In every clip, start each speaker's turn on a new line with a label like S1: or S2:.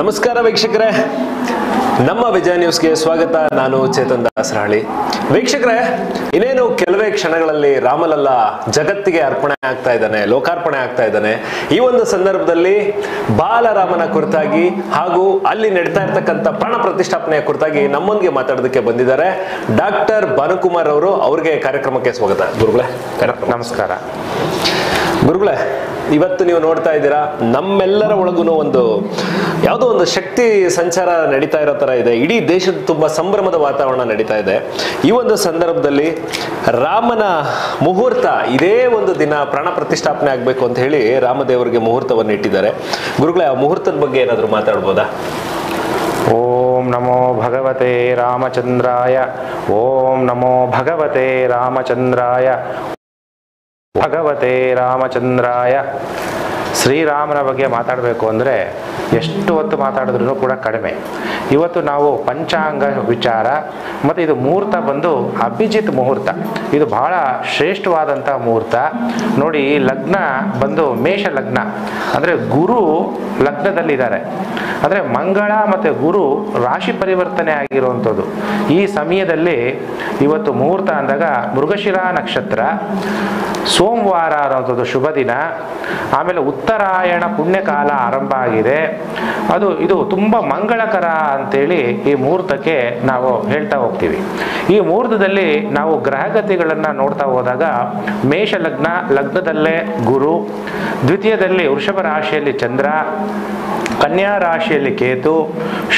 S1: ನಮಸ್ಕಾರ ವೀಕ್ಷಕರೇ, ನಮ್ಮ ವಿಜಯ ನ್ಯೂಸ್ಗೆ ಸ್ವಾಗತ. ನಾನು ಚೇತನ್ ದಾಸರಹಳ್ಳಿ. ವೀಕ್ಷಕರೇ, ಇನ್ನೇನು ಕೆಲವೇ ಕ್ಷಣಗಳಲ್ಲಿ ರಾಮಲಲ್ಲ ಜಗತ್ತಿಗೆ ಅರ್ಪಣೆ ಆಗ್ತಾ ಇದ್ದಾನೆ, ಲೋಕಾರ್ಪಣೆ ಆಗ್ತಾ ಇದ್ದಾನೆ. ಈ ಒಂದು ಸಂದರ್ಭದಲ್ಲಿ ಬಾಲರಾಮನ ಕುರಿತಾಗಿ ಹಾಗೂ ಅಲ್ಲಿ ನಡೀತಾ ಇರ್ತಕ್ಕಂಥ ಪ್ರಾಣ ಪ್ರತಿಷ್ಠಾಪನೆಯ ಕುರಿತಾಗಿ ನಮ್ಮೊಂದಿಗೆ ಮಾತಾಡೋದಕ್ಕೆ ಬಂದಿದ್ದಾರೆ ಡಾಕ್ಟರ್ ಭಾನುಕುಮಾರ್ ಅವರು. ಅವ್ರಿಗೆ ಕಾರ್ಯಕ್ರಮಕ್ಕೆ ಸ್ವಾಗತ. ಗುರುಗಳೇ
S2: ನಮಸ್ಕಾರ.
S1: ಗುರುಗಳೇ, ಇವತ್ತು ನೀವು ನೋಡ್ತಾ ಇದ್ದೀರಾ, ನಮ್ಮೆಲ್ಲರ ಒಳಗೂ ಯಾವುದೋ ಒಂದು ಶಕ್ತಿ ಸಂಚಾರ ನಡೀತಾ ಇರೋ ತರ ಇದೆ. ಇಡೀ ದೇಶದ ತುಂಬಾ ಸಂಭ್ರಮದ ವಾತಾವರಣ ನಡೀತಾ ಇದೆ. ಈ ಒಂದು ಸಂದರ್ಭದಲ್ಲಿ ರಾಮನ ಮುಹೂರ್ತ, ಇದೇ ಒಂದು ದಿನ ಪ್ರಾಣ ಪ್ರತಿಷ್ಠಾಪನೆ ಆಗ್ಬೇಕು ಅಂತ ಹೇಳಿ ರಾಮದೇವರಿಗೆ ಮುಹೂರ್ತವನ್ನು ಇಟ್ಟಿದ್ದಾರೆ. ಗುರುಗಳೇ, ಆ ಮುಹೂರ್ತದ ಬಗ್ಗೆ ಏನಾದರೂ ಮಾತಾಡ್ಬೋದಾ?
S2: ಓಂ ನಮೋ ಭಗವತೆ ರಾಮಚಂದ್ರಾಯ. ಓಂ ನಮೋ ಭಗವತೆ ರಾಮಚಂದ್ರಾಯ. ಭಗವತೆ ರಾಮಚಂದ್ರಾಯ. ಶ್ರೀರಾಮನ ಬಗ್ಗೆ ಮಾತಾಡಬೇಕು ಅಂದರೆ ಎಷ್ಟು ಹೊತ್ತು ಮಾತಾಡಿದ್ರೂ ಕೂಡ ಕಡಿಮೆ. ಇವತ್ತು ನಾವು ಪಂಚಾಂಗ ವಿಚಾರ ಮತ್ತು ಇದು ಮುಹೂರ್ತ ಬಂದು ಅಭಿಜಿತ್ ಮುಹೂರ್ತ. ಇದು ಬಹಳ ಶ್ರೇಷ್ಠವಾದಂಥ ಮುಹೂರ್ತ. ನೋಡಿ, ಲಗ್ನ ಬಂದು ಮೇಷ ಲಗ್ನ, ಅಂದರೆ ಗುರು ಲಗ್ನದಲ್ಲಿದ್ದಾರೆ. ಅಂದರೆ ಮಂಗಳ ಮತ್ತು ಗುರು ರಾಶಿ ಪರಿವರ್ತನೆ ಆಗಿರುವಂಥದ್ದು. ಈ ಸಮಯದಲ್ಲಿ ಇವತ್ತು ಮುಹೂರ್ತ ಅಂದಾಗ ಮೃಗಶಿರ ನಕ್ಷತ್ರ, ಸೋಮವಾರ ಅನ್ನೋಂಥದ್ದು ಶುಭ ದಿನ. ಆಮೇಲೆ ಉತ್ತರಾಯಣ ಪುಣ್ಯಕಾಲ ಆರಂಭ ಆಗಿದೆ. ಇದು ತುಂಬ ಮಂಗಳಕರ ಅಂತೇಳಿ ಈ ಮುಹೂರ್ತಕ್ಕೆ ನಾವು ಹೇಳ್ತಾ ಹೋಗ್ತೀವಿ. ಈ ಮುಹೂರ್ತದಲ್ಲಿ ನಾವು ಗ್ರಹಗತಿಗಳನ್ನು ನೋಡ್ತಾ ಹೋದಾಗ ಮೇಷ ಲಗ್ನ, ಲಗ್ನದಲ್ಲೇ ಗುರು, ದ್ವಿತೀಯದಲ್ಲಿ ವೃಷಭ ರಾಶಿಯಲ್ಲಿ ಚಂದ್ರ, ಕನ್ಯಾ ರಾಶಿಯಲ್ಲಿ ಕೇತು,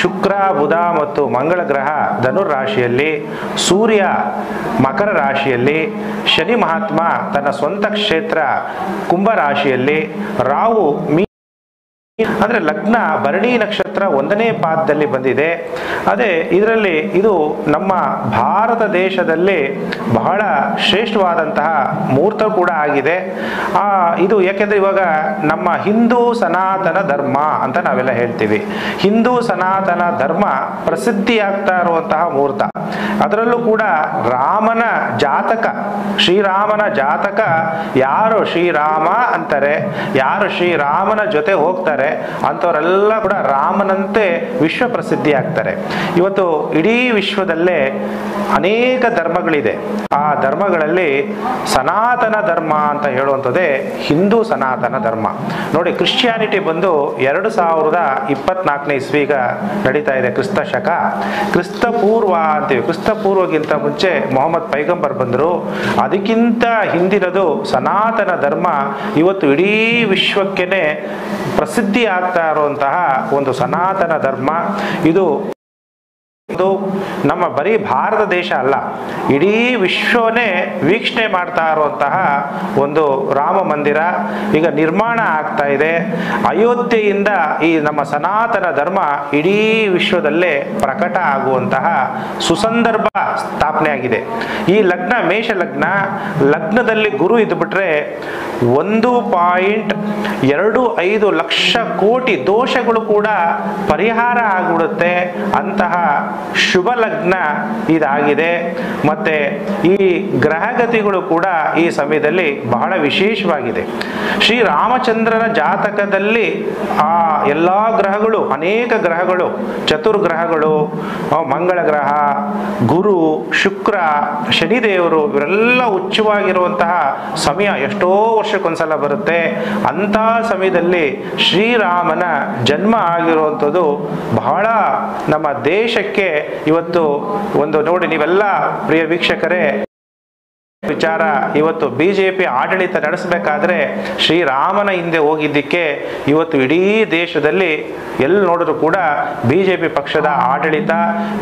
S2: ಶುಕ್ರ, ಬುಧ ಮತ್ತು ಮಂಗಳ ಗ್ರಹ ಧನುರ್ ರಾಶಿಯಲ್ಲಿ, ಸೂರ್ಯ ಮಕರ ರಾಶಿಯಲ್ಲಿ, ಶನಿ ಮಹಾತ್ಮ ತನ್ನ ಸ್ವಂತ ಕ್ಷೇತ್ರ ಕುಂಭ ರಾಶಿಯಲ್ಲಿ, ರಾಹು ಅಂದರೆ ಲಗ್ನ ಭರಣಿ ನಕ್ಷತ್ರ 1ನೇ ಪಾದದಲ್ಲಿ ಬಂದಿದೆ. ಅದೇ ಇದರಲ್ಲಿ ಇದು ನಮ್ಮ ಭಾರತ ದೇಶದಲ್ಲಿ ಬಹಳ ಶ್ರೇಷ್ಠವಾದಂತಹ ಮುಹೂರ್ತ ಕೂಡ ಆಗಿದೆ. ಇದು ಯಾಕೆಂದರೆ ಇವಾಗ ನಮ್ಮ ಹಿಂದೂ ಸನಾತನ ಧರ್ಮ ಅಂತ ನಾವೆಲ್ಲ ಹೇಳ್ತೀವಿ. ಹಿಂದೂ ಸನಾತನ ಧರ್ಮ ಪ್ರಸಿದ್ಧಿಯಾಗ್ತಾ ಇರುವಂತಹ ಮುಹೂರ್ತ. ಅದರಲ್ಲೂ ಕೂಡ ರಾಮನ ಜಾತಕ, ಶ್ರೀರಾಮನ ಜಾತಕ, ಯಾರು ಶ್ರೀರಾಮ ಅಂತಾರೆ, ಯಾರು ಶ್ರೀರಾಮನ ಜೊತೆ ಹೋಗ್ತಾರೆ ಅಂಥವರೆಲ್ಲ ಕೂಡ ರಾಮನಂತೆ ವಿಶ್ವ ಪ್ರಸಿದ್ಧಿ ಆಗ್ತಾರೆ. ಇವತ್ತು ಇಡೀ ವಿಶ್ವದಲ್ಲೇ ಅನೇಕ ಧರ್ಮಗಳಿದೆ. ಆ ಧರ್ಮಗಳಲ್ಲಿ ಸನಾತನ ಧರ್ಮ ಅಂತ ಹೇಳುವಂಥದ್ದೇ ಹಿಂದೂ ಸನಾತನ ಧರ್ಮ. ನೋಡಿ, ಕ್ರಿಶ್ಚಿಯಾನಿಟಿ ಬಂದು 2024ನೇ ಇಸ್ವಿಗ ನಡೀತಾ ಇದೆ. ಕ್ರಿಸ್ತ ಶಕ, ಕ್ರಿಸ್ತ ಪೂರ್ವ ಅಂತೀವಿ. ಕ್ರಿಸ್ತ ಪೂರ್ವಗಿಂತ ಮುಂಚೆ ಮೊಹಮ್ಮದ್ ಪೈಗಂಬರ್ ಬಂದರು. ಅದಕ್ಕಿಂತ ಹಿಂದಿನದು ಸನಾತನ ಧರ್ಮ. ಇವತ್ತು ಇಡೀ ವಿಶ್ವಕ್ಕೇನೆ ಪ್ರಸಿದ್ಧಿ ಆಗ್ತಾ ಇರುವಂತಹ ಒಂದು ಸನಾತನ ಧರ್ಮ ಇದು ನಮ್ಮ ಬರೀ ಭಾರತ ದೇಶ ಅಲ್ಲ, ಇಡೀ ವಿಶ್ವನೇ ವೀಕ್ಷಣೆ ಮಾಡ್ತಾ ಇರುವಂತಹ ಒಂದು ರಾಮ ಮಂದಿರ ಈಗ ನಿರ್ಮಾಣ ಆಗ್ತಾ ಇದೆ. ಅಯೋಧ್ಯೆಯಿಂದ ಈ ನಮ್ಮ ಸನಾತನ ಧರ್ಮ ಇಡೀ ವಿಶ್ವದಲ್ಲೇ ಪ್ರಕಟ ಆಗುವಂತಹ ಸುಸಂದರ್ಭ ಸ್ಥಾಪನೆ ಆಗಿದೆ. ಈ ಲಗ್ನ ಮೇಷ ಲಗ್ನ, ಲಗ್ನದಲ್ಲಿ ಗುರು ಇದ್ದುಬಿಟ್ರೆ 1.25 ಲಕ್ಷ ಕೋಟಿ ದೋಷಗಳು ಕೂಡ ಪರಿಹಾರ ಆಗಿಬಿಡುತ್ತೆ. ಅಂತಹ ಶುಭ ಲಗ್ನ ಇದಾಗಿದೆ. ಮತ್ತೆ ಈ ಗ್ರಹಗತಿಗಳು ಕೂಡ ಈ ಸಮಯದಲ್ಲಿ ಬಹಳ ವಿಶೇಷವಾಗಿದೆ. ಶ್ರೀರಾಮಚಂದ್ರನ ಜಾತಕದಲ್ಲಿ ಆ ಎಲ್ಲ ಗ್ರಹಗಳು, ಅನೇಕ ಗ್ರಹಗಳು, ಚತುರ್ಗ್ರಹಗಳು, ಮಂಗಳ ಗ್ರಹ, ಗುರು, ಶುಕ್ರ, ಶನಿದೇವರು ಇವರೆಲ್ಲ ಉಚ್ಚವಾಗಿರುವಂತಹ ಸಮಯ ಎಷ್ಟೋ ವರ್ಷಕ್ಕೊಂದ್ಸಲ ಬರುತ್ತೆ. ಅಂಥ ಸಮಯದಲ್ಲಿ ಶ್ರೀರಾಮನ ಜನ್ಮ ಆಗಿರುವಂಥದ್ದು ಬಹಳ ನಮ್ಮ ದೇಶಕ್ಕೆ ಇವತ್ತು ಒಂದು ನೋಡಿ, ನೀವೆಲ್ಲ ಪ್ರಿಯ ವೀಕ್ಷಕರೇ, ವಿಚಾರ ಇವತ್ತು ಬಿಜೆಪಿ ಆಡಳಿತ ನಡೆಸಬೇಕಾದ್ರೆ ಶ್ರೀರಾಮನ ಹಿಂದೆ ಹೋಗಿದ್ದಕ್ಕೆ ಇವತ್ತು ಇಡೀ ದೇಶದಲ್ಲಿ ಎಲ್ಲಿ ನೋಡಿದ್ರು ಕೂಡ ಬಿಜೆಪಿ ಪಕ್ಷದ ಆಡಳಿತ,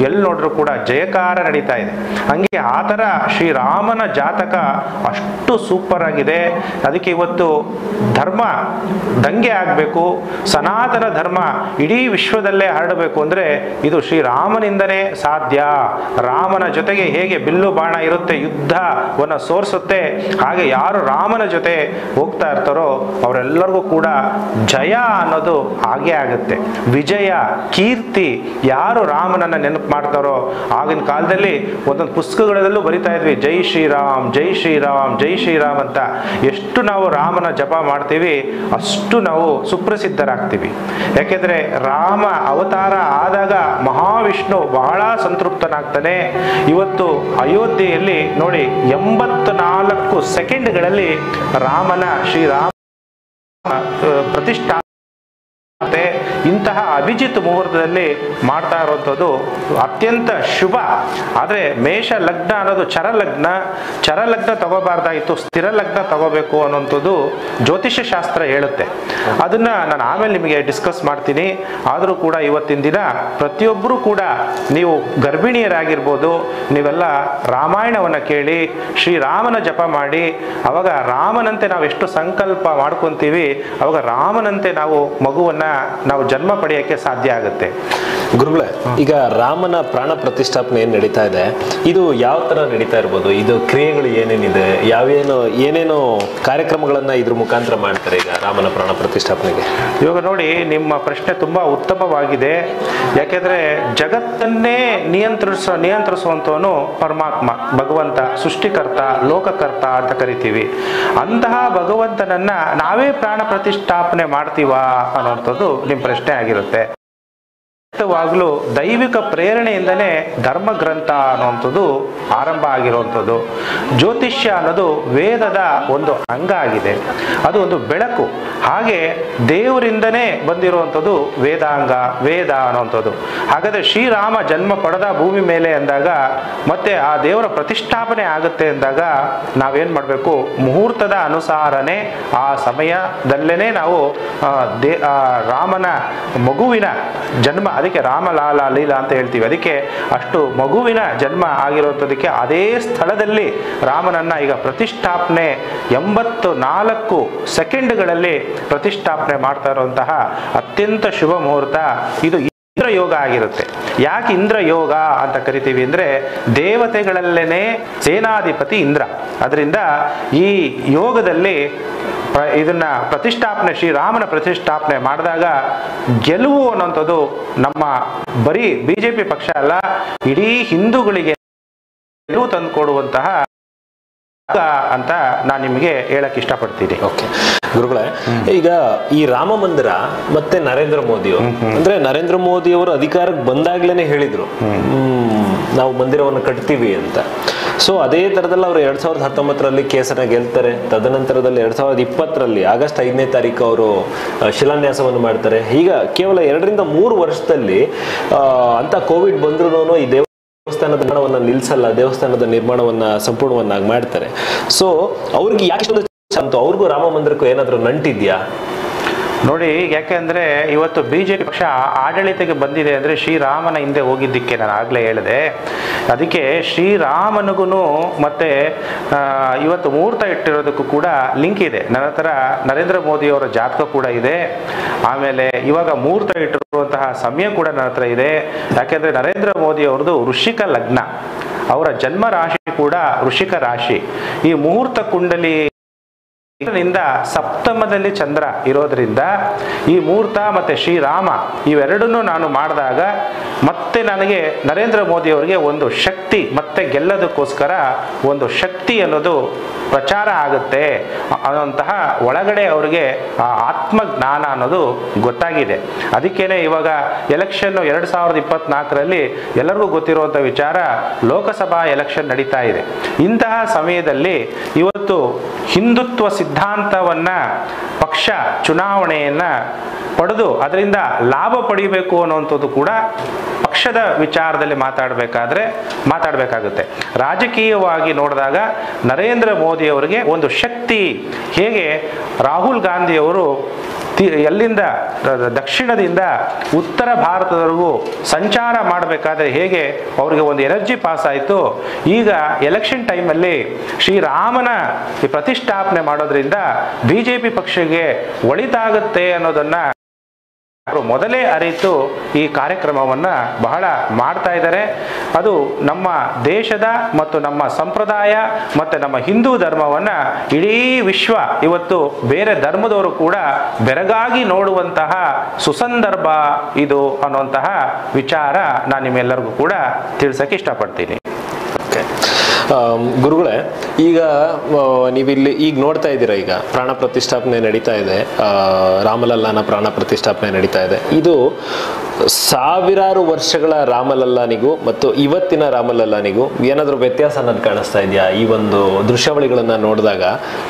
S2: ಎಲ್ಲಿ ನೋಡಿದ್ರು ಕೂಡ ಜಯಕಾರ ನಡೀತಾ ಇದೆ. ಹಂಗೆ ಆ ಥರ ಶ್ರೀರಾಮನ ಜಾತಕ ಅಷ್ಟು ಸೂಪರ್ ಆಗಿದೆ. ಅದಕ್ಕೆ ಇವತ್ತು ಧರ್ಮ ದಂಗೆ ಆಗಬೇಕು, ಸನಾತನ ಧರ್ಮ ಇಡೀ ವಿಶ್ವದಲ್ಲೇ ಹರಡಬೇಕು ಅಂದರೆ ಇದು ಶ್ರೀರಾಮನಿಂದನೇ ಸಾಧ್ಯ. ರಾಮನ ಜೊತೆಗೆ ಹೇಗೆ ಬಿಲ್ಲು ಬಾಣ ಇರುತ್ತೆ, ಯುದ್ಧವನ್ನು ಸಂತೋಷವನ್ನು ಸೋರಿಸುತ್ತೆ. ಹಾಗೆ ಯಾರು ರಾಮನ ಜೊತೆ ಹೋಗ್ತಾ ಇರ್ತಾರೋ ಅವರೆಲ್ಲರಿಗೂ ಕೂಡ ಜಯ ಅನ್ನೋದು ಹಾಗೆ ಆಗುತ್ತೆ. ವಿಜಯ, ಕೀರ್ತಿ. ಯಾರು ರಾಮನನ್ನ ನೆನಪು ಮಾಡ್ತಾರೋ, ಆಗಿನ ಕಾಲದಲ್ಲಿ ಒಂದೊಂದು ಪುಸ್ತಕಗಳಲ್ಲೂ ಬರಿತಾ ಇದ್ವಿ, ಜೈ ಶ್ರೀರಾಮ್, ಜೈ ಶ್ರೀರಾಮ್, ಜೈ ಶ್ರೀರಾಮ್ ಅಂತ. ಎಷ್ಟು ನಾವು ರಾಮನ ಜಪ ಮಾಡ್ತೀವಿ ಅಷ್ಟು ನಾವು ಸುಪ್ರಸಿದ್ಧರಾಗ್ತೀವಿ. ಯಾಕೆಂದ್ರೆ ರಾಮ ಅವತಾರ ಆದಾಗ ಮಹಾವಿಷ್ಣು ಬಹಳ ಸಂತೃಪ್ತನಾಗ್ತಾನೆ. ಇವತ್ತು ಅಯೋಧ್ಯೆಯಲ್ಲಿ ನೋಡಿ 84 ಸೆಕೆಂಡ್ಗಳಲ್ಲಿ ರಾಮನ ಶ್ರೀರಾಮ ಪ್ರತಿಷ್ಠಾ ಇಂತಹ ಅಭಿಜಿತ್ ಮುಹೂರ್ತದಲ್ಲಿ ಮಾಡ್ತಾ ಇರುವಂಥದ್ದು ಅತ್ಯಂತ ಶುಭ. ಆದರೆ ಮೇಷ ಲಗ್ನ ಅನ್ನೋದು ಚರಲಗ್ನ ತಗೋಬಾರ್ದಾಯಿತು, ಸ್ಥಿರ ಲಗ್ನ ತಗೋಬೇಕು ಅನ್ನೋಂಥದ್ದು ಜ್ಯೋತಿಷ್ಯ ಶಾಸ್ತ್ರ ಹೇಳುತ್ತೆ. ಅದನ್ನ ನಾನು ಆಮೇಲೆ ನಿಮಗೆ ಡಿಸ್ಕಸ್ ಮಾಡ್ತೀನಿ. ಆದರೂ ಕೂಡ ಇವತ್ತಿನ ದಿನ ಪ್ರತಿಯೊಬ್ಬರೂ ಕೂಡ ನೀವು ಗರ್ಭಿಣಿಯರಾಗಿರ್ಬೋದು, ನೀವೆಲ್ಲ ರಾಮಾಯಣವನ್ನು ಕೇಳಿ ಶ್ರೀರಾಮನ ಜಪ ಮಾಡಿ, ಅವಾಗ ರಾಮನಂತೆ ನಾವು ಎಷ್ಟು ಸಂಕಲ್ಪ ಮಾಡ್ಕೊಂತೀವಿ ಅವಾಗ ರಾಮನಂತೆ ನಾವು ಮಗುವನ್ನ ನಾವು ಜನ್ಮ ಪಡೆಯಕ್ಕೆ ಸಾಧ್ಯ ಆಗುತ್ತೆ.
S1: ಗುರುಗಳೇ, ಈಗ ರಾಮನ ಪ್ರಾಣ ಪ್ರತಿಷ್ಠಾಪನೆ ಏನ್ ನಡೀತಾ ಇದೆ, ಇದು ಯಾವ ತರ ನಡೀತಾ ಇರ್ಬೋದು? ಇದು ಕ್ರಿಯೆಗಳು ಏನೇನಿದೆ, ಏನೇನೋ ಕಾರ್ಯಕ್ರಮಗಳನ್ನ ಇದ್ರ ಮುಖಾಂತರ ಮಾಡ್ತಾರೆ ಈಗ ರಾಮನ ಪ್ರಾಣ ಪ್ರತಿಷ್ಠಾಪನೆಗೆ?
S2: ಇವಾಗ ನೋಡಿ, ನಿಮ್ಮ ಪ್ರಶ್ನೆ ತುಂಬಾ ಉತ್ತಮವಾಗಿದೆ. ಯಾಕೆಂದ್ರೆ ಜಗತ್ತನ್ನೇ ನಿಯಂತ್ರಿಸುವಂತವನು ಪರಮಾತ್ಮ, ಭಗವಂತ, ಸೃಷ್ಟಿಕರ್ತ, ಲೋಕಕರ್ತ ಅಂತ ಕರಿತೀವಿ. ಅಂತಹ ಭಗವಂತನನ್ನ ನಾವೇ ಪ್ರಾಣ ಪ್ರತಿಷ್ಠಾಪನೆ ಮಾಡ್ತೀವಾ ಅನ್ನೋಂಥದ್ದು ನಿಮ್ಮ ಪ್ರಶ್ನೆ ಆಗಿರುತ್ತೆ. ವಾಗ್ಲೂ ದೈವಿಕ ಪ್ರೇರಣೆಯಿಂದಲೇ ಧರ್ಮ ಗ್ರಂಥ ಅನ್ನುವಂಥದ್ದು ಆರಂಭ ಆಗಿರುವಂಥದ್ದು. ಜ್ಯೋತಿಷ್ಯ ಅನ್ನೋದು ವೇದದ ಒಂದು ಅಂಗ ಆಗಿದೆ, ಅದು ಒಂದು ಬೆಳಕು. ಹಾಗೆ ದೇವರಿಂದನೇ ಬಂದಿರುವಂಥದ್ದು ವೇದಾಂಗ, ವೇದ ಅನ್ನುವಂಥದ್ದು. ಹಾಗಾದ್ರೆ ಶ್ರೀರಾಮ ಜನ್ಮ ಪಡೆದ ಭೂಮಿ ಮೇಲೆ ಅಂದಾಗ ಮತ್ತೆ ಆ ದೇವರ ಪ್ರತಿಷ್ಠಾಪನೆ ಆಗುತ್ತೆ ಅಂದಾಗ ನಾವೇನ್ ಮಾಡಬೇಕು? ಮುಹೂರ್ತದ ಅನುಸಾರನೇ ಆ ಸಮಯದಲ್ಲೇನೆ ನಾವು ರಾಮನ ಮಗುವಿನ ಜನ್ಮ, ಅದಕ್ಕೆ ರಾಮಲಾಲ ಲೀಲಾ ಅಂತ ಹೇಳ್ತೀವಿ. ಅದಕ್ಕೆ ಅಷ್ಟು ಮಗುವಿನ ಜನ್ಮ ಆಗಿರುವಂಥದಕ್ಕೆ ಅದೇ ಸ್ಥಳದಲ್ಲಿ ರಾಮನನ್ನ ಈಗ ಪ್ರತಿಷ್ಠಾಪನೆ 84 ಸೆಕೆಂಡ್ಗಳಲ್ಲಿ ಪ್ರತಿಷ್ಠಾಪನೆ ಮಾಡ್ತಾ ಇರುವಂತಹ ಅತ್ಯಂತ ಶುಭ ಮುಹೂರ್ತ ಇದು. ಇಂದ್ರ ಯೋಗ ಆಗಿರುತ್ತೆ. ಯಾಕೆ ಇಂದ್ರ ಯೋಗ ಅಂತ ಕರಿತೀವಿ ಅಂದ್ರೆ ದೇವತೆಗಳಲ್ಲೇನೆ ಸೇನಾಧಿಪತಿ ಇಂದ್ರ. ಅದರಿಂದ ಈ ಯೋಗದಲ್ಲಿ ಇದನ್ನ ಪ್ರತಿಷ್ಠಾಪನೆ, ಶ್ರೀರಾಮನ ಪ್ರತಿಷ್ಠಾಪನೆ ಮಾಡಿದಾಗ ಗೆಲುವು ಅನ್ನೋಂಥದ್ದು ನಮ್ಮ ಬರೀ ಬಿಜೆಪಿ ಪಕ್ಷ ಅಲ್ಲ, ಇಡೀ ಹಿಂದೂಗಳಿಗೆ ಗೆಲುವು ತಂದು ಕೊಡುವಂತಹ ಅಂತ ನಾನು ನಿಮಗೆ ಹೇಳಕ್ ಇಷ್ಟಪಡ್ತೀನಿ.
S1: ಓಕೆ ಗುರುಗಳೇ, ಈಗ ಈ ರಾಮ ಮಂದಿರ ಮತ್ತೆ ನರೇಂದ್ರ ಮೋದಿ ಅಂದ್ರೆ ನರೇಂದ್ರ ಮೋದಿ ಅವರು ಅಧಿಕಾರಕ್ಕೆ ಬಂದಾಗ್ಲೇನೆ ಹೇಳಿದ್ರು ನಾವು ಮಂದಿರವನ್ನು ಕಟ್ತೀವಿ ಅಂತ. ಸೊ ಅದೇ ತರದಲ್ಲಿ ಅವರು 2019ರಲ್ಲಿ ಕೇಸನ್ನ ಗೆಲ್ತಾರೆ. ತದನಂತರದಲ್ಲಿ 2020ರಲ್ಲಿ ಆಗಸ್ಟ್ 5ನೇ ತಾರೀಕು ಅವರು ಶಿಲಾನ್ಯಾಸವನ್ನು ಮಾಡ್ತಾರೆ. ಈಗ ಕೇವಲ 2-3 ವರ್ಷದಲ್ಲಿ ಅಂತ ಕೋವಿಡ್ ಬಂದ್ರೂ ಈ ದೇವಸ್ಥಾನದ ನಿರ್ಮಾಣವನ್ನ ನಿಲ್ಸಲ್ಲ, ದೇವಸ್ಥಾನದ ನಿರ್ಮಾಣವನ್ನ ಸಂಪೂರ್ಣವನ್ನಾಗಿ ಮಾಡ್ತಾರೆ. ಸೊ ಅವ್ರಿಗೆ ಯಾಕೆ ಅವ್ರಿಗೂ ರಾಮ ಮಂದಿರಕ್ಕೂ ಏನಾದರೂ ನಂಟಿದ್ಯಾ?
S2: ನೋಡಿ, ಯಾಕೆಂದ್ರೆ ಇವತ್ತು ಬಿಜೆಪಿ ಪಕ್ಷ ಆಡಳಿತಕ್ಕೆ ಬಂದಿದೆ ಅಂದ್ರೆ ಶ್ರೀರಾಮನ ಹಿಂದೆ ಹೋಗಿದ್ದಕ್ಕೆ ನಾನು ಆಗ್ಲೇ ಹೇಳಿದೆ. ಅದಕ್ಕೆ ಶ್ರೀರಾಮನಿಗೂ ಮತ್ತೆ ಇವತ್ತು ಮುಹೂರ್ತ ಇಟ್ಟಿರೋದಕ್ಕೂ ಕೂಡ ಲಿಂಕ್ ಇದೆ. ನನ್ನ ಹತ್ರ ನರೇಂದ್ರ ಮೋದಿ ಅವರ ಜಾತಕ ಕೂಡ ಇದೆ. ಆಮೇಲೆ ಇವಾಗ ಮುಹೂರ್ತ ಇಟ್ಟಿರುವಂತಹ ಸಮಯ ಕೂಡ ನನ್ನ ಹತ್ರ ಇದೆ. ಯಾಕೆಂದ್ರೆ ನರೇಂದ್ರ ಮೋದಿ ಅವ್ರದ್ದು ವೃಶ್ಚಿಕ ಲಗ್ನ, ಅವರ ಜನ್ಮ ರಾಶಿ ಕೂಡ ವೃಶ್ಚಿಕ ರಾಶಿ. ಈ ಮುಹೂರ್ತ ಕುಂಡಲಿ ಸಪ್ತಮದಲ್ಲಿ ಚಂದ್ರ ಇರೋದ್ರಿಂದ ಈ ಮುಹೂರ್ತ ಮತ್ತೆ ಶ್ರೀರಾಮ ಇವೆರಡನ್ನೂ ನಾನು ಮಾಡಿದಾಗ ಮತ್ತೆ ನನಗೆ ನರೇಂದ್ರ ಮೋದಿ ಅವರಿಗೆ ಒಂದು ಶಕ್ತಿ, ಮತ್ತೆ ಗೆಲ್ಲೋದಕ್ಕೋಸ್ಕರ ಒಂದು ಶಕ್ತಿ ಅನ್ನೋದು ಪ್ರಚಾರ ಆಗುತ್ತೆ ಅನ್ನೋಂತಹ ಒಳಗಡೆ ಅವರಿಗೆ ಆ ಆತ್ಮಜ್ಞಾನ ಅನ್ನೋದು ಗೊತ್ತಾಗಿದೆ. ಅದಕ್ಕೇನೆ ಇವಾಗ ಎಲೆಕ್ಷನ್ 2024ರಲ್ಲಿ ಎಲ್ಲರಿಗೂ ಗೊತ್ತಿರುವಂಥ ವಿಚಾರ, ಲೋಕಸಭಾ ಎಲೆಕ್ಷನ್ ನಡೀತಾ ಇದೆ. ಇಂತಹ ಸಮಯದಲ್ಲಿ ಇವತ್ತು ಹಿಂದುತ್ವ ಸಿದ್ಧಾಂತವನ್ನ ಪಕ್ಷ ಚುನಾವಣೆಯನ್ನ ಪಡೆದು ಅದರಿಂದ ಲಾಭ ಪಡಿಬೇಕು ಅನ್ನುವಂಥದ್ದು ಕೂಡ ಪಕ್ಷದ ವಿಚಾರದಲ್ಲಿ ಮಾತಾಡಬೇಕಾಗುತ್ತೆ. ರಾಜಕೀಯವಾಗಿ ನೋಡಿದಾಗ ನರೇಂದ್ರ ಮೋದಿ ಅವರಿಗೆ ಒಂದು ಶಕ್ತಿ, ಹೇಗೆ ರಾಹುಲ್ ಗಾಂಧಿ ಅವರು ಎಲ್ಲಿಂದ ದಕ್ಷಿಣದಿಂದ ಉತ್ತರ ಭಾರತದವರೆಗೂ ಸಂಚಾರ ಮಾಡಬೇಕಾದ್ರೆ ಹೇಗೆ ಅವರಿಗೆ ಒಂದು ಎನರ್ಜಿ ಪಾಸ್ ಆಯಿತು, ಈಗ ಎಲೆಕ್ಷನ್ ಟೈಮಲ್ಲಿ ಶ್ರೀರಾಮನ ಪ್ರತಿಷ್ಠಾಪನೆ ಮಾಡೋದ್ರಿಂದ ಬಿಜೆಪಿ ಪಕ್ಷಕ್ಕೆ ಒಳಿತಾಗುತ್ತೆ ಅನ್ನೋದನ್ನ ಮೊದಲೇ ಅರಿತು ಈ ಕಾರ್ಯಕ್ರಮವನ್ನು ಬಹಳ ಮಾಡ್ತಾ ಇದ್ದಾರೆ. ಅದು ನಮ್ಮ ದೇಶದ ಮತ್ತು ನಮ್ಮ ಸಂಪ್ರದಾಯ ಮತ್ತು ನಮ್ಮ ಹಿಂದೂ ಧರ್ಮವನ್ನು ಇಡೀ ವಿಶ್ವ ಇವತ್ತು ಬೇರೆ ಧರ್ಮದವರು ಕೂಡ ಬೆರಗಾಗಿ ನೋಡುವಂತಹ ಸುಸಂದರ್ಭ ಇದು ಅನ್ನುವಂತಹ ವಿಚಾರ ನಾನು ನಿಮ್ಮೆಲ್ಲರಿಗೂ ಕೂಡ ತಿಳಿಸಕ್ಕೆ ಇಷ್ಟಪಡ್ತೀನಿ.
S1: ಗುರುಗಳೇ, ಈಗ ನೀವಿಲ್ಲಿ ಈಗ ನೋಡ್ತಾ ಇದ್ದೀರಾ, ಈಗ ಪ್ರಾಣ ಪ್ರತಿಷ್ಠಾಪನೆ ನಡೀತಾ ಇದೆ, ರಾಮಲಲ್ಲಾನ ಪ್ರಾಣ ಪ್ರತಿಷ್ಠಾಪನೆ ನಡೀತಾ ಇದೆ. ಇದು ಸಾವಿರಾರು ವರ್ಷಗಳ ರಾಮಲಲ್ಲಾನಿಗೂ ಮತ್ತು ಇವತ್ತಿನ ರಾಮಲಲ್ಲಾನಿಗೂ ಏನಾದರೂ ವ್ಯತ್ಯಾಸ ಅನ್ನೋದು ಕಾಣಿಸ್ತಾ ಇದೆಯಾ? ಈ ಒಂದು ದೃಶ್ಯಾವಳಿಗಳನ್ನ ನೋಡಿದಾಗ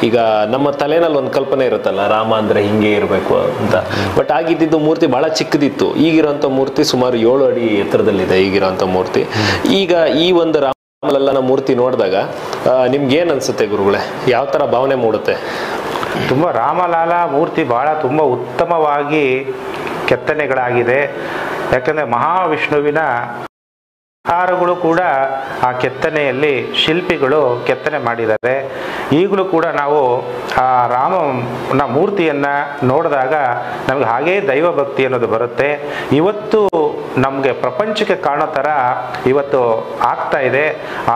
S1: ಈಗ ನಮ್ಮ ತಲೆನಲ್ಲಿ ಒಂದು ಕಲ್ಪನೆ ಇರುತ್ತಲ್ಲ, ರಾಮ ಅಂದ್ರೆ ಹಿಂಗೆ ಇರಬೇಕು ಅಂತ. ಬಟ್ ಆಗಿದ್ದು ಮೂರ್ತಿ ಬಹಳ ಚಿಕ್ಕದಿತ್ತು. ಈಗಿರೋಂಥ ಮೂರ್ತಿ ಸುಮಾರು 7 ಅಡಿ ಎತ್ತರದಲ್ಲಿದೆ ಈಗಿರೋಂಥ ಮೂರ್ತಿ. ಈಗ ಈ ಒಂದು ರಾಮಲಲ್ಲನ ಮೂರ್ತಿ ನೋಡಿದಾಗ ನಿಮ್ಗೆ ಏನ್ ಅನ್ಸುತ್ತೆ ಗುರುಗಳೇ? ಯಾವ ತರ ಭಾವನೆ ಮೂಡುತ್ತೆ?
S2: ತುಂಬ ರಾಮಲಾಲ ಮೂರ್ತಿ ಬಹಳ ತುಂಬ ಉತ್ತಮವಾಗಿ ಕೆತ್ತನೆಗಳಾಗಿದೆ. ಯಾಕಂದರೆ ಮಹಾವಿಷ್ಣುವಿನ ಆಕಾರಗಳು ಕೂಡ ಆ ಕೆತ್ತನೆಯಲ್ಲಿ ಶಿಲ್ಪಿಗಳು ಕೆತ್ತನೆ ಮಾಡಿದ್ದಾರೆ. ಈಗಲೂ ಕೂಡ ನಾವು ಆ ರಾಮನ ಮೂರ್ತಿಯನ್ನು ನೋಡಿದಾಗ ನಮಗೆ ಹಾಗೇ ದೈವ ಭಕ್ತಿ ಅನ್ನೋದು ಬರುತ್ತೆ. ಇವತ್ತು ನಮಗೆ ಪ್ರಪಂಚಕ್ಕೆ ಕಾಣೋ ಥರ ಇವತ್ತು ಆಗ್ತಾ ಇದೆ.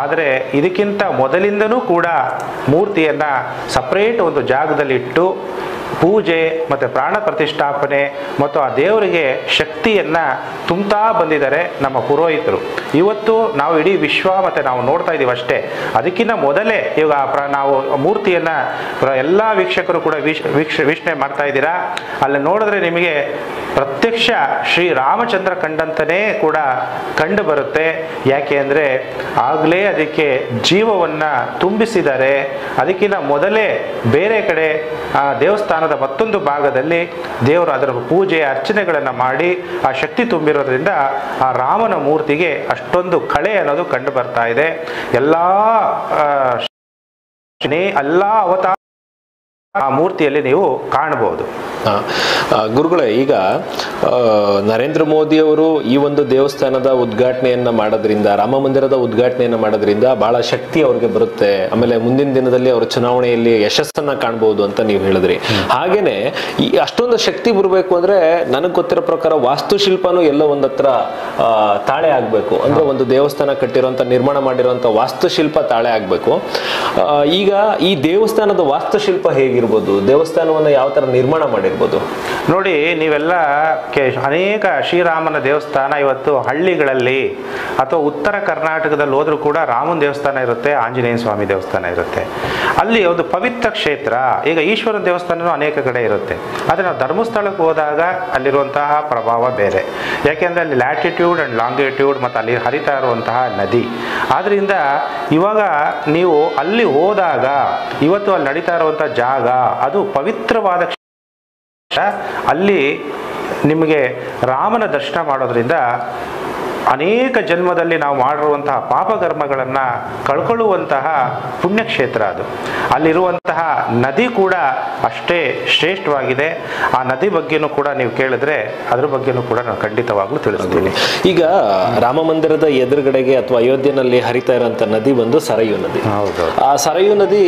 S2: ಆದರೆ ಇದಕ್ಕಿಂತ ಮೊದಲಿಂದನೂ ಕೂಡ ಮೂರ್ತಿಯನ್ನು ಸಪ್ರೇಟ್ ಒಂದು ಜಾಗದಲ್ಲಿ ಇಟ್ಟು ಪೂಜೆ ಮತ್ತು ಪ್ರಾಣ ಪ್ರತಿಷ್ಠಾಪನೆ ಮತ್ತು ಆ ದೇವರಿಗೆ ಶಕ್ತಿಯನ್ನು ತುಂಬ್ತಾ ಬಂದಿದ್ದಾರೆ ನಮ್ಮ ಪುರೋಹಿತರು. ಇವತ್ತು ನಾವು ಇಡೀ ವಿಶ್ವ ಮತ್ತು ನಾವು ನೋಡ್ತಾ ಇದ್ದೀವಿ ಅಷ್ಟೇ. ಅದಕ್ಕಿಂತ ಮೊದಲೇ ಇವಾಗ ನಾವು ಮೂರ್ತಿಯನ್ನು ಎಲ್ಲ ವೀಕ್ಷಕರು ಕೂಡ ವೀಕ್ಷಣೆ ಮಾಡ್ತಾ ಇದ್ದೀರಾ. ಅಲ್ಲಿ ನೋಡಿದ್ರೆ ನಿಮಗೆ ಪ್ರತ್ಯಕ್ಷ ಶ್ರೀರಾಮಚಂದ್ರ ಕಂಡಂತನೇ ಕೂಡ ಕಂಡು ಬರುತ್ತೆ. ಯಾಕೆ ಅಂದರೆ ಆಗಲೇ ಅದಕ್ಕೆ ಜೀವವನ್ನು ತುಂಬಿಸಿದ್ದಾರೆ. ಅದಕ್ಕಿಂತ ಮೊದಲೇ ಬೇರೆ ಕಡೆ ದೇವಸ್ಥಾನದ ಮತ್ತೊಂದು ಭಾಗದಲ್ಲಿ ದೇವರು ಅದರ ಪೂಜೆ ಅರ್ಚನೆಗಳನ್ನು ಮಾಡಿ ಆ ಶಕ್ತಿ ತುಂಬಿರೋದ್ರಿಂದ ಆ ರಾಮನ ಮೂರ್ತಿಗೆ ಅಷ್ಟೊಂದು ಕಳೆ ಅನ್ನೋದು ಕಂಡು ಬರ್ತಾ ಇದೆ. ಎಲ್ಲ ಅವತಾರ ಆ ಮೂರ್ತಿಯಲ್ಲಿ ನೀವು ಕಾಣಬಹುದು.
S1: ಗುರುಗಳೇ, ಈಗ ನರೇಂದ್ರ ಮೋದಿ ಅವರು ಈ ಒಂದು ದೇವಸ್ಥಾನದ ಉದ್ಘಾಟನೆಯನ್ನ ಮಾಡೋದ್ರಿಂದ, ರಾಮ ಮಂದಿರದ ಉದ್ಘಾಟನೆಯನ್ನ ಮಾಡೋದ್ರಿಂದ ಬಹಳ ಶಕ್ತಿ ಅವ್ರಿಗೆ ಬರುತ್ತೆ. ಆಮೇಲೆ ಮುಂದಿನ ದಿನದಲ್ಲಿ ಅವರು ಚುನಾವಣೆಯಲ್ಲಿ ಯಶಸ್ಸನ್ನ ಕಾಣಬಹುದು ಅಂತ ನೀವು ಹೇಳಿದ್ರಿ. ಹಾಗೇನೆ ಈ ಅಷ್ಟೊಂದು ಶಕ್ತಿ ಬರಬೇಕು ಅಂದ್ರೆ ನನಗೆ ಗೊತ್ತಿರೋ ಪ್ರಕಾರ ವಾಸ್ತುಶಿಲ್ಪನೂ ಎಲ್ಲೋ ಒಂದತ್ರ ತಾಳೆ ಆಗ್ಬೇಕು. ಅಂದ್ರೆ ಒಂದು ದೇವಸ್ಥಾನ ಕಟ್ಟಿರುವಂತ, ನಿರ್ಮಾಣ ಮಾಡಿರುವಂತ ವಾಸ್ತುಶಿಲ್ಪ ತಾಳೆ ಆಗ್ಬೇಕು. ಈಗ ಈ ದೇವಸ್ಥಾನದ ವಾಸ್ತುಶಿಲ್ಪ ಹೇಗಿರ್ಬೋದು? ದೇವಸ್ಥಾನವನ್ನ ಯಾವ ತರ ನಿರ್ಮಾಣ ಮಾಡಿರ್ಬೋದು?
S2: ನೋಡಿ, ನೀವೆಲ್ಲ ಅನೇಕ ಶ್ರೀರಾಮನ ದೇವಸ್ಥಾನ ಇವತ್ತು ಹಳ್ಳಿಗಳಲ್ಲಿ ಅಥವಾ ಉತ್ತರ ಕರ್ನಾಟಕದಲ್ಲಿ ಹೋದ್ರೂ ಕೂಡ ರಾಮನ ದೇವಸ್ಥಾನ ಇರುತ್ತೆ, ಆಂಜನೇಯ ಸ್ವಾಮಿ ದೇವಸ್ಥಾನ ಇರುತ್ತೆ. ಅಲ್ಲಿ ಒಂದು ಪವಿತ್ರ ಕ್ಷೇತ್ರ. ಈಗ ಈಶ್ವರನ ದೇವಸ್ಥಾನವೂ ಅನೇಕ ಕಡೆ ಇರುತ್ತೆ. ಆದರೆ ನಾವು ಧರ್ಮಸ್ಥಳಕ್ಕೆ ಹೋದಾಗ ಅಲ್ಲಿರುವಂತಹ ಪ್ರಭಾವ ಬೇರೆ. ಯಾಕೆಂದರೆ ಅಲ್ಲಿ ಲ್ಯಾಟಿಟ್ಯೂಡ್ ಆ್ಯಂಡ್ ಲಾಂಗಿಟ್ಯೂಡ್ ಮತ್ತು ಅಲ್ಲಿ ಹರಿತಾ ಇರುವಂತಹ ನದಿ. ಆದ್ದರಿಂದ ಇವಾಗ ನೀವು ಅಲ್ಲಿ ಹೋದಾಗ ಇವತ್ತು ಅಲ್ಲಿ ನಡೀತಾ ಇರುವಂಥ ಜಾಗ ಅದು ಪವಿತ್ರವಾದ ಅಲ್ಲಿ ನಿಮಗೆ ರಾಮನ ದರ್ಶನ ಮಾಡೋದ್ರಿಂದ ಅನೇಕ ಜನ್ಮದಲ್ಲಿ ನಾವು ಮಾಡಿರುವಂತಹ ಪಾಪಕರ್ಮಗಳನ್ನು ಕಳ್ಕೊಳ್ಳುವಂತಹ ಪುಣ್ಯಕ್ಷೇತ್ರ ಅದು. ಅಲ್ಲಿರುವಂತಹ ನದಿ ಕೂಡ ಅಷ್ಟೇ ಶ್ರೇಷ್ಠವಾಗಿದೆ. ಆ ನದಿ ಬಗ್ಗೆನೂ ಕೂಡ ನೀವು ಕೇಳಿದ್ರೆ ಅದ್ರ ಬಗ್ಗೆನೂ ಕೂಡ ನಾನು ಖಂಡಿತವಾಗ್ಲೂ ತಿಳಿಸ್ತೀನಿ.
S1: ಈಗ ರಾಮ ಮಂದಿರದ ಎದುರುಗಡೆಗೆ ಅಥವಾ ಅಯೋಧ್ಯೆನಲ್ಲಿ ಹರಿತಾ ಇರೋಂಥ ನದಿ ಒಂದು ಸರಯೂ ನದಿ.
S2: ಹೌದು.
S1: ಆ ಸರಯೂ ನದಿ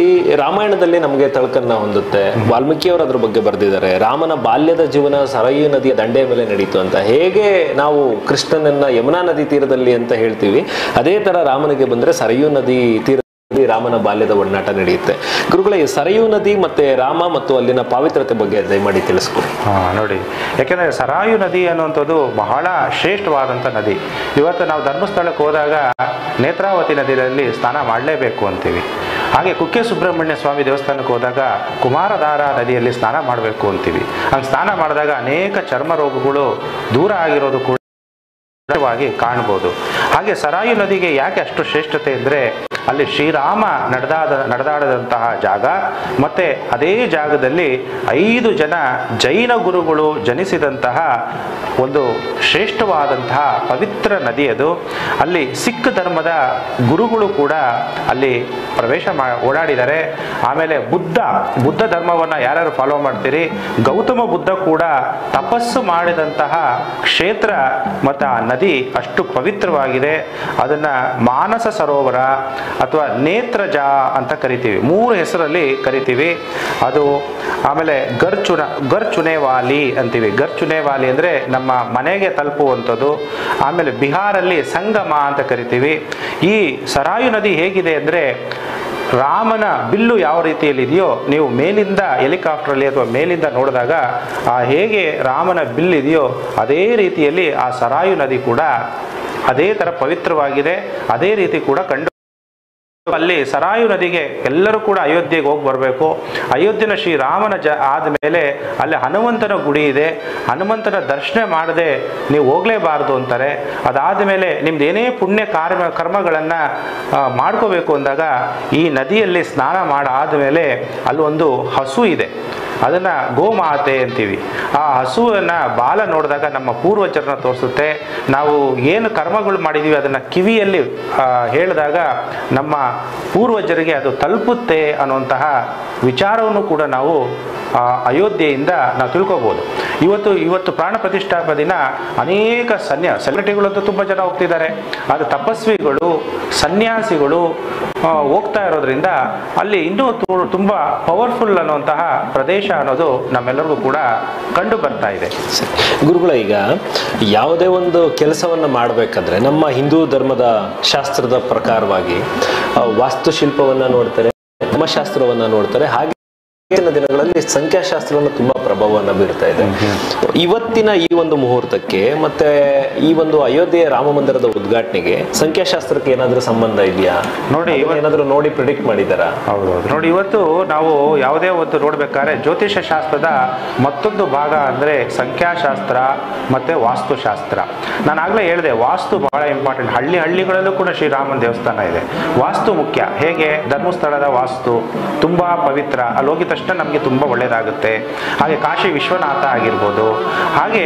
S1: ರಾಮಾಯಣದಲ್ಲಿ ನಮಗೆ ತಳಕನ್ನ ಹೊಂದುತ್ತೆ. ವಾಲ್ಮೀಕಿಯವರು ಅದ್ರ ಬಗ್ಗೆ ಬರೆದಿದ್ದಾರೆ. ರಾಮನ ಬಾಲ್ಯದ ಜೀವನ ಸರಯೂ ನದಿಯ ದಂಡೆಯ ಮೇಲೆ ನಡೀತು ಅಂತ. ಹೇಗೆ ನಾವು ಕೃಷ್ಣನನ್ನ ಯಮುನಾ ನದಿ ತೀರದಲ್ಲಿ ಅಂತ ಹೇಳ್ತೀವಿ, ಅದೇ ತರ ರಾಮನಿಗೆ ಬಂದ್ರೆ ಸರಯೂ ನದಿ ತೀರದಲ್ಲಿ ರಾಮನ ಬಾಲ್ಯದ ಒಡನಾಟ ನಡೆಯುತ್ತೆ. ಗುರುಗಳೇ, ಸರಯೂ ನದಿ ಮತ್ತೆ ರಾಮ ಮತ್ತು ಅಲ್ಲಿನ ಪಾವಿತ್ರತೆ ಬಗ್ಗೆ ದಯಮಾಡಿ ತಿಳಿಸ್ಕೊಡಿ.
S2: ನೋಡಿ, ಯಾಕೆಂದ್ರೆ ಸರಾಯು ನದಿ ಅನ್ನುವಂಥದ್ದು ಬಹಳ ಶ್ರೇಷ್ಠವಾದಂಥ ನದಿ. ಇವತ್ತು ನಾವು ಧರ್ಮಸ್ಥಳಕ್ಕೆ ಹೋದಾಗ ನೇತ್ರಾವತಿ ನದಿಯಲ್ಲಿ ಸ್ನಾನ ಮಾಡಲೇಬೇಕು ಅಂತೀವಿ. ಹಾಗೆ ಕುಕ್ಕೆ ಸುಬ್ರಹ್ಮಣ್ಯ ಸ್ವಾಮಿ ದೇವಸ್ಥಾನಕ್ಕೆ ಹೋದಾಗ ಕುಮಾರಧಾರ ನದಿಯಲ್ಲಿ ಸ್ನಾನ ಮಾಡಬೇಕು ಅಂತೀವಿ. ಹಂಗೆ ಸ್ನಾನ ಮಾಡಿದಾಗ ಅನೇಕ ಚರ್ಮ ರೋಗಗಳು ದೂರ ಆಗಿರೋದು ಕೂಡ ಕಾಣ್ಬೋದು. ಹಾಗೆ ಸರಾಯು ನದಿಗೆ ಯಾಕೆ ಅಷ್ಟು ಶ್ರೇಷ್ಠತೆ ಅಂದರೆ ಅಲ್ಲಿ ಶ್ರೀರಾಮ ನಡೆದಾಡದಂತಹ ಜಾಗ, ಮತ್ತು ಅದೇ ಜಾಗದಲ್ಲಿ 5 ಜನ ಜೈನ ಗುರುಗಳು ಜನಿಸಿದಂತಹ ಒಂದು ಶ್ರೇಷ್ಠವಾದಂತಹ ಪವಿತ್ರ ನದಿ ಅದು. ಅಲ್ಲಿ ಸಿಖ್ ಧರ್ಮದ ಗುರುಗಳು ಕೂಡ ಅಲ್ಲಿ ಓಡಾಡಿದ್ದಾರೆ. ಆಮೇಲೆ ಬುದ್ಧ ಧರ್ಮವನ್ನು ಯಾರ್ಯಾರು ಫಾಲೋ ಮಾಡ್ತೀರಿ, ಗೌತಮ ಬುದ್ಧ ಕೂಡ ತಪಸ್ಸು ಮಾಡಿದಂತಹ ಕ್ಷೇತ್ರ ಮತ್ತು ಆ ನದಿ ಅಷ್ಟು ಪವಿತ್ರವಾಗಿದೆ. ಅದನ್ನು ಮಾನಸ ಸರೋವರ ಅಥವಾ ನೇತ್ರಜ ಅಂತ ಕರಿತೀವಿ, 3 ಹೆಸರಲ್ಲಿ ಕರಿತೀವಿ. ಅದು ಆಮೇಲೆ ಗರ್ಚುನೇವಾಲಿ ಅಂತೀವಿ. ಗರ್ಚುನೇವಾಲಿ ಅಂದರೆ ನಮ್ಮ ಮನೆಗೆ ತಲುಪುವಂಥದ್ದು. ಆಮೇಲೆ ಬಿಹಾರಲ್ಲಿ ಸಂಗಮ ಅಂತ ಕರಿತೀವಿ. ಈ ಸರಾಯು ನದಿ ಹೇಗಿದೆ ಅಂದರೆ ರಾಮನ ಬಿಲ್ಲು ಯಾವ ರೀತಿಯಲ್ಲಿ ಇದೆಯೋ, ನೀವು ಮೇಲಿಂದ ಹೆಲಿಕಾಪ್ಟರಲ್ಲಿ ಅಥವಾ ಮೇಲಿಂದ ನೋಡಿದಾಗ ಹೇಗೆ ರಾಮನ ಬಿಲ್ ಇದೆಯೋ ಅದೇ ರೀತಿಯಲ್ಲಿ ಆ ಸರಾಯು ನದಿ ಕೂಡ ಅದೇ ಥರ ಪವಿತ್ರವಾಗಿದೆ. ಅದೇ ರೀತಿ ಕೂಡ ಕಂಡು ಅಲ್ಲಿ ಸರಾಯು ನದಿಗೆ ಎಲ್ಲರೂ ಕೂಡ ಅಯೋಧ್ಯೆಗೆ ಹೋಗಿ ಬರಬೇಕು. ಅಯೋಧ್ಯೆನ ಶ್ರೀರಾಮನ ಆದಮೇಲೆ ಅಲ್ಲಿ ಹನುಮಂತನ ಗುಡಿ ಇದೆ. ಹನುಮಂತನ ದರ್ಶನ ಮಾಡದೆ ನೀವು ಹೋಗಲೇಬಾರ್ದು ಅಂತಾರೆ. ಅದಾದ ಮೇಲೆ ನಿಮ್ದು ಏನೇ ಪುಣ್ಯ ಕರ್ಮಗಳನ್ನು ಮಾಡ್ಕೋಬೇಕು ಅಂದಾಗ ಈ ನದಿಯಲ್ಲಿ ಸ್ನಾನ ಮಾಡಾದಮೇಲೆ ಅಲ್ಲೊಂದು ಹಸು ಇದೆ, ಅದನ್ನು ಗೋಮಾತೆ ಅಂತೀವಿ. ಆ ಹಸುವನ್ನು ಬಾಲ ನೋಡಿದಾಗ ನಮ್ಮ ಪೂರ್ವಜರನ್ನ ತೋರಿಸುತ್ತೆ. ನಾವು ಏನು ಕರ್ಮಗಳು ಮಾಡಿದ್ದೀವಿ ಅದನ್ನು ಕಿವಿಯಲ್ಲಿ ಹೇಳಿದಾಗ ನಮ್ಮ ಪೂರ್ವಜರಿಗೆ ಅದು ತಲುಪುತ್ತೆ ಅನ್ನುವಂತಹ ವಿಚಾರವನ್ನು ಕೂಡ ನಾವು ಅಯೋಧ್ಯೆಯಿಂದ ನಾವು ತಿಳ್ಕೊಬೋದು. ಇವತ್ತು ಪ್ರಾಣ ಪ್ರತಿಷ್ಠಾಪನಾ ದಿನ ಅನೇಕ ಸೆಲೆಬ್ರಿಟಿಗಳಂತೂ ತುಂಬ ಜನ ಹೋಗ್ತಿದ್ದಾರೆ. ಆದರೆ ತಪಸ್ವಿಗಳು, ಸನ್ಯಾಸಿಗಳು ಹೋಗ್ತಾ ಇರೋದ್ರಿಂದ ಅಲ್ಲಿ ಇನ್ನೂ ತುಂಬ ಪವರ್ಫುಲ್ ಅನ್ನುವಂತಹ ಪ್ರದೇಶ ಅನ್ನೋದು ನಮ್ಮೆಲ್ಲರಿಗೂ ಕೂಡ ಕಂಡು ಬರ್ತಾ ಇದೆ.
S1: ಗುರುಗಳ, ಈಗ ಯಾವುದೇ ಒಂದು ಕೆಲಸವನ್ನು ಮಾಡಬೇಕಾದ್ರೆ ನಮ್ಮ ಹಿಂದೂ ಧರ್ಮದ ಶಾಸ್ತ್ರದ ಪ್ರಕಾರವಾಗಿ ವಾಸ್ತುಶಿಲ್ಪವನ್ನು ನೋಡ್ತಾರೆ, ಧರ್ಮಶಾಸ್ತ್ರವನ್ನು ನೋಡ್ತಾರೆ. ಹಾಗೆ ದಿನಗಳಲ್ಲಿ ಸಂಖ್ಯಾಶಾಸ್ತ್ರವನ್ನು ತುಂಬಾ ಪ್ರಭಾವವನ್ನು ಬೀರ್ತಾ ಇದೆ. ಇವತ್ತಿನ ಈ ಒಂದು ಮುಹೂರ್ತಕ್ಕೆ ಮತ್ತೆ ಈ ಒಂದು ಅಯೋಧ್ಯೆಯ ರಾಮ ಮಂದಿರದ ಉದ್ಘಾಟನೆಗೆ ಸಂಖ್ಯಾಶಾಸ್ತ್ರಕ್ಕೆ ಏನಾದ್ರೂ ಸಂಬಂಧ ಇದೆಯಾ?
S2: ನೋಡಿ,
S1: ಏನಾದ್ರೂ ನೋಡಿ ಪ್ರಿಡಿಕ್ಟ್ ಮಾಡಿದಾರಾ?
S2: ಹೌದೌದು. ನೋಡಿ, ಇವತ್ತು ನಾವು ಯಾವುದೇ ಒಂದು ನೋಡ್ಬೇಕಾದ್ರೆ ಜ್ಯೋತಿಷ ಶಾಸ್ತ್ರದ ಮತ್ತೊಂದು ಭಾಗ ಅಂದ್ರೆ ಸಂಖ್ಯಾಶಾಸ್ತ್ರ ಮತ್ತೆ ವಾಸ್ತುಶಾಸ್ತ್ರ. ನಾನು ಆಗ್ಲೇ ಹೇಳಿದೆ, ವಾಸ್ತು ಬಹಳ ಇಂಪಾರ್ಟೆಂಟ್. ಹಳ್ಳಿಗಳಲ್ಲೂ ಕೂಡ ಶ್ರೀರಾಮನ ದೇವಸ್ಥಾನ ಇದೆ. ವಾಸ್ತು ಮುಖ್ಯ. ಹೇಗೆ ಧರ್ಮಸ್ಥಳದ ವಾಸ್ತು ತುಂಬಾ ಪವಿತ್ರ, ಅಲ್ಲಿ ಹೋಗಿದ ತಕ್ಷಣ ನಮಗೆ ತುಂಬ ಒಳ್ಳೆಯದಾಗುತ್ತೆ. ಹಾಗೆ ಕಾಶಿ ವಿಶ್ವನಾಥ ಆಗಿರ್ಬೋದು. ಹಾಗೆ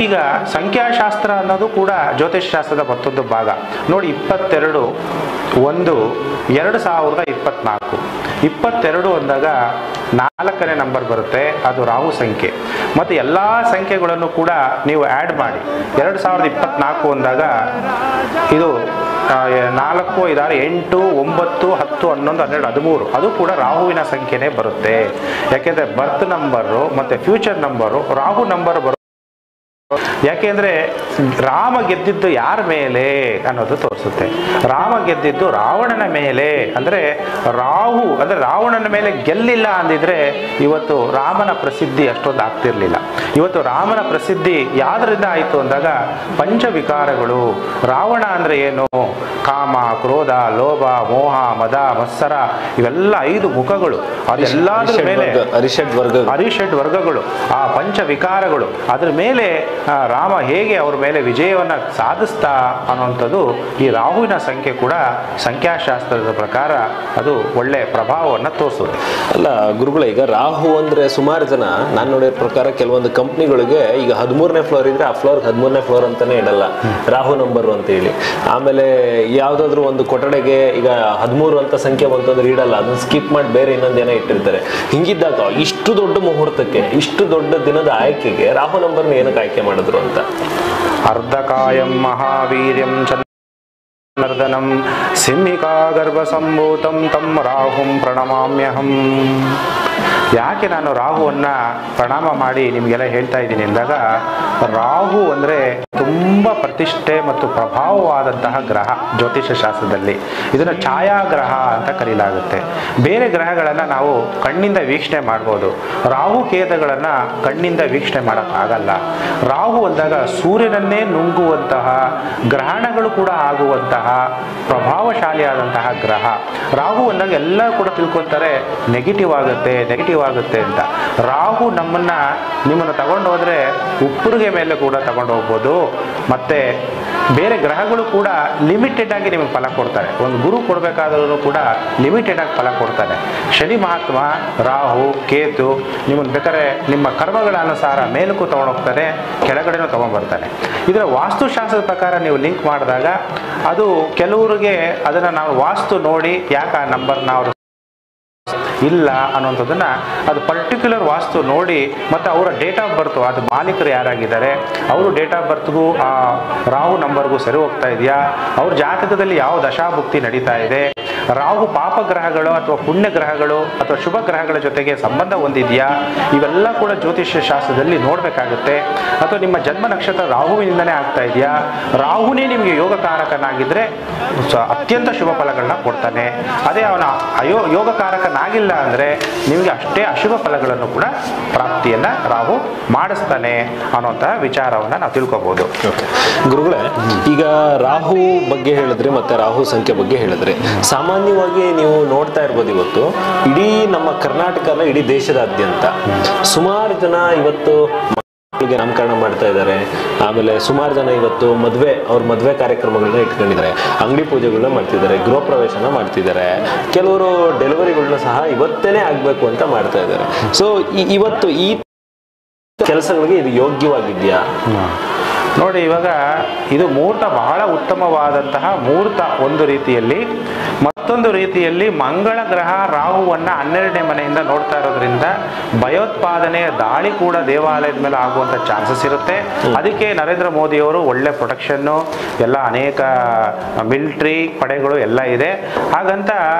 S2: ಈಗ ಸಂಖ್ಯಾಶಾಸ್ತ್ರ ಅನ್ನೋದು ಕೂಡ ಜ್ಯೋತಿಷ್ ಶಾಸ್ತ್ರದ ಮತ್ತೊಂದು ಭಾಗ. ನೋಡಿ, 22/1/2024 22 ಅಂದಾಗ 4ನೇ ನಂಬರ್ ಬರುತ್ತೆ, ಅದು ರಾಹು ಸಂಖ್ಯೆ. ಮತ್ತು ಎಲ್ಲ ಸಂಖ್ಯೆಗಳನ್ನು ಕೂಡ ನೀವು ಆ್ಯಡ್ ಮಾಡಿ 2024 ಅಂದಾಗ ಇದು 4, 5, 6, 8, 9, 10, 11, 12, 13 ಅದು ಕೂಡ ರಾಹುವಿನ ಸಂಖ್ಯೆನೇ ಬರುತ್ತೆ. ಯಾಕೆಂದರೆ ಬರ್ತ್ ನಂಬರು ಮತ್ತು ಫ್ಯೂಚರ್ ನಂಬರು ರಾಹು ನಂಬರ್ ಬರುತ್ತೆ. ಯಾಕೆಂದರೆ ರಾಮ ಗೆದ್ದಿದ್ದು ಯಾರ ಮೇಲೆ ಅನ್ನೋದು ತೋರಿಸುತ್ತೆ. ರಾಮ ಗೆದ್ದಿದ್ದು ರಾವಣನ ಮೇಲೆ. ಅಂದರೆ ರಾಹು ಅಂದರೆ ರಾವಣನ ಮೇಲೆ ಗೆಲ್ಲಿಲ್ಲ ಅಂದಿದ್ರೆ ಇವತ್ತು ರಾಮನ ಪ್ರಸಿದ್ಧಿ ಅಷ್ಟೊಂದು ಆಗ್ತಿರ್ಲಿಲ್ಲ. ಇವತ್ತು ರಾಮನ ಪ್ರಸಿದ್ಧಿ ಯಾವ್ದರಿಂದ ಆಯಿತು ಅಂದಾಗ ಪಂಚವಿಕಾರಗಳು. ರಾವಣ ಅಂದರೆ ಏನು? ಕಾಮ, ಕ್ರೋಧ, ಲೋಭ, ಮೋಹ, ಮದ, ಮತ್ಸರ, ಇವೆಲ್ಲ 5 ಮುಖಗಳು. ಅದೆಲ್ಲದ್ರ ಮೇಲೆ ಅರಿಷಡ್ ವರ್ಗಗಳು, ಆ ಪಂಚವಿಕಾರಗಳು, ಅದ್ರ ಮೇಲೆ ರಾಮ ಹೇಗೆ ಅವ್ರ ಮೇಲೆ ವಿಜಯವನ್ನು ಸಾಧಿಸ್ತಾ ಅನ್ನುವಂಥದ್ದು ಈ ರಾಹುವಿನ ಸಂಖ್ಯೆ ಕೂಡ ಸಂಖ್ಯಾಶಾಸ್ತ್ರದ ಪ್ರಕಾರ ಅದು ಒಳ್ಳೆ ಪ್ರಭಾವವನ್ನು ತೋರಿಸುತ್ತೆ.
S1: ಅಲ್ಲ ಗುರುಗಳ, ಈಗ ರಾಹು ಅಂದ್ರೆ ಸುಮಾರು ಜನ ನಾನು ನೋಡಿರೋ ಪ್ರಕಾರ ಕೆಲವೊಂದು ಕಂಪ್ನಿಗಳಿಗೆ ಈಗ 13ನೇ ಫ್ಲೋರ್ ಇದ್ರೆ ಆ ಫ್ಲೋರ್ 13ನೇ ಫ್ಲೋರ್ ಅಂತಾನೆ ಇಡಲ್ಲ, ರಾಹು ನಂಬರ್ ಅಂತ ಹೇಳಿ. ಆಮೇಲೆ ಯಾವ್ದಾದ್ರು ಒಂದು ಕೊಠಡಿಗೆ ಈಗ 13 ಅಂತ ಸಂಖ್ಯೆ ಬಂತಂದ್ರೆ ಇಡಲ್ಲ, ಅದನ್ನ ಸ್ಕಿಪ್ ಮಾಡಿ ಬೇರೆ ಇನ್ನೊಂದೇನೋ ಇಟ್ಟಿರ್ತಾರೆ. ಹಿಂಗಿದ್ದಾಗ ಇಷ್ಟು ದೊಡ್ಡ ಮುಹೂರ್ತಕ್ಕೆ, ಇಷ್ಟು ದೊಡ್ಡ ದಿನದ ಆಯ್ಕೆಗೆ ರಾಹು ನಂಬರ್ನ ಏನಕ್ಕೆ ಆಯ್ಕೆ ಮಾಡಿದ್ರು ಅಂತ?
S2: ಅರ್ಧಕಾಯಂ ಮಹಾವೀರ್ಯಂ ಚಂದ್ರನರ್ದನಂ ಸಿಂಹಿಕಾ ಗರ್ಭ ಸಂಭೂತಂ ತಂ ರಾಹುಂ ಪ್ರಣಮಾಮ್ಯಹಂ. ಯಾಕೆ ನಾನು ರಾಹುವನ್ನು ಪ್ರಣಾಮ ಮಾಡಿ ನಿಮಗೆಲ್ಲ ಹೇಳ್ತಾ ಇದ್ದೀನಿ ಅಂದಾಗ, ರಾಹು ಅಂದರೆ ತುಂಬ ಪ್ರತಿಷ್ಠೆ ಮತ್ತು ಪ್ರಭಾವವಾದಂತಹ ಗ್ರಹ ಜ್ಯೋತಿಷ ಶಾಸ್ತ್ರದಲ್ಲಿ. ಇದನ್ನು ಛಾಯಾಗ್ರಹ ಅಂತ ಕರೀಲಾಗುತ್ತೆ. ಬೇರೆ ಗ್ರಹಗಳನ್ನು ನಾವು ಕಣ್ಣಿಂದ ವೀಕ್ಷಣೆ ಮಾಡ್ಬೋದು, ರಾಹು ಕೇತುಗಳನ್ನು ಕಣ್ಣಿಂದ ವೀಕ್ಷಣೆ ಮಾಡೋಕ್ಕಾಗಲ್ಲ. ರಾಹು ಅಂದಾಗ ಸೂರ್ಯನನ್ನೇ ನುಂಗುವಂತಹ, ಗ್ರಹಣಗಳು ಕೂಡ ಆಗುವಂತಹ ಪ್ರಭಾವಶಾಲಿಯಾದಂತಹ ಗ್ರಹ. ರಾಹು ಅಂದಾಗ ಎಲ್ಲರೂ ಕೂಡ ತಿಳ್ಕೊತಾರೆ ನೆಗೆಟಿವ್ ಆಗುತ್ತೆ ಅಂತ. ರಾಹು ನಿಮ್ಮನ್ನು ತಗೊಂಡು ಹೋದರೆ ಉಪ್ಪುರಿಗೆ ಮೇಲೆ ಕೂಡ ತಗೊಂಡು ಹೋಗ್ಬೋದು. ಮತ್ತೆ ಬೇರೆ ಗ್ರಹಗಳು ಕೂಡ ಲಿಮಿಟೆಡ್ ಆಗಿ ನಿಮಗೆ ಫಲ ಕೊಡ್ತಾರೆ. ಒಂದು ಗುರು ಕೊಡಬೇಕಾದ್ರೂ ಕೂಡ ಲಿಮಿಟೆಡ್ ಆಗಿ ಫಲ ಕೊಡ್ತಾರೆ. ಶನಿ ಮಹಾತ್ಮ, ರಾಹು, ಕೇತು ನಿಮ್ಮನ್ನು ಬೇಕಾದ್ರೆ ನಿಮ್ಮ ಕರ್ಮಗಳ ಅನುಸಾರ ಮೇಲಕ್ಕೂ ತೊಗೊಂಡೋಗ್ತಾನೆ, ಕೆಳಗಡೆನೂ ತೊಗೊಂಡ್ಬರ್ತಾನೆ. ಇದರ ವಾಸ್ತುಶಾಸ್ತ್ರದ ಪ್ರಕಾರ ನೀವು ಲಿಂಕ್ ಮಾಡಿದಾಗ ಅದು ಕೆಲವರಿಗೆ ಅದನ್ನು ನಾವು ವಾಸ್ತು ನೋಡಿ ಯಾಕೆ ಆ ನಂಬರ್ನ ಅವರು ಇಲ್ಲ ಅನ್ನುವಂಥದ್ದನ್ನು ಅದು ಪರ್ಟಿಕ್ಯುಲರ್ ವಾಸ್ತು ನೋಡಿ ಮತ್ತು ಅವರ ಡೇಟ್ ಆಫ್ ಬರ್ತು, ಅದು ಮಾಲೀಕರು ಯಾರಾಗಿದ್ದಾರೆ, ಅವರು ಡೇಟ್ ಆಫ್ ಬರ್ತ್ಗೂ ಆ ರಾಹು ನಂಬರ್ಗೂ ಸರಿ ಹೋಗ್ತಾ ಇದೆಯಾ, ಅವ್ರ ಜಾತಕದಲ್ಲಿ ಯಾವ ದಶಾಭುಕ್ತಿ ನಡೀತಾ ಇದೆ, ರಾಹು ಪಾಪ ಗ್ರಹಗಳು ಅಥವಾ ಪುಣ್ಯ ಗ್ರಹಗಳು ಅಥವಾ ಶುಭ ಗ್ರಹಗಳ ಜೊತೆಗೆ ಸಂಬಂಧ ಹೊಂದಿದೆಯಾ, ಇವೆಲ್ಲ ಕೂಡ ಜ್ಯೋತಿಷ್ಯ ಶಾಸ್ತ್ರದಲ್ಲಿ ನೋಡಬೇಕಾಗುತ್ತೆ. ಅಥವಾ ನಿಮ್ಮ ಜನ್ಮ ನಕ್ಷತ್ರ ರಾಹುವಿನಿಂದನೇ ಆಗ್ತಾ ಇದೆಯಾ, ರಾಹುನೇ ನಿಮಗೆ ಯೋಗಕಾರಕನಾಗಿದ್ದರೆ ಅತ್ಯಂತ ಶುಭ ಫಲಗಳನ್ನ ಕೊಡ್ತಾನೆ. ಅದೇ ಅವನ ಯೋಗಕಾರಕನಾಗಿಲ್ಲ ಅಂದರೆ ನಿಮಗೆ ಅಷ್ಟೇ ಅಶುಭ ಫಲಗಳನ್ನು ಕೂಡ ಪ್ರಾಪ್ತಿಯನ್ನು ರಾಹು ಮಾಡಿಸ್ತಾನೆ ಅನ್ನೋಂತಹ ವಿಚಾರವನ್ನು ನಾವು ತಿಳ್ಕೊಬೋದು.
S1: ಗುರುಗಳೇ, ಈಗ ರಾಹು ಬಗ್ಗೆ ಹೇಳಿದ್ರೆ ಮತ್ತೆ ರಾಹು ಸಂಖ್ಯೆ ಬಗ್ಗೆ ಹೇಳಿದ್ರೆ, ಸಾಮಾನ್ಯವಾಗಿ ನೀವು ನೋಡ್ತಾ ಇರ್ಬೋದು ಇವತ್ತು ಇಡೀ ನಮ್ಮ ಕರ್ನಾಟಕ ಅಲ್ಲ ಇಡೀ ದೇಶದಾದ್ಯಂತ ಸುಮಾರು ಜನ ಇವತ್ತು ಮಕ್ಕಳಿಗೆ ನಾಮಕರಣ ಮಾಡ್ತಾ ಇದ್ದಾರೆ. ಆಮೇಲೆ ಸುಮಾರು ಜನ ಇವತ್ತು ಅವ್ರ ಮದುವೆ ಕಾರ್ಯಕ್ರಮಗಳನ್ನ ಇಟ್ಕೊಂಡಿದ್ದಾರೆ, ಅಂಗಡಿ ಪೂಜೆಗಳನ್ನ ಮಾಡ್ತಿದ್ದಾರೆ, ಗೃಹ ಪ್ರವೇಶನ ಮಾಡ್ತಿದ್ದಾರೆ, ಕೆಲವರು ಡೆಲಿವರಿಗಳನ್ನ ಸಹ ಇವತ್ತೇನೆ ಆಗ್ಬೇಕು ಅಂತ ಮಾಡ್ತಾ ಇದ್ದಾರೆ. ಸೊ ಇವತ್ತು ಈ ಕೆಲಸಗಳಿಗೆ ಇದು ಯೋಗ್ಯವಾಗಿದೆಯಾ?
S2: ನೋಡಿ, ಇವಾಗ ಇದು ಮುಹೂರ್ತ ಬಹಳ ಉತ್ತಮವಾದಂತಹ ಮುಹೂರ್ತ ಒಂದು ರೀತಿಯಲ್ಲಿ. ಮತ್ತೊಂದು ರೀತಿಯಲ್ಲಿ ಮಂಗಳ ಗ್ರಹ ರಾಹುವನ್ನು 12ನೇ ಮನೆಯಿಂದ ನೋಡ್ತಾ ಇರೋದ್ರಿಂದ ಭಯೋತ್ಪಾದನೆಯ ದಾಳಿ ಕೂಡ ದೇವಾಲಯದ ಮೇಲೆ ಆಗುವಂಥ ಚಾನ್ಸಸ್ ಇರುತ್ತೆ. ಅದಕ್ಕೆ ನರೇಂದ್ರ ಮೋದಿಯವರು ಒಳ್ಳೆ ಪ್ರೊಟೆಕ್ಷನ್ನು ಎಲ್ಲ ಅನೇಕ ಮಿಲಿಟ್ರಿ ಪಡೆಗಳು ಎಲ್ಲ ಇದೆ. ಹಾಗಂತ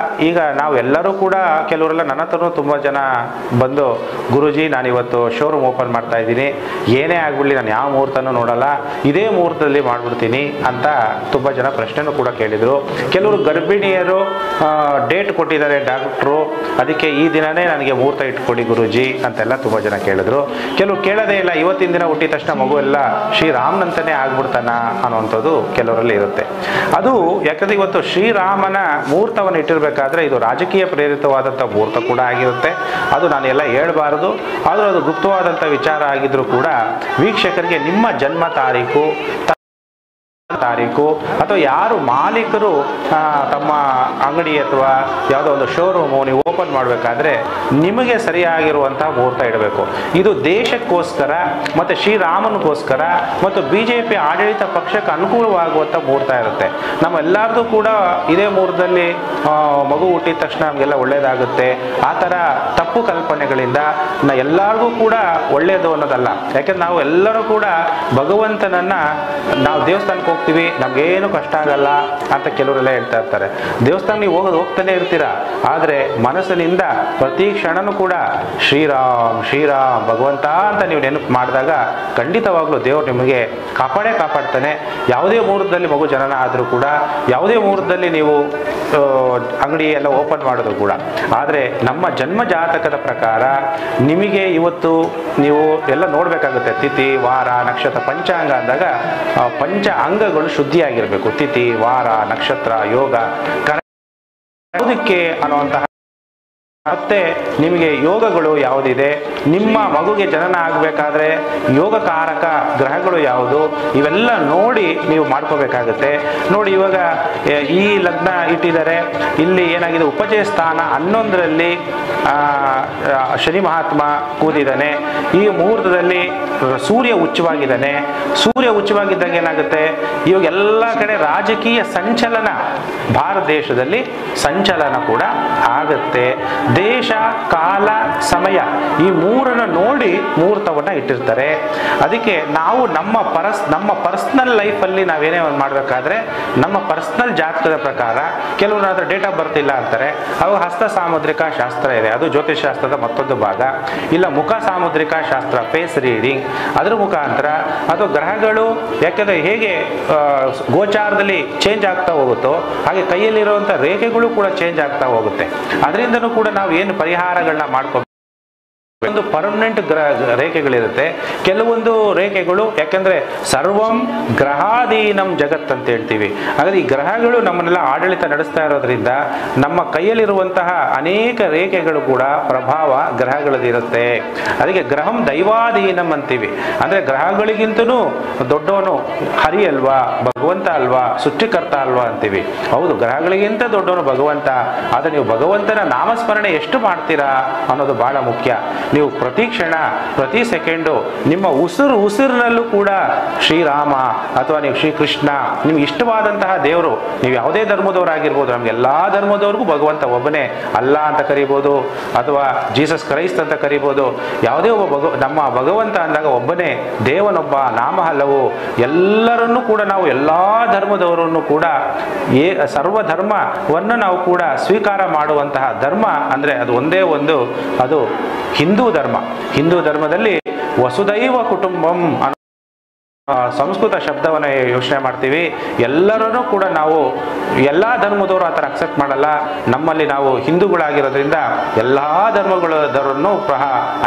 S2: ಈಗ ನಾವೆಲ್ಲರೂ ಕೂಡ ಕೆಲವರೆಲ್ಲ ನನ್ನ ಹತ್ರನೂ ತುಂಬ ಜನ ಬಂದು, ಗುರುಜಿ ನಾನಿವತ್ತು ಶೋರೂಮ್ ಓಪನ್ ಮಾಡ್ತಾ ಇದ್ದೀನಿ, ಏನೇ ಆಗ್ಬಿಡಲಿ ನಾನು ಯಾವ ಮುಹೂರ್ತನೂ ನೋಡಲ್ಲ, ಇದೇ ಮುಹೂರ್ತದಲ್ಲಿ ಮಾಡ್ಬಿಡ್ತೀನಿ ಅಂತ ತುಂಬ ಜನ ಪ್ರಶ್ನೆನೂ ಕೂಡ ಕೇಳಿದರು. ಕೆಲವರು ಗರ್ಭಿಣಿಯರು ಡೇಟ್ ಕೊಟ್ಟಿದ್ದಾರೆ ಡಾಕ್ಟ್ರು, ಅದಕ್ಕೆ ಈ ದಿನನೇ ನನಗೆ ಮುಹೂರ್ತ ಇಟ್ಕೊಡಿ ಗುರುಜಿ ಅಂತೆಲ್ಲ ತುಂಬ ಜನ ಕೇಳಿದ್ರು. ಕೆಲವರು ಕೇಳೋದೇ ಇಲ್ಲ, ಇವತ್ತಿನ ದಿನ ಹುಟ್ಟಿದ ತಕ್ಷಣ ಮಗು ಎಲ್ಲ ಶ್ರೀರಾಮನಂತನೇ ಆಗ್ಬಿಡ್ತಾನ ಅನ್ನುವಂಥದ್ದು ಕೆಲವರಲ್ಲಿ ಇರುತ್ತೆ. ಅದು ಯಾಕಂದರೆ ಇವತ್ತು ಶ್ರೀರಾಮನ ಮುಹೂರ್ತವನ್ನು ಇಟ್ಟಿರಬೇಕಾದ್ರೆ ಇದು ರಾಜಕೀಯ ಪ್ರೇರಿತವಾದಂಥ ಮುಹೂರ್ತ ಕೂಡ ಆಗಿರುತ್ತೆ. ಅದು ನಾನೆಲ್ಲ ಹೇಳ್ಬಾರ್ದು, ಆದರೂ ಅದು ಗುಪ್ತವಾದಂಥ ವಿಚಾರ ಆಗಿದ್ರೂ ಕೂಡ ವೀಕ್ಷಕರಿಗೆ ನಿಮ್ಮ ಜನ್ಮ ತಾರೀಕು ಅಥವಾ ಯಾರು ಮಾಲೀಕರು ತಮ್ಮ ಅಂಗಡಿ ಅಥವಾ ಯಾವುದೋ ಒಂದು ಶೋರೂಮು ನೀವು ಓಪನ್ ಮಾಡಬೇಕಾದ್ರೆ ನಿಮಗೆ ಸರಿಯಾಗಿರುವಂತಹ ಮುಹೂರ್ತ ಇಡಬೇಕು. ಇದು ದೇಶಕ್ಕೋಸ್ಕರ ಮತ್ತು ಶ್ರೀರಾಮನಿಗೋಸ್ಕರ ಮತ್ತು BJP ಆಡಳಿತ ಪಕ್ಷಕ್ಕೆ ಅನುಕೂಲವಾಗುವಂಥ ಮುಹೂರ್ತ ಇರುತ್ತೆ. ನಮ್ಮೆಲ್ಲರದು ಕೂಡ ಇದೇ ಮುಹೂರ್ತದಲ್ಲಿ ಮಗು ಹುಟ್ಟಿದ ತಕ್ಷಣ ನಮಗೆಲ್ಲ ಒಳ್ಳೆಯದಾಗುತ್ತೆ, ಆ ಥರ ತಪ್ಪು ಕಲ್ಪನೆಗಳಿಂದ ಎಲ್ಲರಿಗೂ ಕೂಡ ಒಳ್ಳೆಯದು ಅನ್ನೋದಲ್ಲ. ಯಾಕೆಂದ್ರೆ ನಾವು ಎಲ್ಲರೂ ಕೂಡ ಭಗವಂತನನ್ನು ನಾವು ದೇವಸ್ಥಾನಕ್ಕೆ ಹೋಗ್ತೀವಿ, ನಮಗೇನು ಕಷ್ಟ ಆಗಲ್ಲ ಅಂತ ಕೆಲವರೆಲ್ಲ ಹೇಳ್ತಾ ಇರ್ತಾರೆ. ದೇವಸ್ಥಾನ ನೀವು ಹೋಗ್ತಾನೆ ಇರ್ತೀರ, ಆದರೆ ಮನಸ್ಸಿನಿಂದ ಪ್ರತಿ ಕ್ಷಣನೂ ಕೂಡ ಶ್ರೀರಾಮ್ ಶ್ರೀರಾಮ್ ಭಗವಂತ ಅಂತ ನೀವು ನೆನಪು ಮಾಡಿದಾಗ ಖಂಡಿತವಾಗ್ಲೂ ದೇವರು ನಿಮಗೆ ಕಾಪಾಡ್ತಾನೆ. ಯಾವುದೇ ಮುಹೂರ್ತದಲ್ಲಿ ಮಗು ಜನನ ಆದರೂ ಕೂಡ, ಯಾವುದೇ ಮುಹೂರ್ತದಲ್ಲಿ ನೀವು ಅಂಗಡಿ ಎಲ್ಲ ಓಪನ್ ಮಾಡೋದು ಕೂಡ. ಆದರೆ ನಮ್ಮ ಜನ್ಮ ಜಾತಕದ ಪ್ರಕಾರ ನಿಮಗೆ ಇವತ್ತು ನೀವು ಎಲ್ಲ ನೋಡಬೇಕಾಗುತ್ತೆ. ತಿಥಿ, ವಾರ, ನಕ್ಷತ್ರ, ಪಂಚಾಂಗ ಅಂದಾಗ ಪಂಚ ಅಂಗಗಳು ಶುದ್ಧಿಯಾಗಿರಬೇಕು. ತಿಥಿ, ವಾರ, ನಕ್ಷತ್ರ, ಯೋಗ ಯಾವುದಕ್ಕೆ ಅನ್ನುವಂತಹ ಮತ್ತೆ ನಿಮಗೆ ಯೋಗಗಳು ಯಾವುದಿದೆ, ನಿಮ್ಮ ಮಗುಗೆ ಜನನ ಆಗಬೇಕಾದ್ರೆ ಯೋಗಕಾರಕ ಗ್ರಹಗಳು ಯಾವುದು, ಇವೆಲ್ಲ ನೋಡಿ ನೀವು ಮಾಡ್ಕೋಬೇಕಾಗುತ್ತೆ. ನೋಡಿ, ಇವಾಗ ಈ ಲಗ್ನ ಇಟ್ಟಿದ್ದಾರೆ, ಇಲ್ಲಿ ಏನಾಗಿದೆ ಉಪಜಯ ಸ್ಥಾನ 11ರಲ್ಲಿ ಶನಿ ಮಹಾತ್ಮ ಕೂದಿದ್ದಾನೆ. ಈ ಮುಹೂರ್ತದಲ್ಲಿ ಸೂರ್ಯ ಉಚ್ಚವಾಗಿದ್ದಾನೆ. ಸೂರ್ಯ ಉಚ್ಚವಾಗಿದ್ದಾಗ ಏನಾಗುತ್ತೆ, ಇವಾಗ ಎಲ್ಲ ಕಡೆ ರಾಜಕೀಯ ಸಂಚಲನ, ಭಾರತ ದೇಶದಲ್ಲಿ ಸಂಚಲನ ಕೂಡ ಆಗುತ್ತೆ. ದೇಶ, ಕಾಲ, ಸಮಯ ಈ ಮೂರನ್ನು ನೋಡಿ ಮುಹೂರ್ತವನ್ನು ಇಟ್ಟಿರ್ತಾರೆ. ಅದಕ್ಕೆ ನಾವು ನಮ್ಮ ಪರ್ಸ್ನಲ್ ಲೈಫಲ್ಲಿ ನಾವೇನೇ ಒಂದು ಮಾಡಬೇಕಾದ್ರೆ ನಮ್ಮ ಪರ್ಸ್ನಲ್ ಜಾತಕದ ಪ್ರಕಾರ ಕೆಲವರಾದ್ರೂ ಡೇಟ್ ಆಫ್ ಬರ್ತ್ ಇಲ್ಲ ಅಂತಾರೆ. ಅವಾಗ ಹಸ್ತ ಸಾಮುದ್ರಿಕ ಶಾಸ್ತ್ರ ಇದೆ, ಅದು ಜ್ಯೋತಿಷ್ ಶಾಸ್ತ್ರದ ಮತ್ತೊಂದು ಭಾಗ. ಇಲ್ಲ ಮುಖ ಸಾಮುದ್ರಿಕ ಶಾಸ್ತ್ರ, ಫೇಸ್ ರೀಡಿಂಗ್, ಅದ್ರ ಮುಖಾಂತರ ಅಥವಾ ಗ್ರಹಗಳು ಯಾಕೆಂದರೆ ಹೇಗೆ ಗೋಚಾರದಲ್ಲಿ ಚೇಂಜ್ ಆಗ್ತಾ ಹೋಗುತ್ತೋ ಹಾಗೆ ಕೈಯಲ್ಲಿರುವಂಥ ರೇಖೆಗಳು ಕೂಡ ಚೇಂಜ್ ಆಗ್ತಾ ಹೋಗುತ್ತೆ. ಅದರಿಂದನೂ ಕೂಡ ನಾವು ಏನು ಪರಿಹಾರಗಳನ್ನ ಮಾಡ್ಕೋಬೇಕು. ಒಂದು ಪರ್ಮನೆಂಟ್ ರೇಖೆಗಳಿರುತ್ತೆ, ಕೆಲವೊಂದು ರೇಖೆಗಳು ಯಾಕೆಂದ್ರೆ ಸರ್ವಂ ಗ್ರಹಾಧೀನಂ ಜಗತ್ ಅಂತ ಹೇಳ್ತೀವಿ. ಹಾಗಾದ್ರೆ ಈ ಗ್ರಹಗಳು ನಮ್ಮನ್ನೆಲ್ಲ ಆಡಳಿತ ನಡೆಸ್ತಾ ಇರೋದ್ರಿಂದ ನಮ್ಮ ಕೈಯಲ್ಲಿರುವಂತಹ ಅನೇಕ ರೇಖೆಗಳು ಕೂಡ ಪ್ರಭಾವ ಗ್ರಹಗಳದಿರುತ್ತೆ. ಅದಕ್ಕೆ ಗ್ರಹಂ ದೈವಾಧೀನಂ ಅಂತೀವಿ. ಅಂದ್ರೆ ಗ್ರಹಗಳಿಗಿಂತನೂ ದೊಡ್ಡವನು ಹರಿ ಅಲ್ವಾ, ಭಗವಂತ ಅಲ್ವಾ, ಸೃಷ್ಟಿಕರ್ತ ಅಲ್ವಾ ಅಂತೀವಿ. ಹೌದು, ಗ್ರಹಗಳಿಗಿಂತ ದೊಡ್ಡವನು ಭಗವಂತ. ಆದರೆ ನೀವು ಭಗವಂತನ ನಾಮಸ್ಮರಣೆ ಎಷ್ಟು ಮಾಡ್ತೀರಾ ಅನ್ನೋದು ಬಹಳ ಮುಖ್ಯ. ನೀವು ಪ್ರತಿ ಕ್ಷಣ ಪ್ರತಿ ಸೆಕೆಂಡು ನಿಮ್ಮ ಉಸಿರಿನಲ್ಲೂ ಕೂಡ ಶ್ರೀರಾಮ ಅಥವಾ ನೀವು ಶ್ರೀಕೃಷ್ಣ ನಿಮ್ಗೆ ಇಷ್ಟವಾದಂತಹ ದೇವರು, ನೀವು ಯಾವುದೇ ಧರ್ಮದವರಾಗಿರ್ಬೋದು, ನಮ್ಗೆಲ್ಲ ಧರ್ಮದವ್ರಿಗೂ ಭಗವಂತ ಒಬ್ಬನೇ, ಅಲ್ಲ ಅಂತ ಕರಿಬೋದು ಅಥವಾ ಜೀಸಸ್ ಕ್ರೈಸ್ಟ್ ಅಂತ ಕರಿಬೋದು. ಯಾವುದೇ ಒಬ್ಬ ನಮ್ಮ ಭಗವಂತ ಅಂದಾಗ ಒಬ್ಬನೇ, ದೇವನೊಬ್ಬ, ನಾಮ ಹಲವು. ಎಲ್ಲರನ್ನೂ ಕೂಡ ನಾವು ಎಲ್ಲ ಧರ್ಮದವರನ್ನು ಕೂಡ ಸರ್ವಧರ್ಮವನ್ನು ನಾವು ಕೂಡ ಸ್ವೀಕಾರ ಮಾಡುವಂತಹ ಧರ್ಮ ಅಂದರೆ ಅದು ಒಂದೇ ಒಂದು, ಅದು ಹಿಂದೂ ಧರ್ಮ. ಹಿಂದೂ ಧರ್ಮದಲ್ಲಿ ವಸುದೈವ ಕುಟುಂಬಂ ಸಂಸ್ಕೃತ ಶಬ್ದವನ್ನು ಯೋಚನೆ ಮಾಡ್ತೀವಿ. ಎಲ್ಲರನ್ನೂ ಕೂಡ ನಾವು ಎಲ್ಲ ಧರ್ಮದವರು ಆ ಥರ ಅಕ್ಸೆಪ್ಟ್ ಮಾಡಲ್ಲ. ನಮ್ಮಲ್ಲಿ ನಾವು ಹಿಂದೂಗಳಾಗಿರೋದ್ರಿಂದ ಎಲ್ಲ ಧರ್ಮಗಳವರನ್ನು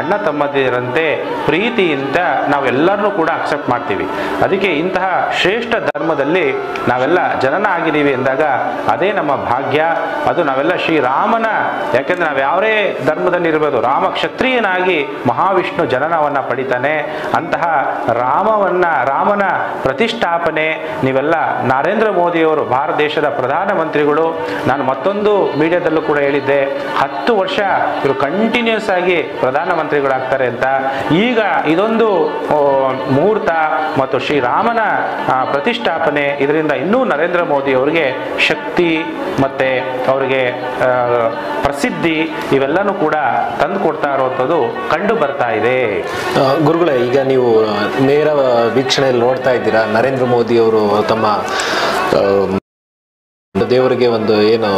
S2: ಅಣ್ಣ ತಮ್ಮದಿರಂತೆ ಪ್ರೀತಿಯಿಂದ ನಾವೆಲ್ಲರನ್ನೂ ಕೂಡ ಅಕ್ಸೆಪ್ಟ್ ಮಾಡ್ತೀವಿ. ಅದಕ್ಕೆ ಇಂತಹ ಶ್ರೇಷ್ಠ ಧರ್ಮದಲ್ಲಿ ನಾವೆಲ್ಲ ಜನನ ಆಗಿದ್ದೀವಿ ಎಂದಾಗ ಅದೇ ನಮ್ಮ ಭಾಗ್ಯ. ಅದು ನಾವೆಲ್ಲ ಶ್ರೀರಾಮನ, ಯಾಕೆಂದ್ರೆ ನಾವು ಯಾವುದೇ ಧರ್ಮದಲ್ಲಿ ಇರ್ಬೋದು, ರಾಮ ಕ್ಷತ್ರಿಯನಾಗಿ ಮಹಾವಿಷ್ಣು ಜನನವನ್ನು ಪಡಿತಾನೆ. ಅಂತಹ ರಾಮನ ಪ್ರತಿಷ್ಠಾಪನೆ ನೀವೆಲ್ಲ ನರೇಂದ್ರ ಮೋದಿಯವರು ಭಾರತ ದೇಶದ ಪ್ರಧಾನಮಂತ್ರಿಗಳು. ನಾನು ಮತ್ತೊಂದು ಮೀಡಿಯಾದಲ್ಲೂ ಕೂಡ ಹೇಳಿದ್ದೆ, 10 ವರ್ಷ ಇವರು ಕಂಟಿನ್ಯೂಸ್ ಆಗಿ ಪ್ರಧಾನಮಂತ್ರಿಗಳಾಗ್ತಾರೆ ಅಂತ. ಈಗ ಇದೊಂದು ಮುಹೂರ್ತ ಮತ್ತು ಶ್ರೀರಾಮನ ಪ್ರತಿಷ್ಠಾಪನೆ, ಇದರಿಂದ ಇನ್ನೂ ನರೇಂದ್ರ ಮೋದಿ ಅವರಿಗೆ ಶಕ್ತಿ ಮತ್ತೆ ಅವರಿಗೆ ಪ್ರಸಿದ್ಧಿ ಇವೆಲ್ಲನೂ ಕೂಡ ತಂದು ಕೊಡ್ತಾ ಇರುವಂಥದ್ದು ಕಂಡು ಬರ್ತಾ ಇದೆ.
S1: ಗುರುಗಳೇ, ಈಗ ನೀವು ನೇರ ವೀಕ್ಷಣೆಯಲ್ಲಿ ನೋಡ್ತಾ ಇದ್ದೀರಾ, ನರೇಂದ್ರ ಮೋದಿ ಅವರು ತಮ್ಮ ದೇವರಿಗೆ ಒಂದು ಏನು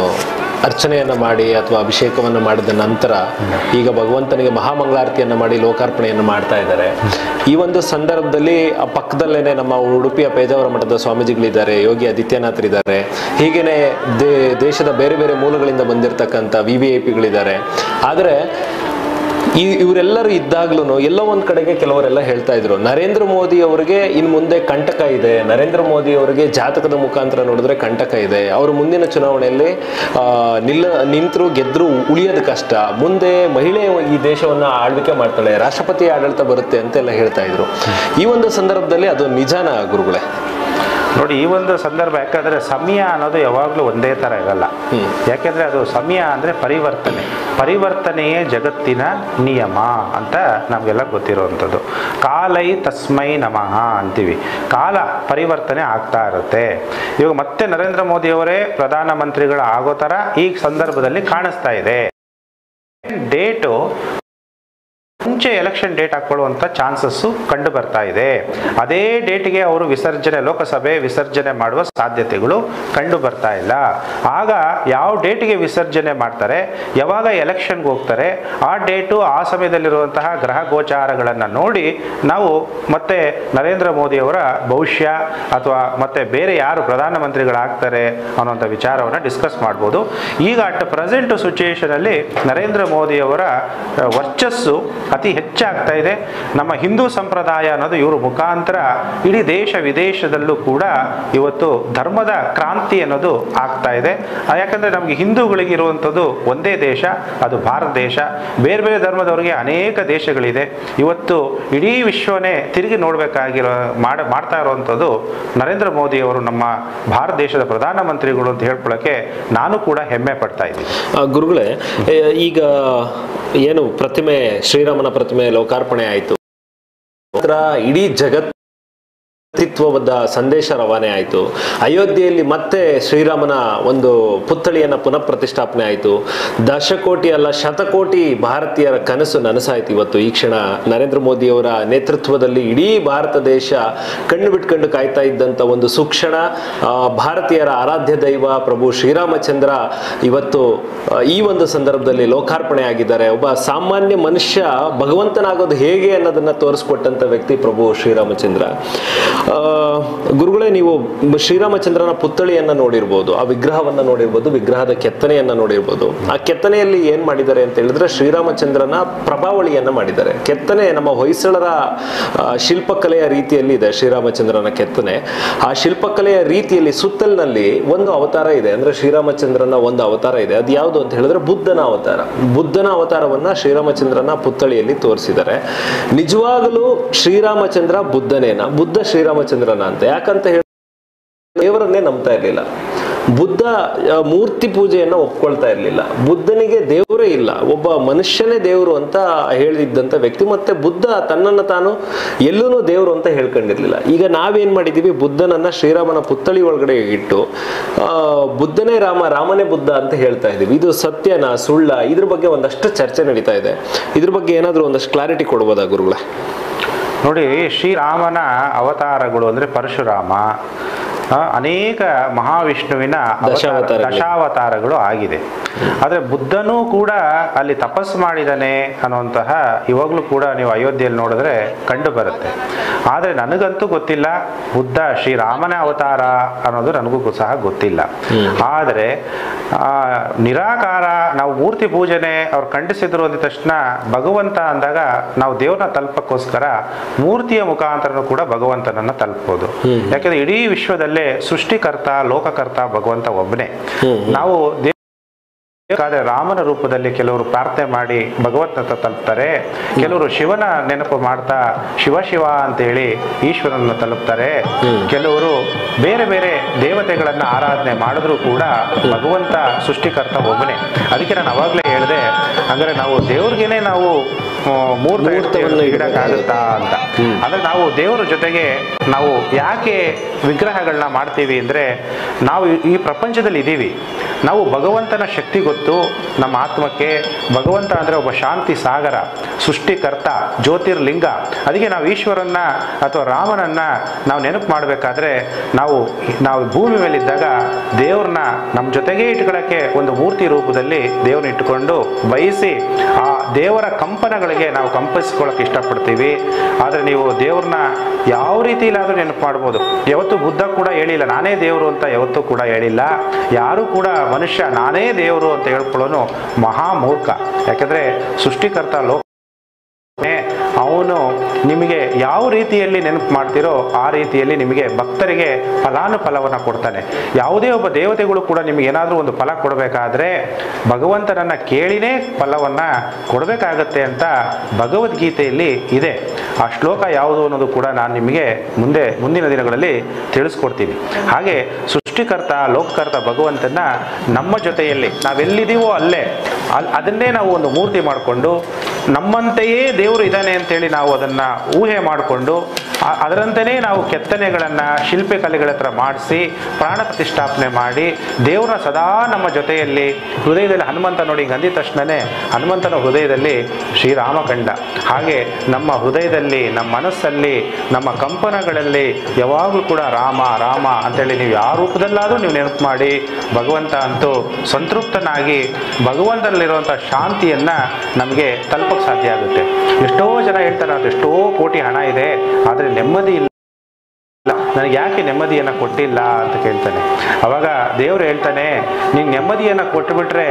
S1: ಅರ್ಚನೆಯನ್ನು ಮಾಡಿ ಅಥವಾ ಅಭಿಷೇಕವನ್ನು ಮಾಡಿದ ನಂತರ ಈಗ ಭಗವಂತನಿಗೆ ಮಹಾಮಂಗಳಾರತಿಯನ್ನು ಮಾಡಿ ಲೋಕಾರ್ಪಣೆಯನ್ನು ಮಾಡ್ತಾ ಇದ್ದಾರೆ. ಈ ಒಂದು ಸಂದರ್ಭದಲ್ಲಿ ಆ ಪಕ್ಕದಲ್ಲೇನೆ ನಮ್ಮ ಉಡುಪಿಯ ಪೇಜಾವರ ಮಠದ ಸ್ವಾಮೀಜಿಗಳಿದ್ದಾರೆ, ಯೋಗಿ ಆದಿತ್ಯನಾಥರಿದ್ದಾರೆ, ಹೀಗೇನೆ ದೇಶದ ಬೇರೆ ಬೇರೆ ಮೂಲಗಳಿಂದ ಬಂದಿರತಕ್ಕಂಥ VVIPಗಳಿದ್ದಾರೆ. ಆದರೆ ಇವರೆಲ್ಲರೂ ಇದ್ದಾಗ್ಲೂ ಎಲ್ಲೋ ಒಂದ್ ಕಡೆಗೆ ಕೆಲವರೆಲ್ಲ ಹೇಳ್ತಾ ಇದ್ರು, ನರೇಂದ್ರ ಮೋದಿ ಅವರಿಗೆ ಇನ್ ಮುಂದೆ ಕಂಟಕ ಇದೆ, ನರೇಂದ್ರ ಮೋದಿ ಅವರಿಗೆ ಜಾತಕದ ಮುಖಾಂತರ ನೋಡಿದ್ರೆ ಕಂಟಕ ಇದೆ, ಅವರು ಮುಂದಿನ ಚುನಾವಣೆಯಲ್ಲಿ ನಿಂತರು ಗೆದ್ರು ಉಳಿಯೋದು ಕಷ್ಟ, ಮುಂದೆ ಮಹಿಳೆ ಈ ದೇಶವನ್ನ ಆಳ್ವಿಕೆ ಮಾಡ್ತಾಳೆ, ರಾಷ್ಟ್ರಪತಿ ಆಡಳಿತ ಬರುತ್ತೆ ಅಂತೆಲ್ಲ ಹೇಳ್ತಾ ಇದ್ರು. ಈ ಒಂದು ಸಂದರ್ಭದಲ್ಲಿ ಅದು ನಿಜಾನ ಗುರುಗಳೇ?
S2: ನೋಡಿ, ಈ ಒಂದು ಸಂದರ್ಭ ಯಾಕಂದ್ರೆ ಸಮಯ ಅನ್ನೋದು ಯಾವಾಗಲೂ ಒಂದೇ ಥರ ಇರಲ್ಲ. ಯಾಕೆಂದ್ರೆ ಅದು ಸಮಯ ಅಂದರೆ ಪರಿವರ್ತನೆಯೇ ಜಗತ್ತಿನ ನಿಯಮ ಅಂತ ನಮಗೆಲ್ಲ ಗೊತ್ತಿರುವಂಥದ್ದು. ಕಾಲೈ ತಸ್ಮೈ ನಮಃ ಅಂತೀವಿ. ಕಾಲ ಪರಿವರ್ತನೆ ಆಗ್ತಾ ಇರುತ್ತೆ. ಇವಾಗ ಮತ್ತೆ ನರೇಂದ್ರ ಮೋದಿ ಅವರೇ ಪ್ರಧಾನಮಂತ್ರಿಗಳು ಆಗೋ ಥರ ಈ ಸಂದರ್ಭದಲ್ಲಿ ಕಾಣಿಸ್ತಾ ಇದೆ. ಡೇಟು ಮುಂಚೆ ಎಲೆಕ್ಷನ್ ಡೇಟ್ ಹಾಕೊಳ್ಳುವಂಥ ಚಾನ್ಸಸ್ಸು ಕಂಡು ಬರ್ತಾ ಇದೆ. ಅದೇ ಡೇಟಿಗೆ ಅವರು ಲೋಕಸಭೆ ವಿಸರ್ಜನೆ ಮಾಡುವ ಸಾಧ್ಯತೆಗಳು ಕಂಡು ಬರ್ತಾ ಇಲ್ಲ. ಆಗ ಯಾವ ಡೇಟಿಗೆ ವಿಸರ್ಜನೆ ಮಾಡ್ತಾರೆ, ಯಾವಾಗ ಎಲೆಕ್ಷನ್ಗೆ ಹೋಗ್ತಾರೆ, ಆ ಡೇಟು ಆ ಸಮಯದಲ್ಲಿರುವಂತಹ ಗ್ರಹ ಗೋಚಾರಗಳನ್ನು ನೋಡಿ ನಾವು ಮತ್ತೆ ನರೇಂದ್ರ ಮೋದಿ ಅವರ ಭವಿಷ್ಯ ಅಥವಾ ಮತ್ತೆ ಬೇರೆ ಯಾರು ಪ್ರಧಾನಮಂತ್ರಿಗಳಾಗ್ತಾರೆ ಅನ್ನುವಂಥ ವಿಚಾರವನ್ನು ಡಿಸ್ಕಸ್ ಮಾಡ್ಬೋದು. ಈಗ ಅಟ್ ಪ್ರೆಸೆಂಟ್ ಸಿಚುಯೇಷನಲ್ಲಿ ನರೇಂದ್ರ ಮೋದಿ ಅವರ ವರ್ಚಸ್ಸು ಅತಿ ಹೆಚ್ಚಾಗ್ತಾ ಇದೆ. ನಮ್ಮ ಹಿಂದೂ ಸಂಪ್ರದಾಯ ಅನ್ನೋದು ಇವರು ಮುಖಾಂತರ ಇಡೀ ದೇಶ ವಿದೇಶದಲ್ಲೂ ಕೂಡ ಇವತ್ತು ಧರ್ಮದ ಕ್ರಾಂತಿ ಅನ್ನೋದು ಆಗ್ತಾ ಇದೆ. ಯಾಕಂದರೆ ನಮಗೆ ಹಿಂದೂಗಳಿಗೆ ಇರುವಂಥದ್ದು ಒಂದೇ ದೇಶ, ಅದು ಭಾರತ ದೇಶ. ಬೇರೆ ಬೇರೆ ಧರ್ಮದವರಿಗೆ ಅನೇಕ ದೇಶಗಳಿದೆ. ಇವತ್ತು ಇಡೀ ವಿಶ್ವನೇ ತಿರುಗಿ ನೋಡಬೇಕಾಗಿರೋ ಮಾಡ್ತಾ ಇರುವಂಥದ್ದು ನರೇಂದ್ರ ಮೋದಿ ಅವರು ನಮ್ಮ ಭಾರತ ದೇಶದ ಪ್ರಧಾನಮಂತ್ರಿಗಳು ಅಂತ ಹೇಳ್ಕೊಳ್ಳೋಕ್ಕೆ ನಾನು ಕೂಡ ಹೆಮ್ಮೆ ಪಡ್ತಾ ಇದ್ದೀನಿ.
S1: ಗುರುಗಳೇ, ಈಗ ಏನು ಪ್ರತಿಮೆ, ಶ್ರೀರಾಮನ ಪ್ರತಿಮೆ ಲೋಕಾರ್ಪಣೆ ಆಯಿತು, ಇಡೀ ಜಗತ್ತಿತ್ವದ ಸಂದೇಶ ರವಾನೆ ಆಯಿತು. ಅಯೋಧ್ಯೆಯಲ್ಲಿ ಮತ್ತೆ ಶ್ರೀರಾಮನ ಒಂದು ಪುತ್ಥಳಿಯನ್ನು ಪುನಃ ಪ್ರತಿಷ್ಠಾಪನೆ ಆಯಿತು. ದಶಕೋಟಿ ಅಲ್ಲ ಶತಕೋಟಿ ಭಾರತೀಯರ ಕನಸು ನನಸಾಯಿತು. ಇವತ್ತು ಈ ಕ್ಷಣ ನರೇಂದ್ರ ಮೋದಿ ಅವರ ನೇತೃತ್ವದಲ್ಲಿ ಇಡೀ ಭಾರತ ದೇಶ ಕಣ್ಣು ಬಿಟ್ಕೊಂಡು ಕಾಯ್ತಾ ಇದ್ದಂಥ ಒಂದು ಸುಕ್ಷಣ. ಭಾರತೀಯರ ಆರಾಧ್ಯ ದೈವ ಪ್ರಭು ಶ್ರೀರಾಮಚಂದ್ರ ಇವತ್ತು ಈ ಒಂದು ಸಂದರ್ಭದಲ್ಲಿ ಲೋಕಾರ್ಪಣೆ ಆಗಿದ್ದಾರೆ. ಒಬ್ಬ ಸಾಮಾನ್ಯ ಮನುಷ್ಯ ಭಗವಂತನಾಗೋದು ಹೇಗೆ ಅನ್ನೋದನ್ನ ತೋರಿಸ್ಕೊಟ್ಟಂತ ವ್ಯಕ್ತಿ ಪ್ರಭು ಶ್ರೀರಾಮಚಂದ್ರ. ಗುರುಗಳೇ, ನೀವು ಶ್ರೀರಾಮಚಂದ್ರನ ಪುತ್ಥಳಿಯನ್ನ ನೋಡಿರ್ಬೋದು, ಆ ವಿಗ್ರಹವನ್ನ ನೋಡಿರ್ಬೋದು, ವಿಗ್ರಹದ ಕೆತ್ತನೆಯನ್ನ ನೋಡಿರ್ಬೋದು. ಆ ಕೆತ್ತನೆಯಲ್ಲಿ ಏನ್ ಮಾಡಿದ್ದಾರೆ ಅಂತ ಹೇಳಿದ್ರೆ ಶ್ರೀರಾಮಚಂದ್ರನ ಪ್ರಭಾವಳಿಯನ್ನ ಮಾಡಿದ್ದಾರೆ. ಕೆತ್ತನೆ ನಮ್ಮ ಹೊಯ್ಸಳರ ಶಿಲ್ಪಕಲೆಯ ರೀತಿಯಲ್ಲಿ ಇದೆ. ಶ್ರೀರಾಮಚಂದ್ರನ ಕೆತ್ತನೆ ಆ ಶಿಲ್ಪಕಲೆಯ ರೀತಿಯಲ್ಲಿ ಸುತ್ತಲಿನಲ್ಲಿ ಒಂದು ಅವತಾರ ಇದೆ, ಅಂದ್ರೆ ಶ್ರೀರಾಮಚಂದ್ರನ ಒಂದು ಅವತಾರ ಇದೆ. ಅದು ಯಾವುದು ಅಂತ ಹೇಳಿದ್ರೆ ಬುದ್ಧನ ಅವತಾರ. ಬುದ್ಧನ ಅವತಾರವನ್ನ ಶ್ರೀರಾಮಚಂದ್ರನ ಪುತ್ಥಳಿಯಲ್ಲಿ ತೋರಿಸಿದ್ದಾರೆ. ನಿಜವಾಗಲೂ ಶ್ರೀರಾಮಚಂದ್ರ ಬುದ್ಧನೇನ, ಬುದ್ಧ ಶ್ರೀರಾಮಚಂದ್ರನ ಅಂತ ಯಾಕಂತ ಹೇಳಿ ದೇವರನ್ನೇ ನಂಬ್ತಾ ಇರಲಿಲ್ಲ. ಬುದ್ಧ ಮೂರ್ತಿ ಪೂಜೆಯನ್ನು ಒಪ್ಕೊಳ್ತಾ ಇರಲಿಲ್ಲ. ಬುದ್ಧನಿಗೆ ದೇವರೇ ಇಲ್ಲ, ಒಬ್ಬ ಮನುಷ್ಯನೇ ದೇವರು ಅಂತ ಹೇಳಿದ್ದಂಥ ವ್ಯಕ್ತಿ. ಮತ್ತೆ ಬುದ್ಧ ತನ್ನನ್ನು ತಾನು ಎಲ್ಲೂ ದೇವರು ಅಂತ ಹೇಳ್ಕೊಂಡಿರ್ಲಿಲ್ಲ. ಈಗ ನಾವೇನ್ ಮಾಡಿದೀವಿ, ಬುದ್ಧನನ್ನ ಶ್ರೀರಾಮನ ಪುತ್ಥಳಿ ಒಳಗಡೆ ಇಟ್ಟು ಬುದ್ಧನೇ ರಾಮ, ರಾಮನೇ ಬುದ್ಧ ಅಂತ ಹೇಳ್ತಾ ಇದೀವಿ. ಇದು ಸತ್ಯನಾ ಸುಳ್ಳ? ಇದ್ರ ಬಗ್ಗೆ ಒಂದಷ್ಟು ಚರ್ಚೆ ನಡೀತಾ ಇದೆ. ಇದ್ರ ಬಗ್ಗೆ ಏನಾದರೂ ಒಂದಷ್ಟು ಕ್ಲಾರಿಟಿ ಕೊಡ್ಬೋದಾ ಗುರುಗಳೇ?
S2: ನೋಡಿ, ಶ್ರೀರಾಮನ ಅವತಾರಗಳು ಅಂದರೆ ಪರಶುರಾಮ, ಅನೇಕ ಮಹಾವಿಷ್ಣುವಿನ ದಶಾವತಾರಗಳು ಆಗಿದೆ. ಆದರೆ ಬುದ್ಧನೂ ಕೂಡ ಅಲ್ಲಿ ತಪಸ್ಸು ಮಾಡಿದಾನೆ ಅನ್ನುವಂತಹ ಇವಾಗಲೂ ಕೂಡ ನೀವು ಅಯೋಧ್ಯೆಯಲ್ಲಿ ನೋಡಿದ್ರೆ ಕಂಡು ಬರುತ್ತೆ. ಆದರೆ ನನಗಂತೂ ಗೊತ್ತಿಲ್ಲ ಬುದ್ಧ ಶ್ರೀರಾಮನ ಅವತಾರ ಅನ್ನೋದು ನನಗೂ ಸಹ ಗೊತ್ತಿಲ್ಲ. ಆದರೆ ನಿರಾಕಾರ ನಾವು ಮೂರ್ತಿ ಪೂಜನೆ ಅವ್ರು ಖಂಡಿಸಿದ್ರು ಅಂದ ತಕ್ಷಣ ಭಗವಂತ ಅಂದಾಗ ನಾವು ದೇವ್ರನ್ನ ತಲುಪಕ್ಕೋಸ್ಕರ ಮೂರ್ತಿಯ ಮುಖಾಂತರನೂ ಕೂಡ ಭಗವಂತನನ್ನ ತಲುಪಬಹುದು. ಯಾಕಂದ್ರೆ ಇಡೀ ವಿಶ್ವದಲ್ಲೇ ಸೃಷ್ಟಿಕರ್ತ ಲೋಕಕರ್ತ ಭಗವಂತ ಒಬ್ಬನೇ. ನಾವು ರಾಮನ ರೂಪದಲ್ಲಿ ಕೆಲವರು ಪ್ರಾರ್ಥನೆ ಮಾಡಿ ಭಗವಂತನ ತಲುಪ್ತಾರೆ, ಕೆಲವರು ಶಿವನ ನೆನಪು ಮಾಡ್ತಾ ಶಿವ ಶಿವ ಅಂತೇಳಿ ಈಶ್ವರನ ತಲುಪ್ತಾರೆ, ಕೆಲವರು ಬೇರೆ ಬೇರೆ ದೇವತೆಗಳನ್ನ ಆರಾಧನೆ ಮಾಡಿದ್ರು ಕೂಡ ಭಗವಂತ ಸೃಷ್ಟಿಕರ್ತ ಒಬ್ಬನೇ. ಅದಕ್ಕೆ ನಾನು ಅವಾಗಲೇ ಹೇಳಿದೆ, ಅಂದ್ರೆ ನಾವು ದೇವ್ರಿಗೇನೆ ನಾವು ಮೂರ್ತವನ್ನು ಇಡಕ್ಕಾಗುತ್ತಾ ಅಂತ. ಅಂದ್ರೆ ನಾವು ದೇವರ ಜೊತೆಗೆ ನಾವು ಯಾಕೆ ವಿಗ್ರಹಗಳನ್ನ ಮಾಡ್ತೀವಿ ಅಂದ್ರೆ, ನಾವು ಈ ಪ್ರಪಂಚದಲ್ಲಿ ಇದ್ದೀವಿ, ನಾವು ಭಗವಂತನ ಶಕ್ತಿ ಗೊತ್ತು ನಮ್ಮ ಆತ್ಮಕ್ಕೆ. ಭಗವಂತ ಅಂದ್ರೆ ಒಬ್ಬ ಶಾಂತಿ ಸಾಗರ, ಸೃಷ್ಟಿಕರ್ತ, ಜ್ಯೋತಿರ್ಲಿಂಗ. ಅದಕ್ಕೆ ನಾವು ಈಶ್ವರನ್ನ ಅಥವಾ ರಾಮನನ್ನ ನಾವು ನೆನಪು ಮಾಡಬೇಕಾದ್ರೆ ನಾವು ಭೂಮಿ ಮೇಲಿದ್ದಾಗ ದೇವ್ರನ್ನ ನಮ್ಮ ಜೊತೆಗೆ ಇಟ್ಕೊಳ್ಳೋಕ್ಕೆ ಒಂದು ಮೂರ್ತಿ ರೂಪದಲ್ಲಿ ದೇವ್ರನ್ನ ಇಟ್ಕೊಂಡು ಬಯಸಿ ಆ ದೇವರ ಕಂಪನಗಳಿಗೆ ನಾವು ಕಂಪಿಸ್ಕೊಳ್ಳೋಕೆ ಇಷ್ಟಪಡ್ತೀವಿ. ಆದರೆ ನೀವು ದೇವ್ರನ್ನ ಯಾವ ರೀತಿಯಿಲ್ಲಾದ್ರೂ ನೆನಪು ಮಾಡ್ಬೋದು. ಯಾವತ್ತೂ ಬುದ್ಧ ಕೂಡ ಹೇಳಿಲ್ಲ ನಾನೇ ದೇವರು ಅಂತ, ಯಾವತ್ತೂ ಕೂಡ ಹೇಳಿಲ್ಲ. ಯಾರು ಕೂಡ ಮನುಷ್ಯ ನಾನೇ ದೇವರು ಅಂತ ಹೇಳ್ಕೊಳ್ಳೋನು ಮಹಾಮೂರ್ಖ. ಯಾಕಂದ್ರೆ ಸೃಷ್ಟಿಕರ್ತ ಲೋಕ ಅವನು ನಿಮಗೆ ಯಾವ ರೀತಿಯಲ್ಲಿ ನೆನಪು ಮಾಡ್ತೀರೋ ಆ ರೀತಿಯಲ್ಲಿ ನಿಮಗೆ ಭಕ್ತರಿಗೆ ಫಲಾನುಫಲವನ್ನು ಕೊಡ್ತಾನೆ. ಯಾವುದೇ ಒಬ್ಬ ದೇವತೆಗಳು ಕೂಡ ನಿಮಗೆ ಏನಾದರೂ ಒಂದು ಫಲ ಕೊಡಬೇಕಾದ್ರೆ ಭಗವಂತನನ್ನ ಕೇಳಿನೇ ಫಲವನ್ನ ಕೊಡಬೇಕಾಗತ್ತೆ ಅಂತ ಭಗವದ್ಗೀತೆಯಲ್ಲಿ ಇದೆ. ಆ ಶ್ಲೋಕ ಯಾವುದು ಅನ್ನೋದು ಕೂಡ ನಾನು ನಿಮಗೆ ಮುಂದಿನ ದಿನಗಳಲ್ಲಿ ತಿಳಿಸ್ಕೊಡ್ತೀನಿ. ಹಾಗೆ ಸೃಷ್ಟಿಕರ್ತ ಲೋಕಕರ್ತ ಭಗವಂತನ ನಮ್ಮ ಜೊತೆಯಲ್ಲಿ ನಾವೆಲ್ಲಿದ್ದೀವೋ ಅಲ್ಲೇ ಅದನ್ನೇ ನಾವು ಒಂದು ಮೂರ್ತಿ ಮಾಡಿಕೊಂಡು ನಮ್ಮಂತೆಯೇ ದೇವರು ಇದ್ದಾನೆ ಅಂತೇಳಿ ನಾವು ಅದನ್ನು ಊಹೆ ಮಾಡಿಕೊಂಡು ಅದರಂತೆಯೇ ನಾವು ಕೆತ್ತನೆಗಳನ್ನು ಶಿಲ್ಪಕಲೆಗಳ ಹತ್ರ ಮಾಡಿಸಿ ಪ್ರಾಣ ಪ್ರತಿಷ್ಠಾಪನೆ ಮಾಡಿ ದೇವ್ರನ್ನ ಸದಾ ನಮ್ಮ ಜೊತೆಯಲ್ಲಿ ಹೃದಯದಲ್ಲಿ ಹನುಮಂತ ನೋಡಿ ಅಂದಿದ ತಕ್ಷಣವೇ ಹನುಮಂತನ ಹೃದಯದಲ್ಲಿ ಶ್ರೀರಾಮ ಕಂಡ. ಹಾಗೆ ನಮ್ಮ ಹೃದಯದಲ್ಲಿ ನಮ್ಮ ಮನಸ್ಸಲ್ಲಿ ನಮ್ಮ ಕಂಪನಗಳಲ್ಲಿ ಯಾವಾಗಲೂ ಕೂಡ ರಾಮ ರಾಮ ಅಂತೇಳಿ ನೀವು ಯಾವ ರೂಪದಲ್ಲಾದರೂ ನೀವು ನೆನಪು ಮಾಡಿ ಭಗವಂತ ಅಂತೂ ಸಂತೃಪ್ತನಾಗಿ ಭಗವಂತನಲ್ಲಿರುವಂಥ ಶಾಂತಿಯನ್ನು ನಮಗೆ ತಲುಪಕ್ಕೆ ಸಾಧ್ಯ ಆಗುತ್ತೆ. ಎಷ್ಟೋ ಜನ ಹೇಳ್ತಾರೆ ಅದು ಎಷ್ಟೋ ಕೋಟಿ ಹಣ ಇದೆ ಆದರೆ ನೆಮ್ಮದಿ ಇಲ್ಲ, ನನಗೆ ಯಾಕೆ ನೆಮ್ಮದಿಯನ್ನು ಕೊಟ್ಟಿಲ್ಲ ಅಂತ ಕೇಳ್ತಾನೆ. ಅವಾಗ ದೇವರು ಹೇಳ್ತಾನೆ, ನೀನು ನೆಮ್ಮದಿಯನ್ನು ಕೊಟ್ಟುಬಿಟ್ರೆ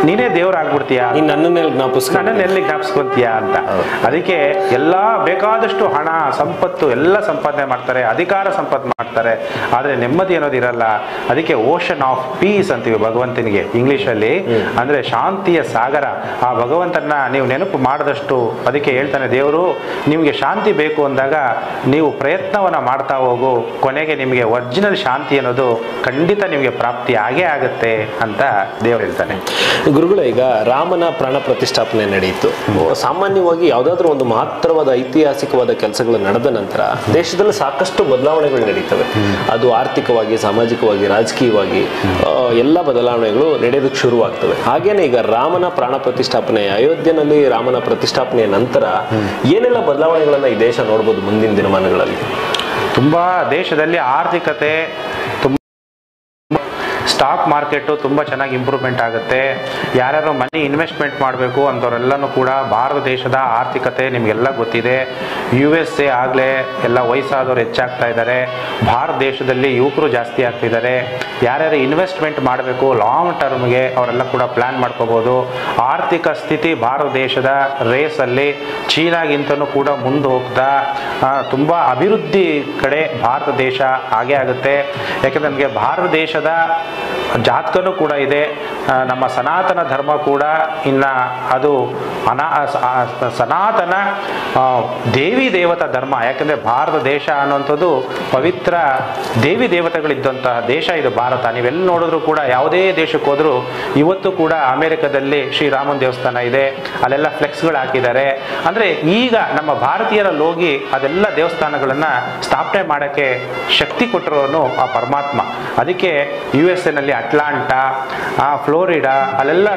S2: ನೀನೇ ದೇವರಾಗ್ಬಿಡ್ತೀಯಾ, ನನ್ನೆಲ್ಲಿ ಜ್ಞಾಪಿಸ್ಕೊಂತೀಯಾ ಅಂತ. ಅದಕ್ಕೆ ಎಲ್ಲ ಬೇಕಾದಷ್ಟು ಹಣ ಸಂಪತ್ತು ಎಲ್ಲ ಸಂಪಾದನೆ ಮಾಡ್ತಾರೆ, ಅಧಿಕಾರ ಸಂಪಾದನೆ ಮಾಡ್ತಾರೆ, ಆದರೆ ನೆಮ್ಮದಿ ಅನ್ನೋದು ಇರಲ್ಲ. ಅದಕ್ಕೆ ಓಷನ್ ಆಫ್ ಪೀಸ್ ಅಂತೀವಿ ಭಗವಂತನಿಗೆ ಇಂಗ್ಲಿಷಲ್ಲಿ, ಅಂದ್ರೆ ಶಾಂತಿಯ ಸಾಗರ. ಆ ಭಗವಂತನ ನೀವು ನೆನಪು ಮಾಡಿದಷ್ಟು ಅದಕ್ಕೆ ಹೇಳ್ತಾನೆ ದೇವರು, ನಿಮಗೆ ಶಾಂತಿ ಬೇಕು ಅಂದಾಗ ನೀವು ಪ್ರಯತ್ನವನ್ನ ಮಾಡ್ತಾ ಹೋಗು, ಕೊನೆಗೆ ನಿಮಗೆ ಒರಿಜಿನಲ್ ಶಾಂತಿ ಅನ್ನೋದು ಖಂಡಿತ ನಿಮಗೆ ಪ್ರಾಪ್ತಿ ಆಗೇ ಆಗುತ್ತೆ ಅಂತ ದೇವರು ಹೇಳ್ತಾನೆ.
S1: ಗುರುಗಳೇ, ಈಗ ರಾಮನ ಪ್ರಾಣ ಪ್ರತಿಷ್ಠಾಪನೆ ನಡೆಯಿತು. ಸಾಮಾನ್ಯವಾಗಿ ಯಾವುದಾದ್ರೂ ಒಂದು ಮಹತ್ತರವಾದ ಐತಿಹಾಸಿಕವಾದ ಕೆಲಸಗಳು ನಡೆದ ನಂತರ ದೇಶದಲ್ಲಿ ಸಾಕಷ್ಟು ಬದಲಾವಣೆಗಳು ನಡೀತವೆ. ಅದು ಆರ್ಥಿಕವಾಗಿ, ಸಾಮಾಜಿಕವಾಗಿ, ರಾಜಕೀಯವಾಗಿ ಎಲ್ಲ ಬದಲಾವಣೆಗಳು ನಡೆಯೋದಕ್ಕೆ ಶುರುವಾಗ್ತವೆ. ಹಾಗೇನೆ ಈಗ ರಾಮನ ಪ್ರಾಣ ಪ್ರತಿಷ್ಠಾಪನೆ, ಅಯೋಧ್ಯೆಯಲ್ಲಿ ರಾಮನ ಪ್ರತಿಷ್ಠಾಪನೆಯ ನಂತರ ಏನೆಲ್ಲ ಬದಲಾವಣೆಗಳನ್ನ ಈ ದೇಶ ನೋಡ್ಬೋದು ಮುಂದಿನ ದಿನಮಾನಗಳಲ್ಲಿ?
S2: ತುಂಬಾ ದೇಶದಲ್ಲಿ ಆರ್ಥಿಕತೆ, ಸ್ಟಾಕ್ ಮಾರ್ಕೆಟು ತುಂಬ ಚೆನ್ನಾಗಿ ಇಂಪ್ರೂವ್ಮೆಂಟ್ ಆಗುತ್ತೆ. ಯಾರ್ಯಾರು ಮನಿ ಇನ್ವೆಸ್ಟ್ಮೆಂಟ್ ಮಾಡಬೇಕು ಅಂಥವರೆಲ್ಲನೂ ಕೂಡ ಭಾರತ ದೇಶದ ಆರ್ಥಿಕತೆ ನಿಮಗೆಲ್ಲ ಗೊತ್ತಿದೆ. USA ಆಗಲೇ ಎಲ್ಲ ವಯಸ್ಸಾದವರು ಹೆಚ್ಚಾಗ್ತಾ ಇದ್ದಾರೆ, ಭಾರತ ದೇಶದಲ್ಲಿ ಯುವಕರು ಜಾಸ್ತಿ ಆಗ್ತಿದ್ದಾರೆ. ಯಾರ್ಯಾರು ಇನ್ವೆಸ್ಟ್ಮೆಂಟ್ ಮಾಡಬೇಕು ಲಾಂಗ್ ಟರ್ಮ್ಗೆ ಅವರೆಲ್ಲ ಕೂಡ ಪ್ಲ್ಯಾನ್ ಮಾಡ್ಕೋಬೋದು. ಆರ್ಥಿಕ ಸ್ಥಿತಿ ಭಾರತ ದೇಶದ ರೇಸಲ್ಲಿ ಚೀನಾಗಿಂತನೂ ಕೂಡ ಮುಂದೆ ಹೋಗ್ತಾ ತುಂಬ ಅಭಿವೃದ್ಧಿ ಕಡೆ ಭಾರತ ದೇಶ ಆಗೇ ಆಗುತ್ತೆ. ಯಾಕೆಂದರೆ ನಮಗೆ ಭಾರತ ದೇಶದ ಜಾತಕನೂ ಕೂಡ ಇದೆ. ನಮ್ಮ ಸನಾತನ ಧರ್ಮ ಕೂಡ ಇನ್ನು ಅದು ಸನಾತನ ದೇವಿ ದೇವತಾ ಧರ್ಮ. ಯಾಕಂದರೆ ಭಾರತ ದೇಶ ಅನ್ನುವಂಥದ್ದು ಪವಿತ್ರ ದೇವಿ ದೇವತೆಗಳಿದ್ದಂತಹ ದೇಶ ಇದು ಭಾರತ. ನೀವೆಲ್ಲಿ ನೋಡಿದ್ರು ಕೂಡ ಯಾವುದೇ ದೇಶಕ್ಕೆ ಹೋದರೂ ಇವತ್ತು ಕೂಡ ಅಮೆರಿಕದಲ್ಲಿ ಶ್ರೀರಾಮನ ದೇವಸ್ಥಾನ ಇದೆ, ಅಲ್ಲೆಲ್ಲ ಫ್ಲೆಕ್ಸ್ಗಳು ಹಾಕಿದ್ದಾರೆ. ಅಂದರೆ ಈಗ ನಮ್ಮ ಭಾರತೀಯರಲ್ಲಿ ಹೋಗಿ ಅದೆಲ್ಲ ದೇವಸ್ಥಾನಗಳನ್ನು ಸ್ಥಾಪನೆ ಮಾಡೋಕ್ಕೆ ಶಕ್ತಿ ಕೊಟ್ಟಿರೋನು ಆ ಪರಮಾತ್ಮ. ಅದಕ್ಕೆ USA ನಲ್ಲಿ ಅಟ್ಲಾಂಟಾ, ಫ್ಲೋರಿಡಾ ಅಲ್ಲೆಲ್ಲ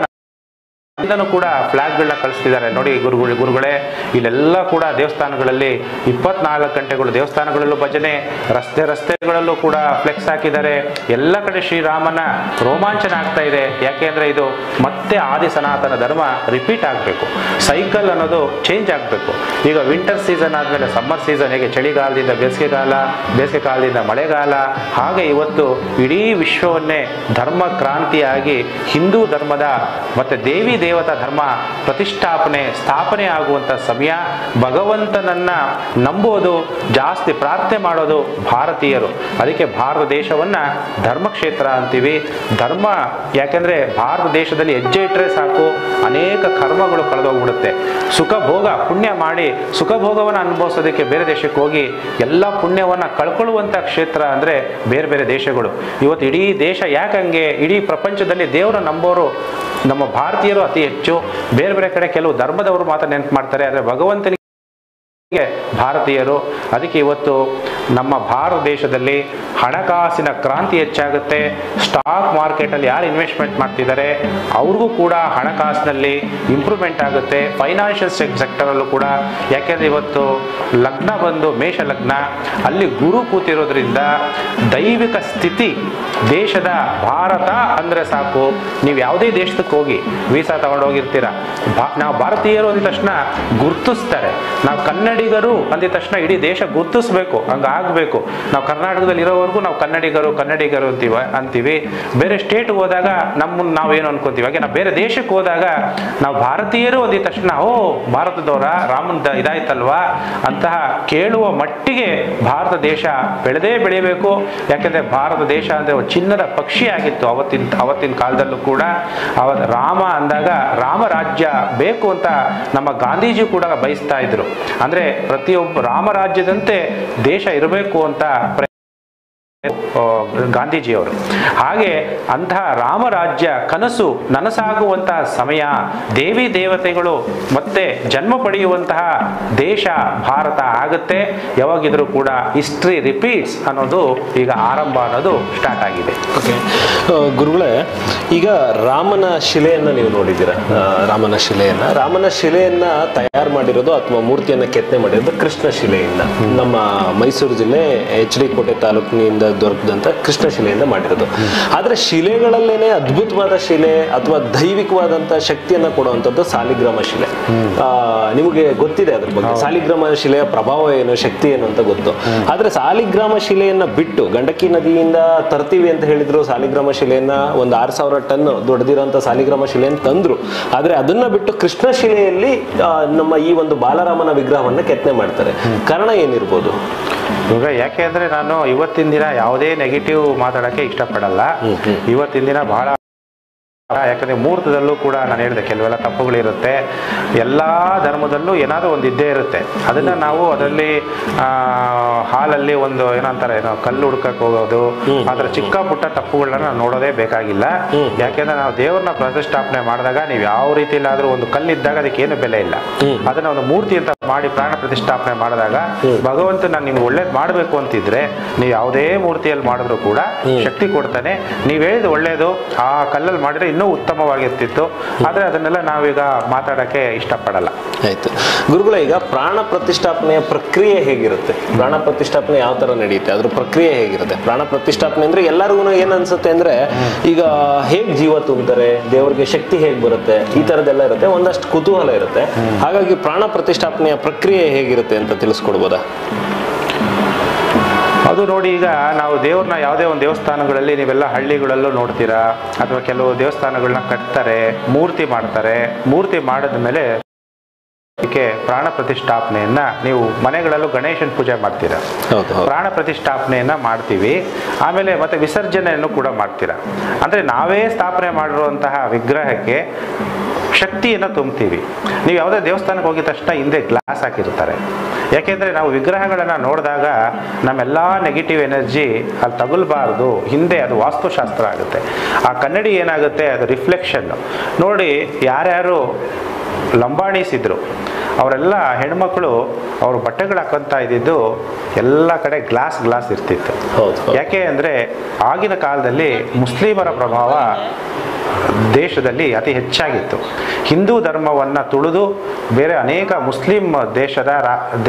S2: ಕೂಡ ಫ್ಲಾಗ್ಗಳನ್ನ ಕಳಿಸ್ತಿದ್ದಾರೆ. ನೋಡಿ ಗುರುಗಳೇ, ಇಲ್ಲೆಲ್ಲ ಕೂಡ ದೇವಸ್ಥಾನಗಳಲ್ಲಿ 24 ಗಂಟೆಗಳು ದೇವಸ್ಥಾನಗಳಲ್ಲೂ ಭಜನೆ, ರಸ್ತೆಗಳಲ್ಲೂ ಕೂಡ ಫ್ಲೆಕ್ಸ್ ಹಾಕಿದ್ದಾರೆ. ಎಲ್ಲ ಕಡೆ ಶ್ರೀರಾಮನ ರೋಮಾಂಚನ ಆಗ್ತಾ ಇದೆ. ಯಾಕೆಂದ್ರೆ ಇದು ಮತ್ತೆ ಆದಿ ಸನಾತನ ಧರ್ಮ ರಿಪೀಟ್ ಆಗಬೇಕು, ಸೈಕಲ್ ಅನ್ನೋದು ಚೇಂಜ್ ಆಗಬೇಕು. ಈಗ ವಿಂಟರ್ ಸೀಸನ್ ಆದಮೇಲೆ ಸಮ್ಮರ್ ಸೀಸನ್, ಹೇಗೆ ಚಳಿಗಾಲದಿಂದ ಬೇಸಿಗೆಗಾಲ, ಬೇಸಿಗೆಕಾಲದಿಂದ ಮಳೆಗಾಲ, ಹಾಗೆ ಇವತ್ತು ಇಡೀ ವಿಶ್ವವನ್ನೇ ಧರ್ಮ ಕ್ರಾಂತಿಯಾಗಿ ಹಿಂದೂ ಧರ್ಮದ ಮತ್ತೆ ದೇವಿ ದೇವತಾ ಧರ್ಮ ಸ್ಥಾಪನೆ ಆಗುವಂತ ಸಮಯ. ಭಗವಂತನನ್ನ ನಂಬೋದು ಜಾಸ್ತಿ, ಪ್ರಾರ್ಥನೆ ಮಾಡೋದು ಭಾರತೀಯರು. ಅದಕ್ಕೆ ಭಾರತ ದೇಶವನ್ನ ಧರ್ಮಕ್ಷೇತ್ರ ಅಂತೀವಿ. ಧರ್ಮ ಯಾಕೆಂದ್ರೆ ಭಾರತ ದೇಶದಲ್ಲಿ ಹೆಜ್ಜೆ ಇಟ್ಟರೆ ಸಾಕು, ಅನೇಕ ಕರ್ಮಗಳು ಕಳೆದೋಗ್ಬಿಡುತ್ತೆ. ಸುಖ ಭೋಗ ಪುಣ್ಯ ಮಾಡಿ ಸುಖ ಭೋಗವನ್ನು ಅನುಭವಿಸೋದಕ್ಕೆ ಬೇರೆ ದೇಶಕ್ಕೆ ಹೋಗಿ ಎಲ್ಲ ಪುಣ್ಯವನ್ನ ಕಳ್ಕೊಳ್ಳುವಂತ ಕ್ಷೇತ್ರ ಅಂದ್ರೆ ಬೇರೆ ಬೇರೆ ದೇಶಗಳು. ಇವತ್ತು ಇಡೀ ದೇಶ ಯಾಕಂಗೆ, ಇಡೀ ಪ್ರಪಂಚದಲ್ಲಿ ದೇವರ ನಂಬೋರು ನಮ್ಮ ಭಾರತೀಯರು ಅತಿ ಹೆಚ್ಚು. ಬೇರೆ ಬೇರೆ ಕಡೆ ಕೆಲವು ಧರ್ಮದವರು ಮಾತ್ರ ನೆನಪು ಮಾಡ್ತಾರೆ, ಆದರೆ ಭಗವಂತನಿಗೆ ಭಾರತೀಯರು. ಅದಕ್ಕೆ ಇವತ್ತು ನಮ್ಮ ಭಾರತ ದೇಶದಲ್ಲಿ ಹಣಕಾಸಿನ ಕ್ರಾಂತಿ ಹೆಚ್ಚಾಗುತ್ತೆ. ಸ್ಟಾಕ್ ಮಾರ್ಕೆಟಲ್ಲಿ ಯಾರು ಇನ್ವೆಸ್ಟ್ಮೆಂಟ್ ಮಾಡ್ತಿದ್ದಾರೆ ಅವ್ರಿಗೂ ಕೂಡ ಹಣಕಾಸಿನಲ್ಲಿ ಇಂಪ್ರೂವ್ಮೆಂಟ್ ಆಗುತ್ತೆ. ಫೈನಾನ್ಷಿಯಲ್ ಸೆಕ್ಟರಲ್ಲೂ ಕೂಡ. ಯಾಕೆಂದರೆ ಇವತ್ತು ಲಗ್ನ ಬಂದು ಮೇಷ ಲಗ್ನ, ಅಲ್ಲಿ ಗುರು ಕೂತಿರೋದ್ರಿಂದ ದೈವಿಕ ಸ್ಥಿತಿ ದೇಶದ ಭಾರತ ಅಂದರೆ ಸಾಕು. ನೀವು ಯಾವುದೇ ದೇಶಕ್ಕೆ ಹೋಗಿ ವೀಸಾ ತಗೊಂಡು ಹೋಗಿರ್ತೀರ, ನಾವು ಭಾರತೀಯರು ಅಂದ ತಕ್ಷಣ ಗುರ್ತಿಸ್ತಾರೆ. ನಾವು ಕನ್ನಡಿಗರು ಅಂದ ತಕ್ಷಣ ಇಡೀ ದೇಶ ಗುರ್ತಿಸ್ಬೇಕು, ಹಂಗಾಗಬೇಕು. ನಾವು ಕರ್ನಾಟಕದಲ್ಲಿ ಇರೋವರೆಗೂ ನಾವು ಕನ್ನಡಿಗರು ಅಂತೀವಿ. ಬೇರೆ ಸ್ಟೇಟ್ ಹೋದಾಗ ನಾವೇನು ಅನ್ಕೋತೀವಿ. ಹಾಗೆ ನಾವು ಬೇರೆ ದೇಶಕ್ಕೆ ಹೋದಾಗ ನಾವು ಭಾರತೀಯರು ಅಂದ ತಕ್ಷಣ ಭಾರತದವರ ರಾಮನ ಇದಾಯ್ತಲ್ವಾ ಅಂತಹ ಕೇಳುವ ಮಟ್ಟಿಗೆ ಭಾರತ ದೇಶ ಬೆಳೆಯಬೇಕು. ಯಾಕೆಂದ್ರೆ ಭಾರತ ದೇಶ ಅಂದ್ರೆ ಚಿನ್ನದ ಪಕ್ಷಿ ಆಗಿತ್ತು ಅವತ್ತಿನ ಕಾಲದಲ್ಲೂ ಕೂಡ. ರಾಮ ಅಂದಾಗ ರಾಮ ರಾಜ್ಯ ಬೇಕು ಅಂತ ನಮ್ಮ ಗಾಂಧೀಜಿ ಕೂಡ ಬಯಸ್ತಾ ಇದ್ರು. ಅಂದ್ರೆ ಪ್ರತಿಯೊಬ್ಬ ರಾಮರಾಜ್ಯದಂತೆ ದೇಶ ಇರಬೇಕು ಅಂತ ಗಾಂಧೀಜಿಯವರು. ಹಾಗೆ ಅಂತಹ ರಾಮರಾಜ್ಯ ಕನಸು ನನಸಾಗುವಂತಹ ಸಮಯ, ದೇವಿ ದೇವತೆಗಳು ಮತ್ತೆ ಜನ್ಮ ಪಡೆಯುವಂತಹ ದೇಶ ಭಾರತ ಆಗುತ್ತೆ. ಯಾವಾಗಿದ್ರೂ ಕೂಡ ಹಿಸ್ಟ್ರಿ ರಿಪೀಟ್ಸ್ ಅನ್ನೋದು ಈಗ ಆರಂಭ ಅನ್ನೋದು ಸ್ಟಾರ್ಟ್ ಆಗಿದೆ.
S1: ಓಕೆ ಗುರುಗಳೇ, ಈಗ ರಾಮನ ಶಿಲೆಯನ್ನು ನೀವು ನೋಡಿದ್ದೀರಾ. ರಾಮನ ಶಿಲೆಯನ್ನ ತಯಾರು ಮಾಡಿರೋದು ಅಥವಾ ಮೂರ್ತಿಯನ್ನ ಕೆತ್ತನೆ ಮಾಡಿರೋದು ಕೃಷ್ಣ ಶಿಲೆಯಿಂದ. ನಮ್ಮ ಮೈಸೂರು ಜಿಲ್ಲೆ HD ಕೋಟೆ ತಾಲೂಕಿನಿಂದ ದೊರಕದಂತ ಕೃಷ್ಣ ಶಿಲೆಯಿಂದ ಮಾಡಿರೋದು. ಆದ್ರೆ ಶಿಲೆಗಳಲ್ಲೇನೆ ಅದ್ಭುತವಾದ ಶಿಲೆ ಅಥವಾ ದೈವಿಕವಾದಂತ ಶಕ್ತಿಯನ್ನ ಕೊಡುವಂತದ್ದು ಸಾಲಿಗ್ರಾಮ ಶಿಲೆ. ನಿಮಗೆ ಗೊತ್ತಿದೆ ಅದ್ರ ಬಗ್ಗೆ, ಸಾಲಿಗ್ರಾಮ ಶಿಲೆಯ ಪ್ರಭಾವ ಏನು, ಶಕ್ತಿ ಏನು ಅಂತ ಗೊತ್ತು. ಆದ್ರೆ ಸಾಲಿಗ್ರಾಮ ಶಿಲೆಯನ್ನ ಬಿಟ್ಟು ಗಂಡಕಿ ನದಿಯಿಂದ ತರ್ತೀವಿ ಅಂತ ಹೇಳಿದ್ರು. ಸಾಲಿಗ್ರಾಮ ಶಿಲೆಯನ್ನ ಒಂದು 6000 ಟನ್ ದೊಡ್ಡದಿರೋಂಥ ಸಾಲಿಗ್ರಾಮ ಶಿಲೆಯನ್ನು ತಂದ್ರು. ಆದ್ರೆ ಅದನ್ನ ಬಿಟ್ಟು ಕೃಷ್ಣ ಶಿಲೆಯಲ್ಲಿ ನಮ್ಮ ಈ ಒಂದು ಬಾಲರಾಮನ ವಿಗ್ರಹವನ್ನ ಕೆತ್ತನೆ ಮಾಡ್ತಾರೆ. ಕಾರಣ ಏನಿರ್ಬೋದು?
S2: ಯಾಕೆ ಅಂದ್ರೆ ನಾನು ಇವತ್ತಿನ ದಿನ ಯಾವುದೇ ನೆಗೆಟಿವ್ ಮಾತಾಡಕ್ಕೆ ಇಷ್ಟಪಡಲ್ಲ. ಇವತ್ತಿನ ದಿನ ಬಹಳ, ಯಾಕಂದ್ರೆ ಮುಹೂರ್ತದಲ್ಲೂ ಕೂಡ ನಾನು ಹೇಳಿದೆ ಕೆಲವೆಲ್ಲ ತಪ್ಪುಗಳಿರುತ್ತೆ. ಎಲ್ಲಾ ಧರ್ಮದಲ್ಲೂ ಏನಾದ್ರೂ ಒಂದು ಇದ್ದೇ ಇರುತ್ತೆ. ಅದನ್ನ ನಾವು ಅದರಲ್ಲಿ ಹಾಲಲ್ಲಿ ಒಂದು ಏನಂತಾರೆ ಕಲ್ಲು ಹುಡ್ಕಕ್ ಹೋಗೋದು, ಅದರ ಚಿಕ್ಕ ಪುಟ್ಟ ತಪ್ಪುಗಳನ್ನ ನಾವು ನೋಡೋದೇ ಬೇಕಾಗಿಲ್ಲ. ಯಾಕೆಂದ್ರೆ ನಾವು ದೇವ್ರನ್ನ ಪ್ರತಿಷ್ಠಾಪನೆ ಮಾಡಿದಾಗ ನೀವು ಯಾವ ರೀತಿಯಲ್ಲಾದ್ರೂ ಒಂದು ಕಲ್ಲಿದ್ದಾಗ ಅದಕ್ಕೆ ಏನು ಬೆಲೆ ಇಲ್ಲ. ಅದನ್ನ ಒಂದು ಮೂರ್ತಿ ಅಂತ ಮಾಡಿ ಪ್ರಾಣ ಪ್ರತಿಷ್ಠಾಪನೆ ಮಾಡಿದಾಗ ಭಗವಂತನ ನಿಮ್ಗೆ ಒಳ್ಳೇದು ಮಾಡಬೇಕು ಅಂತಿದ್ರೆ ನೀವು ಯಾವುದೇ ಮೂರ್ತಿಯಲ್ಲಿ ಮಾಡಿದ್ರು ಕೂಡ ಶಕ್ತಿ ಕೊಡ್ತಾನೆ. ನೀವ್ ಹೇಳಿದ ಒಳ್ಳೇದು ಆ ಕಲ್ಲಲ್ಲಿ ಮಾಡಿದ್ರೆ ಇನ್ನೂ ಉತ್ತಮವಾಗಿರ್ತಿತ್ತು. ಆದ್ರೆ ಅದನ್ನೆಲ್ಲ ನಾವೀಗ ಮಾತಾಡಕ್ಕೆ ಇಷ್ಟಪಡಲ್ಲ.
S1: ಆಯ್ತು ಗುರುಗಳೇ, ಈಗ ಪ್ರಾಣ ಪ್ರತಿಷ್ಠಾಪನೆಯ ಪ್ರಕ್ರಿಯೆ ಹೇಗಿರುತ್ತೆ? ಪ್ರಾಣ ಪ್ರತಿಷ್ಠಾಪನೆ ಯಾವ ತರ ನಡೆಯುತ್ತೆ, ಅದ್ರ ಪ್ರಕ್ರಿಯೆ ಹೇಗಿರುತ್ತೆ? ಪ್ರಾಣ ಪ್ರತಿಷ್ಠಾಪನೆ ಅಂದ್ರೆ ಎಲ್ಲರಿಗೂ ಏನ್ ಅನ್ಸುತ್ತೆ ಅಂದ್ರೆ ಈಗ ಹೇಗ್ ಜೀವ ತುಂಬ್ತಾರೆ, ದೇವರಿಗೆ ಶಕ್ತಿ ಹೇಗ್ ಬರುತ್ತೆ, ಈ ತರದೆಲ್ಲ ಇರುತ್ತೆ, ಒಂದಷ್ಟು ಕುತೂಹಲ ಇರುತ್ತೆ. ಹಾಗಾಗಿ ಪ್ರಾಣ ಪ್ರತಿಷ್ಠಾಪನೆಯ ಪ್ರಕ್ರಿಯೆ ಹೇಗಿರುತ್ತೆ ಅಂತ ತಿಳಿಸ್ಕೊಡ್ಬೋದಾ?
S2: ಅದು ನೋಡಿ, ಈಗ ನಾವು ದೇವ್ರನ್ನ ಯಾವುದೇ ಒಂದು ದೇವಸ್ಥಾನಗಳಲ್ಲಿ ನೀವೆಲ್ಲ ಹಳ್ಳಿಗಳಲ್ಲೂ ನೋಡ್ತೀರಾ, ಅಥವಾ ಕೆಲವು ದೇವಸ್ಥಾನಗಳನ್ನ ಕಟ್ತಾರೆ, ಮೂರ್ತಿ ಮಾಡ್ತಾರೆ. ಮೂರ್ತಿ ಮಾಡಿದ ಮೇಲೆ ಪ್ರಾಣ ಪ್ರತಿಷ್ಠಾಪನೆಯನ್ನ ನೀವು ಮನೆಗಳಲ್ಲೂ ಗಣೇಶನ ಪೂಜೆ ಮಾಡ್ತೀರಾ, ಪ್ರಾಣ ಪ್ರತಿಷ್ಠಾಪನೆಯನ್ನ ಮಾಡ್ತೀವಿ. ಆಮೇಲೆ ಮತ್ತೆ ವಿಸರ್ಜನೆಯನ್ನು ಕೂಡ ಮಾಡ್ತೀರಾ. ಅಂದ್ರೆ ನಾವೇ ಸ್ಥಾಪನೆ ಮಾಡಿರುವಂತಹ ವಿಗ್ರಹಕ್ಕೆ ಶಕ್ತಿಯನ್ನು ತುಂಬ್ತೀವಿ. ನೀವು ಯಾವುದೇ ದೇವಸ್ಥಾನಕ್ಕೆ ಹೋಗಿದ ತಕ್ಷಣ ಹಿಂದೆ ಗ್ಲಾಸ್ ಹಾಕಿರ್ತಾರೆ. ಯಾಕೆಂದರೆ ನಾವು ವಿಗ್ರಹಗಳನ್ನು ನೋಡಿದಾಗ ನಮ್ಮೆಲ್ಲ ನೆಗೆಟಿವ್ ಎನರ್ಜಿ ಅಲ್ಲಿ ತಗುಲ್ಬಾರ್ದು, ಹಿಂದೆ ಅದು ವಾಸ್ತುಶಾಸ್ತ್ರ ಆಗುತ್ತೆ. ಆ ಕನ್ನಡಿ ಏನಾಗುತ್ತೆ, ಅದು ರಿಫ್ಲೆಕ್ಷನ್ನು ನೋಡಿ. ಯಾರ್ಯಾರು ಲಂಬಾಣೀಸ್ ಇದ್ರು ಅವರೆಲ್ಲ ಹೆಣ್ಮಕ್ಳು ಅವ್ರ ಬಟ್ಟೆಗಳು ಹಾಕೊಂತ ಇದ್ದಿದ್ದು ಎಲ್ಲ ಕಡೆ ಗ್ಲಾಸ್ ಇರ್ತಿತ್ತು. ಯಾಕೆ ಅಂದರೆ ಆಗಿನ ಕಾಲದಲ್ಲಿ ಮುಸ್ಲಿಮರ ಪ್ರಭಾವ ದೇಶದಲ್ಲಿ ಅತಿ ಹೆಚ್ಚಾಗಿತ್ತು. ಹಿಂದೂ ಧರ್ಮವನ್ನು ತುಳಿದು ಬೇರೆ ಅನೇಕ ಮುಸ್ಲಿಂ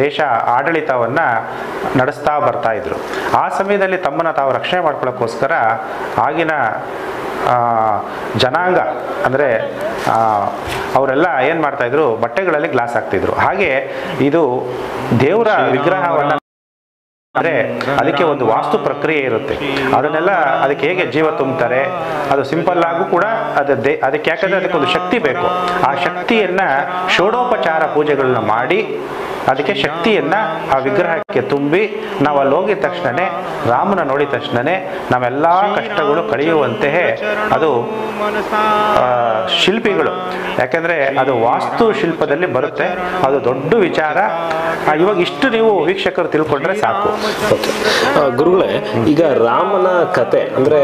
S2: ದೇಶ ಆಡಳಿತವನ್ನು ನಡೆಸ್ತಾ ಬರ್ತಾ ಇದ್ರು. ಆ ಸಮಯದಲ್ಲಿ ತಮ್ಮನ್ನು ತಾವು ರಕ್ಷಣೆ ಮಾಡ್ಕೊಳ್ಳೋಕ್ಕೋಸ್ಕರ ಆಗಿನ ಜನಾಂಗ ಅಂದರೆ ಅವರೆಲ್ಲ ಏನು ಮಾಡ್ತಾಯಿದ್ರು, ಬಟ್ಟೆಗಳಲ್ಲಿ ಗ್ಲಾಸ್ ಹಾಕ್ತಿದ್ರು. ಹಾಗೆ ಇದು ದೇವರ ವಿಗ್ರಹವನ್ನು ಅಂದರೆ ಅದಕ್ಕೆ ಒಂದು ವಾಸ್ತು ಪ್ರಕ್ರಿಯೆ ಇರುತ್ತೆ. ಅದನ್ನೆಲ್ಲ ಅದಕ್ಕೆ ಹೇಗೆ ಜೀವ ತುಂಬ್ತಾರೆ, ಅದು ಸಿಂಪಲ್ ಆಗು ಕೂಡ ಅದಕ್ಕೆ ಯಾಕಂದರೆ ಅದಕ್ಕೊಂದು ಶಕ್ತಿ ಬೇಕು. ಆ ಶಕ್ತಿಯನ್ನು ಷೋಡೋಪಚಾರ ಪೂಜೆಗಳನ್ನ ಮಾಡಿ ಅದಕ್ಕೆ ಶಕ್ತಿಯನ್ನು ಆ ವಿಗ್ರಹಕ್ಕೆ ತುಂಬಿ ನಾವು ಅಲ್ಲಿ ಹೋಗಿದ ತಕ್ಷಣವೇ, ರಾಮನ ನೋಡಿದ ತಕ್ಷಣವೇ ನಾವೆಲ್ಲ ಕಷ್ಟಗಳು ಕಳೆಯುವಂತೆಯೇ ಅದು ಶಿಲ್ಪಿಗಳು, ಯಾಕೆಂದರೆ ಅದು ವಾಸ್ತು ಶಿಲ್ಪದಲ್ಲಿ ಬರುತ್ತೆ. ಅದು ದೊಡ್ಡ ವಿಚಾರ. ಇವಾಗ ಇಷ್ಟು ನೀವು ವೀಕ್ಷಕರು ತಿಳ್ಕೊಂಡ್ರೆ ಸಾಕು.
S1: ಗುರುಗಳೇ, ಈಗ ರಾಮನ ಕತೆ ಅಂದ್ರೆ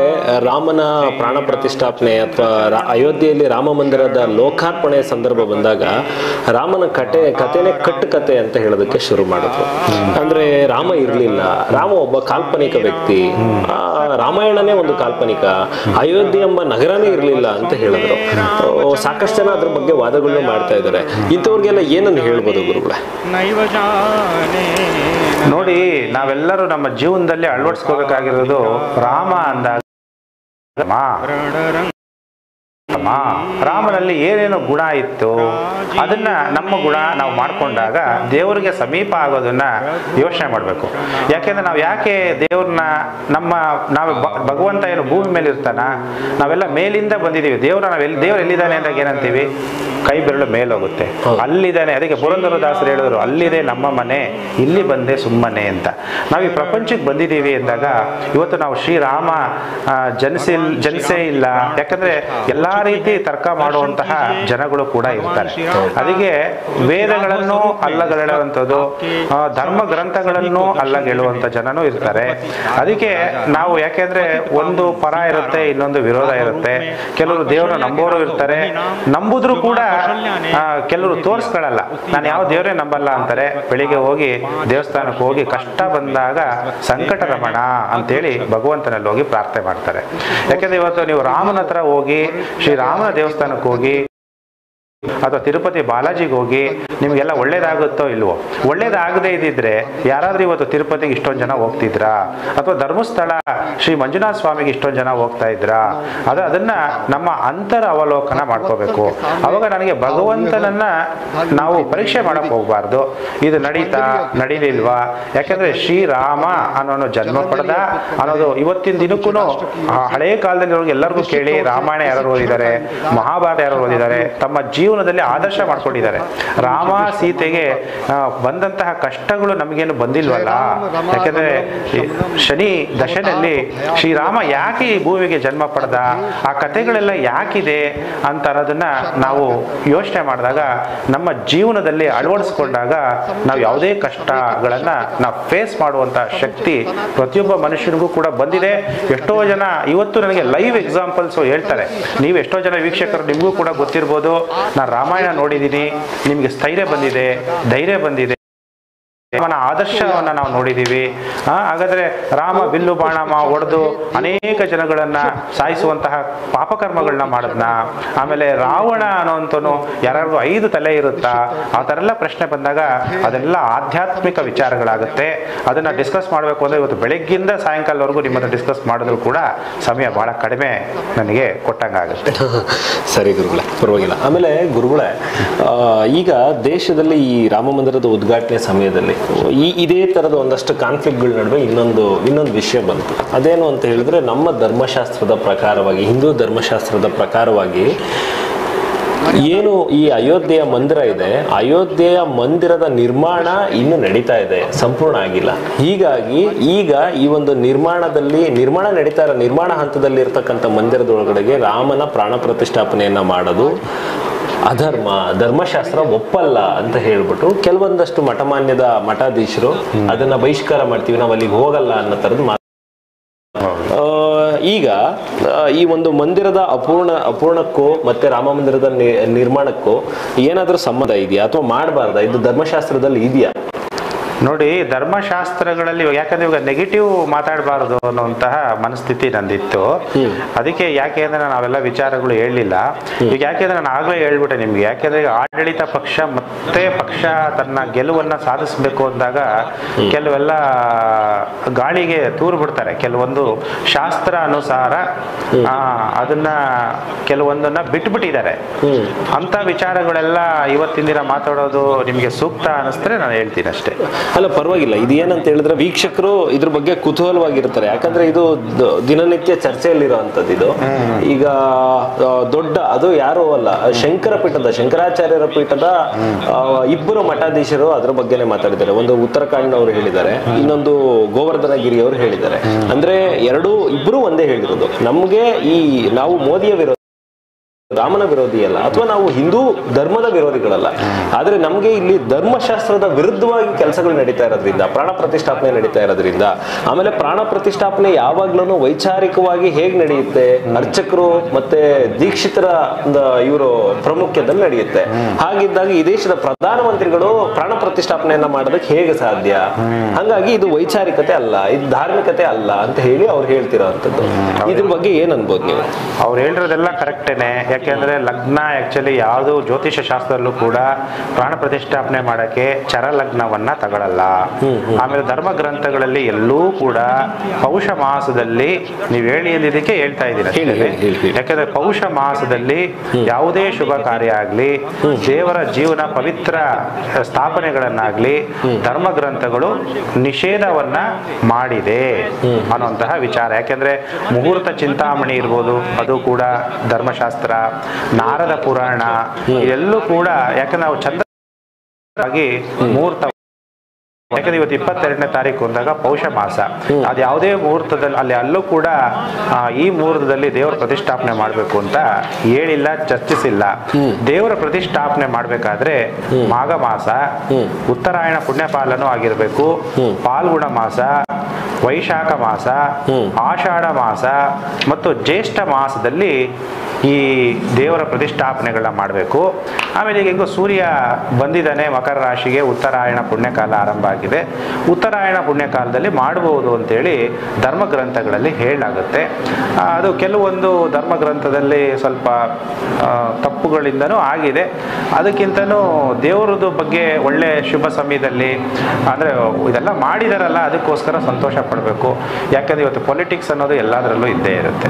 S1: ರಾಮನ ಪ್ರಾಣ ಪ್ರತಿಷ್ಠಾಪನೆ ಅಥವಾ ಅಯೋಧ್ಯೆಯಲ್ಲಿ ರಾಮ ಮಂದಿರದ ಲೋಕಾರ್ಪಣೆ ಸಂದರ್ಭ ಬಂದಾಗ ರಾಮನ ಕತೆನೇ ಕತೆ ಅಂತ ಹೇಳೋದಕ್ಕೆ ಶುರು ಮಾಡಿದ್ರು. ಅಂದ್ರೆ ರಾಮ ಇರ್ಲಿಲ್ಲ, ರಾಮ ಒಬ್ಬ ಕಾಲ್ಪನಿಕ ವ್ಯಕ್ತಿ, ರಾಮಾಯಣನೇ ಒಂದು ಕಾಲ್ಪನಿಕ, ಅಯೋಧ್ಯೆ ಎಂಬ ನಗರನೇ ಇರ್ಲಿಲ್ಲ ಅಂತ ಹೇಳಿದ್ರು. ಸಾಕಷ್ಟು ಜನ ಅದ್ರ ಬಗ್ಗೆ ವಾದಗಳನ್ನು ಮಾಡ್ತಾ ಇದ್ದಾರೆ. ಇಂಥವ್ರಿಗೆಲ್ಲ ಏನನ್ನು ಹೇಳ್ಬೋದು ಗುರುಗಳೇ?
S2: ನೋಡಿ, ನಾವೆಲ್ಲರೂ ನಮ್ಮ ಜೀವನದಲ್ಲಿ ಅಳವಡಿಸ್ಕೋಬೇಕಾಗಿರೋದು ರಾಮ ಅಂದಾಗ ರಾಮನಲ್ಲಿ ಏನೇನೋ ಗುಣ ಇತ್ತು ಅದನ್ನ ನಮ್ಮ ಗುಣ ನಾವು ಮಾಡ್ಕೊಂಡಾಗ ದೇವರಿಗೆ ಸಮೀಪ ಆಗೋದನ್ನ ಯೋಚನೆ ಮಾಡಬೇಕು. ಯಾಕೆಂದ್ರೆ ನಾವು ಯಾಕೆ ದೇವ್ರನ್ನ ನಾವು ಭಗವಂತ ಏನು ಭೂಮಿ ಮೇಲೆ ಇರ್ತಾನ, ನಾವೆಲ್ಲ ಮೇಲಿಂದ ಬಂದಿದ್ದೀವಿ. ದೇವ್ರು ಎಲ್ಲಿದ್ದಾನೆ ಅಂದಾಗ ಏನಂತೀವಿ, ಕೈ ಬೆರಳು ಮೇಲೋಗುತ್ತೆ, ಅಲ್ಲಿದ್ದಾನೆ. ಅದಕ್ಕೆ ಪುರಂದರದಾಸರು ಹೇಳಿದ್ರು, ಅಲ್ಲಿದೆ ನಮ್ಮ ಮನೆ, ಇಲ್ಲಿ ಬಂದೆ ಸುಮ್ಮನೆ ಅಂತ. ನಾವು ಈ ಪ್ರಪಂಚಕ್ಕೆ ಬಂದಿದ್ದೀವಿ ಅಂದಾಗ ಇವತ್ತು ನಾವು ಶ್ರೀರಾಮ ಜನಿಸೇ ಇಲ್ಲ. ಯಾಕಂದ್ರೆ ಎಲ್ಲಾ ರೀತಿ ತರ್ಕ ಮಾಡುವಂತಹ ಜನಗಳು ಕೂಡ ಇರ್ತಾರೆ. ಅದಕ್ಕೆ ವೇದಗಳನ್ನು ಅಲ್ಲಗಳೆಳುವಂಥದ್ದು, ಧರ್ಮ ಗ್ರಂಥಗಳನ್ನು ಅಲ್ಲಗೆಳುವಂಥ ಜನನೂ ಇರ್ತಾರೆ. ಅದಕ್ಕೆ ನಾವು ಯಾಕೆಂದ್ರೆ ಒಂದು ಪರ ಇರುತ್ತೆ, ಇನ್ನೊಂದು ವಿರೋಧ ಇರುತ್ತೆ. ಕೆಲವರು ದೇವರನ್ನ ನಂಬೋರು ಇರ್ತಾರೆ, ನಂಬುದ್ರು ಕೂಡ ಕೆಲವರು ತೋರಿಸ್ಕೊಳ್ಳಲ್ಲ. ನಾನು ಯಾವ ದೇವರೇ ನಂಬಲ್ಲ ಅಂತಾರೆ. ಬೆಳಿಗ್ಗೆ ಹೋಗಿ ದೇವಸ್ಥಾನಕ್ಕೆ ಹೋಗಿ ಕಷ್ಟ ಬಂದಾಗ ಸಂಕಟ ರಮಣ ಅಂತೇಳಿ ಭಗವಂತನಲ್ಲಿ ಹೋಗಿ ಪ್ರಾರ್ಥನೆ ಮಾಡ್ತಾರೆ. ಯಾಕೆಂದ್ರೆ ಇವತ್ತು ನೀವು ರಾಮನ ಹತ್ರ ಹೋಗಿ, ಶ್ರೀರಾಮನ ದೇವಸ್ಥಾನಕ್ಕೆ ಹೋಗಿ ಅಥವಾ ತಿರುಪತಿ ಬಾಲಾಜಿಗೆ ಹೋಗಿ ನಿಮಗೆಲ್ಲ ಒಳ್ಳೇದಾಗುತ್ತೋ ಇಲ್ವೋ? ಒಳ್ಳೇದಾಗದೇ ಇದ್ದಿದ್ರೆ ಯಾರಾದ್ರೂ ಇವತ್ತು ತಿರುಪತಿಗೆ ಇಷ್ಟೊಂದು ಜನ ಹೋಗ್ತಿದ್ರಾ? ಅಥವಾ ಧರ್ಮಸ್ಥಳ ಶ್ರೀ ಮಂಜುನಾಥ ಸ್ವಾಮಿಗೆ ಇಷ್ಟೊಂದು ಜನ ಹೋಗ್ತಾ ಇದ್ರಾ? ಅದನ್ನ ನಮ್ಮ ಅಂತರ ಅವಲೋಕನ ಮಾಡ್ಕೋಬೇಕು. ಅವಾಗ ನನಗೆ ಭಗವಂತನನ್ನ ನಾವು ಪರೀಕ್ಷೆ ಮಾಡಕ್ ಹೋಗ್ಬಾರ್ದು. ಇದು ನಡೀಲಿಲ್ವಾ? ಯಾಕಂದ್ರೆ ಶ್ರೀರಾಮ ಅನ್ನೋನು ಜನ್ಮ ಪಡೆದ ಅನ್ನೋದು ಇವತ್ತಿನ ದಿನಕ್ಕೂ ಹಳೇ ಕಾಲದಲ್ಲಿ ಎಲ್ಲರಿಗೂ ಕೇಳಿ, ರಾಮಾಯಣ ಯಾರು ಓದಿದ್ದಾರೆ, ಮಹಾಭಾರತ ಯಾರು ಓದಿದ್ದಾರೆ, ತಮ್ಮ ಜೀವನದಲ್ಲಿ ಆದರ್ಶ ಮಾಡ್ಕೊಂಡಿದ್ದಾರೆ. ರಾಮ ಸೀತೆಗೆ ಬಂದಂತಹ ಕಷ್ಟಗಳು ನಮಗೇನು ಬಂದಿಲ್ವಲ್ಲ? ಯಾಕೆಂದ್ರೆ ಶನಿ ದಶನಲ್ಲಿ ಶ್ರೀರಾಮ ಯಾಕೆ ಈ ಭೂಮಿಗೆ ಜನ್ಮ ಪಡೆದ, ಆ ಕಥೆಗಳೆಲ್ಲ ಯಾಕಿದೆ ಅಂತ ಅನ್ನೋದನ್ನ ನಾವು ಯೋಚನೆ ಮಾಡಿದಾಗ, ನಮ್ಮ ಜೀವನದಲ್ಲಿ ಅಳವಡಿಸ್ಕೊಂಡಾಗ ನಾವು ಯಾವುದೇ ಕಷ್ಟಗಳನ್ನ ನಾವು ಫೇಸ್ ಮಾಡುವಂತ ಶಕ್ತಿ ಪ್ರತಿಯೊಬ್ಬ ಮನುಷ್ಯನಿಗೂ ಕೂಡ ಬಂದಿದೆ. ಎಷ್ಟೋ ಜನ ಇವತ್ತು ನನಗೆ ಲೈವ್ ಎಕ್ಸಾಂಪಲ್ಸ್ ಹೇಳ್ತಾರೆ. ನೀವು ಎಷ್ಟೋ ಜನ ವೀಕ್ಷಕರು ನಿಮಗೂ ಕೂಡ ಗೊತ್ತಿರ್ಬೋದು, ನಾನು ರಾಮಾಯಣ ನೋಡಿದ್ದೀನಿ, ನಿಮ್ಗೆ ಸ್ಥೈರ್ಯ ಬಂದಿದೆ, ಧೈರ್ಯ ಬಂದಿದೆ, ರಾಮನ ಆದರ್ಶವನ್ನ ನಾವು ನೋಡಿದ್ದೀವಿ. ಹಾಗಾದ್ರೆ ರಾಮ ಬಿಲ್ಲು ಬಾಣ ಹೊಡೆದು ಅನೇಕ ಜನಗಳನ್ನ ಸಾಯಿಸುವಂತಹ ಪಾಪಕರ್ಮಗಳನ್ನ ಮಾಡಿದ್ನ? ಆಮೇಲೆ ರಾವಣ ಅನ್ನೋಂಥನು ಯಾರಿಗೂ 5 ತಲೆ ಇರುತ್ತಾ? ಆ ಥರ ಎಲ್ಲ ಪ್ರಶ್ನೆ ಬಂದಾಗ ಅದೆಲ್ಲ ಆಧ್ಯಾತ್ಮಿಕ ವಿಚಾರಗಳಾಗುತ್ತೆ. ಅದನ್ನ ಡಿಸ್ಕಸ್ ಮಾಡಬೇಕು ಅಂದ್ರೆ ಇವತ್ತು ಬೆಳಗ್ಗಿಂದ ಸಾಯಂಕಾಲವರೆಗೂ ನಿಮ್ಮ ಹತ್ರ ಡಿಸ್ಕಸ್ ಮಾಡಿದ್ರು ಕೂಡ ಸಮಯ ಬಹಳ ಕಡಿಮೆ ನನಗೆ ಕೊಟ್ಟಂಗಾಗುತ್ತೆ.
S1: ಸರಿ ಗುರುಗಳೇ, ಪರವಾಗಿಲ್ಲ. ಆಮೇಲೆ ಗುರುಗಳೇ, ಈಗ ದೇಶದಲ್ಲಿ ಈ ರಾಮ ಮಂದಿರದ ಉದ್ಘಾಟನೆ ಸಮಯದಲ್ಲಿ ಇದೇ ತರದ ಒಂದಷ್ಟು ಕಾನ್ಫ್ಲಿಕ್ಟ್ಗಳ ನಡುವೆ ಇನ್ನೊಂದು ವಿಷಯ ಬಂತು. ಅದೇನು ಅಂತ ಹೇಳಿದ್ರೆ, ನಮ್ಮ ಧರ್ಮಶಾಸ್ತ್ರದ ಪ್ರಕಾರವಾಗಿ, ಹಿಂದೂ ಧರ್ಮಶಾಸ್ತ್ರದ ಪ್ರಕಾರವಾಗಿ ಏನು ಈ ಅಯೋಧ್ಯೆಯ ಮಂದಿರ ಇದೆ, ಅಯೋಧ್ಯೆಯ ಮಂದಿರದ ನಿರ್ಮಾಣ ಇನ್ನು ನಡೀತಾ ಇದೆ, ಸಂಪೂರ್ಣ ಆಗಿಲ್ಲ. ಹೀಗಾಗಿ ಈಗ ಈ ಒಂದು ನಿರ್ಮಾಣ ನಡೀತಾ ಇರೋ ನಿರ್ಮಾಣ ಹಂತದಲ್ಲಿ ಇರ್ತಕ್ಕಂಥ ಮಂದಿರದೊಳಗಡೆಗೆ ರಾಮನ ಪ್ರಾಣ ಪ್ರತಿಷ್ಠಾಪನೆಯನ್ನ ಮಾಡೋದು ಅಧರ್ಮ, ಧರ್ಮಶಾಸ್ತ್ರ ಒಪ್ಪಲ್ಲ ಅಂತ ಹೇಳ್ಬಿಟ್ಟು ಕೆಲವೊಂದಷ್ಟು ಮಠಮಾನ್ಯದ ಮಠಾಧೀಶರು ಅದನ್ನ ಬಹಿಷ್ಕಾರ ಮಾಡ್ತೀವಿ, ನಾವು ಅಲ್ಲಿಗೆ ಹೋಗಲ್ಲ ಅನ್ನೋ ತರದ್ದು. ಈಗ ಈ ಒಂದು ಮಂದಿರದ ಅಪೂರ್ಣಕ್ಕೂ ಮತ್ತೆ ರಾಮ ಮಂದಿರದ ನಿರ್ಮಾಣಕ್ಕೂ ಏನಾದ್ರೂ ಸಂಬಂಧ ಇದೆಯಾ ಅಥವಾ ಮಾಡಬಾರ್ದಾ? ಇದು ಧರ್ಮಶಾಸ್ತ್ರದಲ್ಲಿ ಇದೆಯಾ?
S2: ನೋಡಿ, ಧರ್ಮಶಾಸ್ತ್ರಗಳಲ್ಲಿ ಯಾಕಂದ್ರೆ ಇವಾಗ ನೆಗೆಟಿವ್ ಮಾತಾಡಬಾರದು ಅನ್ನುವಂತಹ ಮನಸ್ಥಿತಿ ನಂದಿತ್ತು. ಅದಕ್ಕೆ ಯಾಕೆ ಅಂದ್ರೆ ನಾವೆಲ್ಲ ವಿಚಾರಗಳು ಹೇಳಲಿಲ್ಲ. ಈಗ ಯಾಕೆಂದ್ರೆ ನಾನು ಆಗ್ಲೇ ಹೇಳ್ಬಿಟ್ಟೆ ನಿಮ್ಗೆ, ಯಾಕೆಂದ್ರೆ ಆಡಳಿತ ಪಕ್ಷ ಮತ್ತೆ ಪಕ್ಷ ತನ್ನ ಗೆಲುವನ್ನ ಸಾಧಿಸಬೇಕು ಅಂದಾಗ ಕೆಲವೆಲ್ಲ ಗಾಳಿಗೆ ತೂರು ಬಿಡ್ತಾರೆ. ಕೆಲವೊಂದು ಶಾಸ್ತ್ರ ಅನುಸಾರ ಅದನ್ನ ಕೆಲವೊಂದನ್ನ ಬಿಟ್ಬಿಟ್ಟಿದ್ದಾರೆ. ಅಂತ ವಿಚಾರಗಳೆಲ್ಲ ಇವತ್ತಿನ ದಿನ ಮಾತಾಡೋದು ನಿಮ್ಗೆ ಸೂಕ್ತ ಅನಿಸಿದ್ರೆ ನಾನು ಹೇಳ್ತೀನಿ ಅಷ್ಟೇ.
S1: ಅಲ್ಲ, ಪರವಾಗಿಲ್ಲ. ಇದೇನಂತ ಹೇಳಿದ್ರೆ ವೀಕ್ಷಕರು ಇದ್ರ ಬಗ್ಗೆ ಕುತೂಹಲವಾಗಿರ್ತಾರೆ. ಯಾಕಂದ್ರೆ ಇದು ದಿನನಿತ್ಯ ಚರ್ಚೆಯಲ್ಲಿರುವಂತದ್ದು. ಇದು ಈಗ ದೊಡ್ಡ ಅದು ಯಾರು ಅಲ್ಲ, ಶಂಕರಾಚಾರ್ಯರ ಪೀಠದ ಇಬ್ಬರು ಮಠಾಧೀಶರು ಅದ್ರ ಬಗ್ಗೆನೇ ಮಾತಾಡಿದ್ದಾರೆ. ಒಂದು ಉತ್ತರಾಖಂಡ್ನವರು ಹೇಳಿದ್ದಾರೆ, ಇನ್ನೊಂದು ಗೋವರ್ಧನಗಿರಿ ಅವರು ಹೇಳಿದ್ದಾರೆ. ಅಂದ್ರೆ ಇಬ್ಬರು ಒಂದೇ ಹೇಳಿರೋದು, ನಮ್ಗೆ ನಾವು ಮೋದಿಯ ವಿರೋಧ, ರಾಮನ ವಿರೋಧಿ ಅಲ್ಲ, ಅಥವಾ ನಾವು ಹಿಂದೂ ಧರ್ಮದ ವಿರೋಧಿಗಳಲ್ಲ. ಆದ್ರೆ ನಮ್ಗೆ ಇಲ್ಲಿ ಧರ್ಮಶಾಸ್ತ್ರದ ವಿರುದ್ಧವಾಗಿ ಕೆಲಸಗಳು ನಡೀತಾ ಇರೋದ್ರಿಂದ, ಪ್ರಾಣ ಪ್ರತಿಷ್ಠಾಪನೆ ನಡೀತಾ ಇರೋದ್ರಿಂದ, ಆಮೇಲೆ ಪ್ರಾಣ ಪ್ರತಿಷ್ಠಾಪನೆ ಯಾವಾಗ್ಲೂ ವೈಚಾರಿಕವಾಗಿ ಹೇಗ್ ನಡೆಯುತ್ತೆ, ಅರ್ಚಕರು ಮತ್ತೆ ದೀಕ್ಷಿತರ ಇವರು ಪ್ರಾಮುಖ್ಯದಲ್ಲಿ ನಡೆಯುತ್ತೆ. ಹಾಗಿದ್ದಾಗ ಈ ದೇಶದ ಪ್ರಧಾನಮಂತ್ರಿಗಳು ಪ್ರಾಣ ಪ್ರತಿಷ್ಠಾಪನೆಯನ್ನ ಮಾಡೋದಕ್ಕೆ ಹೇಗೆ ಸಾಧ್ಯ? ಹಂಗಾಗಿ ಇದು ವೈಚಾರಿಕತೆ ಅಲ್ಲ, ಇದು ಧಾರ್ಮಿಕತೆ ಅಲ್ಲ ಅಂತ ಹೇಳಿ ಅವ್ರು ಹೇಳ್ತಿರೋಂಥದ್ದು. ಇದ್ರ ಬಗ್ಗೆ ಏನ್ ಅನ್ಬೋದು ನೀವು?
S2: ಅವ್ರು ಹೇಳಿರೋದೆಲ್ಲ ಕರೆಕ್ಟೇನೆ. ಯಾಕೆಂದ್ರೆ ಲಗ್ನ ಆಕ್ಚುಲಿ ಯಾವುದು ಜ್ಯೋತಿಷ ಶಾಸ್ತ್ರದಲ್ಲೂ ಕೂಡ ಪ್ರಾಣ ಪ್ರತಿಷ್ಠಾಪನೆ ಮಾಡಕ್ಕೆ ಚರ ಲಗ್ನವನ್ನ ತಗೊಳ್ಳಲ್ಲ. ಆಮೇಲೆ ಧರ್ಮ ಗ್ರಂಥಗಳಲ್ಲಿ ಎಲ್ಲೂ ಕೂಡ ಪೌಷ ಮಾಸದಲ್ಲಿ ನೀವು ಇದಕ್ಕೆ ಹೇಳ್ತಾ ಇದ್ದೀನಿ. ಯಾಕಂದ್ರೆ ಪೌಷ ಮಾಸದಲ್ಲಿ ಯಾವುದೇ ಶುಭ ಕಾರ್ಯ ಆಗ್ಲಿ, ದೇವರ ಜೀವನ ಪವಿತ್ರ ಸ್ಥಾಪನೆಗಳನ್ನಾಗ್ಲಿ ಧರ್ಮ ಗ್ರಂಥಗಳು ನಿಷೇಧವನ್ನ ಮಾಡಿದೆ ಅನ್ನುವಂತಹ ವಿಚಾರ. ಯಾಕೆಂದ್ರೆ ಮುಹೂರ್ತ ಚಿಂತಾಮಣಿ ಇರ್ಬೋದು, ಅದು ಕೂಡ ಧರ್ಮಶಾಸ್ತ್ರ, ನಾರದ ಪುರಾಣ ಎಲ್ಲೂ ಕೂಡ. ಯಾಕಂದ್ರೆ ನಾವು ಚಂದ್ರವಾಗಿ ಮುಹೂರ್ತ, ಯಾಕಂದ್ರೆ ಇವತ್ತು 22ನೇ ತಾರೀಕು ಅಂದಾಗ ಪೌಷ ಮಾಸ, ಅದು ಯಾವುದೇ ಮುಹೂರ್ತದಲ್ಲಿ ಅಲ್ಲೂ ಕೂಡ ಈ ಮುಹೂರ್ತದಲ್ಲಿ ದೇವರ ಪ್ರತಿಷ್ಠಾಪನೆ ಮಾಡಬೇಕು ಅಂತ ಹೇಳಿಲ್ಲ, ಚರ್ಚಿಸಿಲ್ಲ. ದೇವರ ಪ್ರತಿಷ್ಠಾಪನೆ ಮಾಡ್ಬೇಕಾದ್ರೆ ಮಾಘ ಮಾಸ, ಉತ್ತರಾಯಣ ಪುಣ್ಯಪಾಲನೂ ಆಗಿರ್ಬೇಕು, ಪಾಲ್ಗುಣ ಮಾಸ, ವೈಶಾಖ ಮಾಸ, ಆಷಾಢ ಮಾಸ ಮತ್ತು ಜ್ಯೇಷ್ಠ ಮಾಸದಲ್ಲಿ ಈ ದೇವರ ಪ್ರತಿಷ್ಠಾಪನೆಗಳನ್ನ ಮಾಡಬೇಕು. ಆಮೇಲೆ ಈಗ ಸೂರ್ಯ ಬಂದಿದ್ದಾನೆ ಮಕರ ರಾಶಿಗೆ, ಉತ್ತರಾಯಣ ಪುಣ್ಯಕಾಲ ಆರಂಭ ಆಗಿದೆ. ಉತ್ತರಾಯಣ ಪುಣ್ಯಕಾಲದಲ್ಲಿ ಮಾಡಬಹುದು ಅಂತೇಳಿ ಧರ್ಮಗ್ರಂಥಗಳಲ್ಲಿ ಹೇಳಲಾಗುತ್ತೆ. ಅದು ಕೆಲವೊಂದು ಧರ್ಮಗ್ರಂಥದಲ್ಲಿ ಸ್ವಲ್ಪ ತಪ್ಪುಗಳಿಂದನೂ ಆಗಿದೆ. ಅದಕ್ಕಿಂತನೂ ದೇವರದ್ದು ಬಗ್ಗೆ ಒಳ್ಳೆ ಶುಭ ಸಮಯದಲ್ಲಿ ಅಂದರೆ ಇದೆಲ್ಲ ಮಾಡಿದಾರಲ್ಲ, ಅದಕ್ಕೋಸ್ಕರ ಸಂತೋಷ ಪಡಬೇಕು. ಯಾಕಂದ್ರೆ ಇವತ್ತು ಪೊಲಿಟಿಕ್ಸ್ ಅನ್ನೋದು ಎಲ್ಲದರಲ್ಲೂ ಇದ್ದೇ ಇರುತ್ತೆ.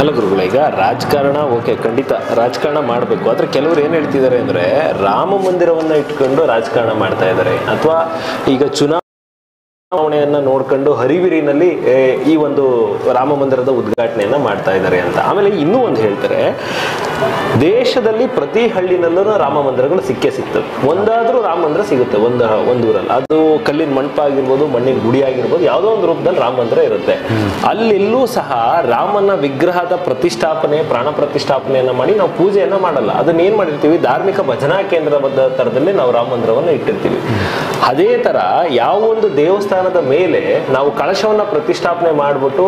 S1: ಅಲ್ಲ ಗುರುಗಳ, ಈಗ ರಾಜಕಾರಣ ಓಕೆ, ಖಂಡಿತ ರಾಜಕಾರಣ ಮಾಡಬೇಕು. ಆದ್ರೆ ಕೆಲವರು ಏನ್ ಹೇಳ್ತಿದ್ದಾರೆ ಅಂದ್ರೆ ರಾಮ ಮಂದಿರವನ್ನ ಇಟ್ಕೊಂಡು ರಾಜಕಾರಣ ಮಾಡ್ತಾ ಇದ್ದಾರೆ, ಅಥವಾ ಈಗ ಚುನಾವಣೆಯನ್ನ ನೋಡ್ಕೊಂಡು ಹರಿವಿರಿನಲ್ಲಿ ಈ ಒಂದು ರಾಮ ಮಂದಿರದ ಉದ್ಘಾಟನೆಯನ್ನ ಮಾಡ್ತಾ ಇದ್ದಾರೆ ಅಂತ. ಆಮೇಲೆ ಇನ್ನೂ ಒಂದು ಹೇಳ್ತಾರೆ, ದೇಶದಲ್ಲಿ ಪ್ರತಿ ಹಳ್ಳಿನಲ್ಲೂ ರಾಮ ಮಂದಿರಗಳು ಸಿಗ್ತವೆ. ಒಂದಾದ್ರೂ ರಾಮ ಮಂದಿರ ಸಿಗುತ್ತೆ ಒಂದೂರಲ್ಲಿ. ಅದು ಕಲ್ಲಿನ ಮಂಟಪ ಆಗಿರ್ಬೋದು, ಮಣ್ಣಿನ ಗುಡಿ ಆಗಿರ್ಬೋದು, ಯಾವುದೋ ಒಂದು ರೂಪದಲ್ಲಿ ರಾಮ ಮಂದಿರ ಇರುತ್ತೆ. ಅಲ್ಲೆಲ್ಲೂ ಸಹ ರಾಮನ ವಿಗ್ರಹದ ಪ್ರತಿಷ್ಠಾಪನೆ, ಪ್ರಾಣ ಪ್ರತಿಷ್ಠಾಪನೆಯನ್ನ ಮಾಡಿ ನಾವು ಪೂಜೆಯನ್ನ ಮಾಡಲ್ಲ. ಅದನ್ನ ಏನ್ ಮಾಡಿರ್ತೀವಿ, ಧಾರ್ಮಿಕ ಭಜನಾ ಕೇಂದ್ರದ ತರದಲ್ಲಿ ನಾವು ರಾಮ ಮಂದಿರವನ್ನ ಇಟ್ಟಿರ್ತೀವಿ. ಅದೇ ತರ ಯಾವ ಒಂದು ದೇವಸ್ಥಾನದ ಮೇಲೆ ನಾವು ಕಳಶವನ್ನ ಪ್ರತಿಷ್ಠಾಪನೆ ಮಾಡ್ಬಿಟ್ಟು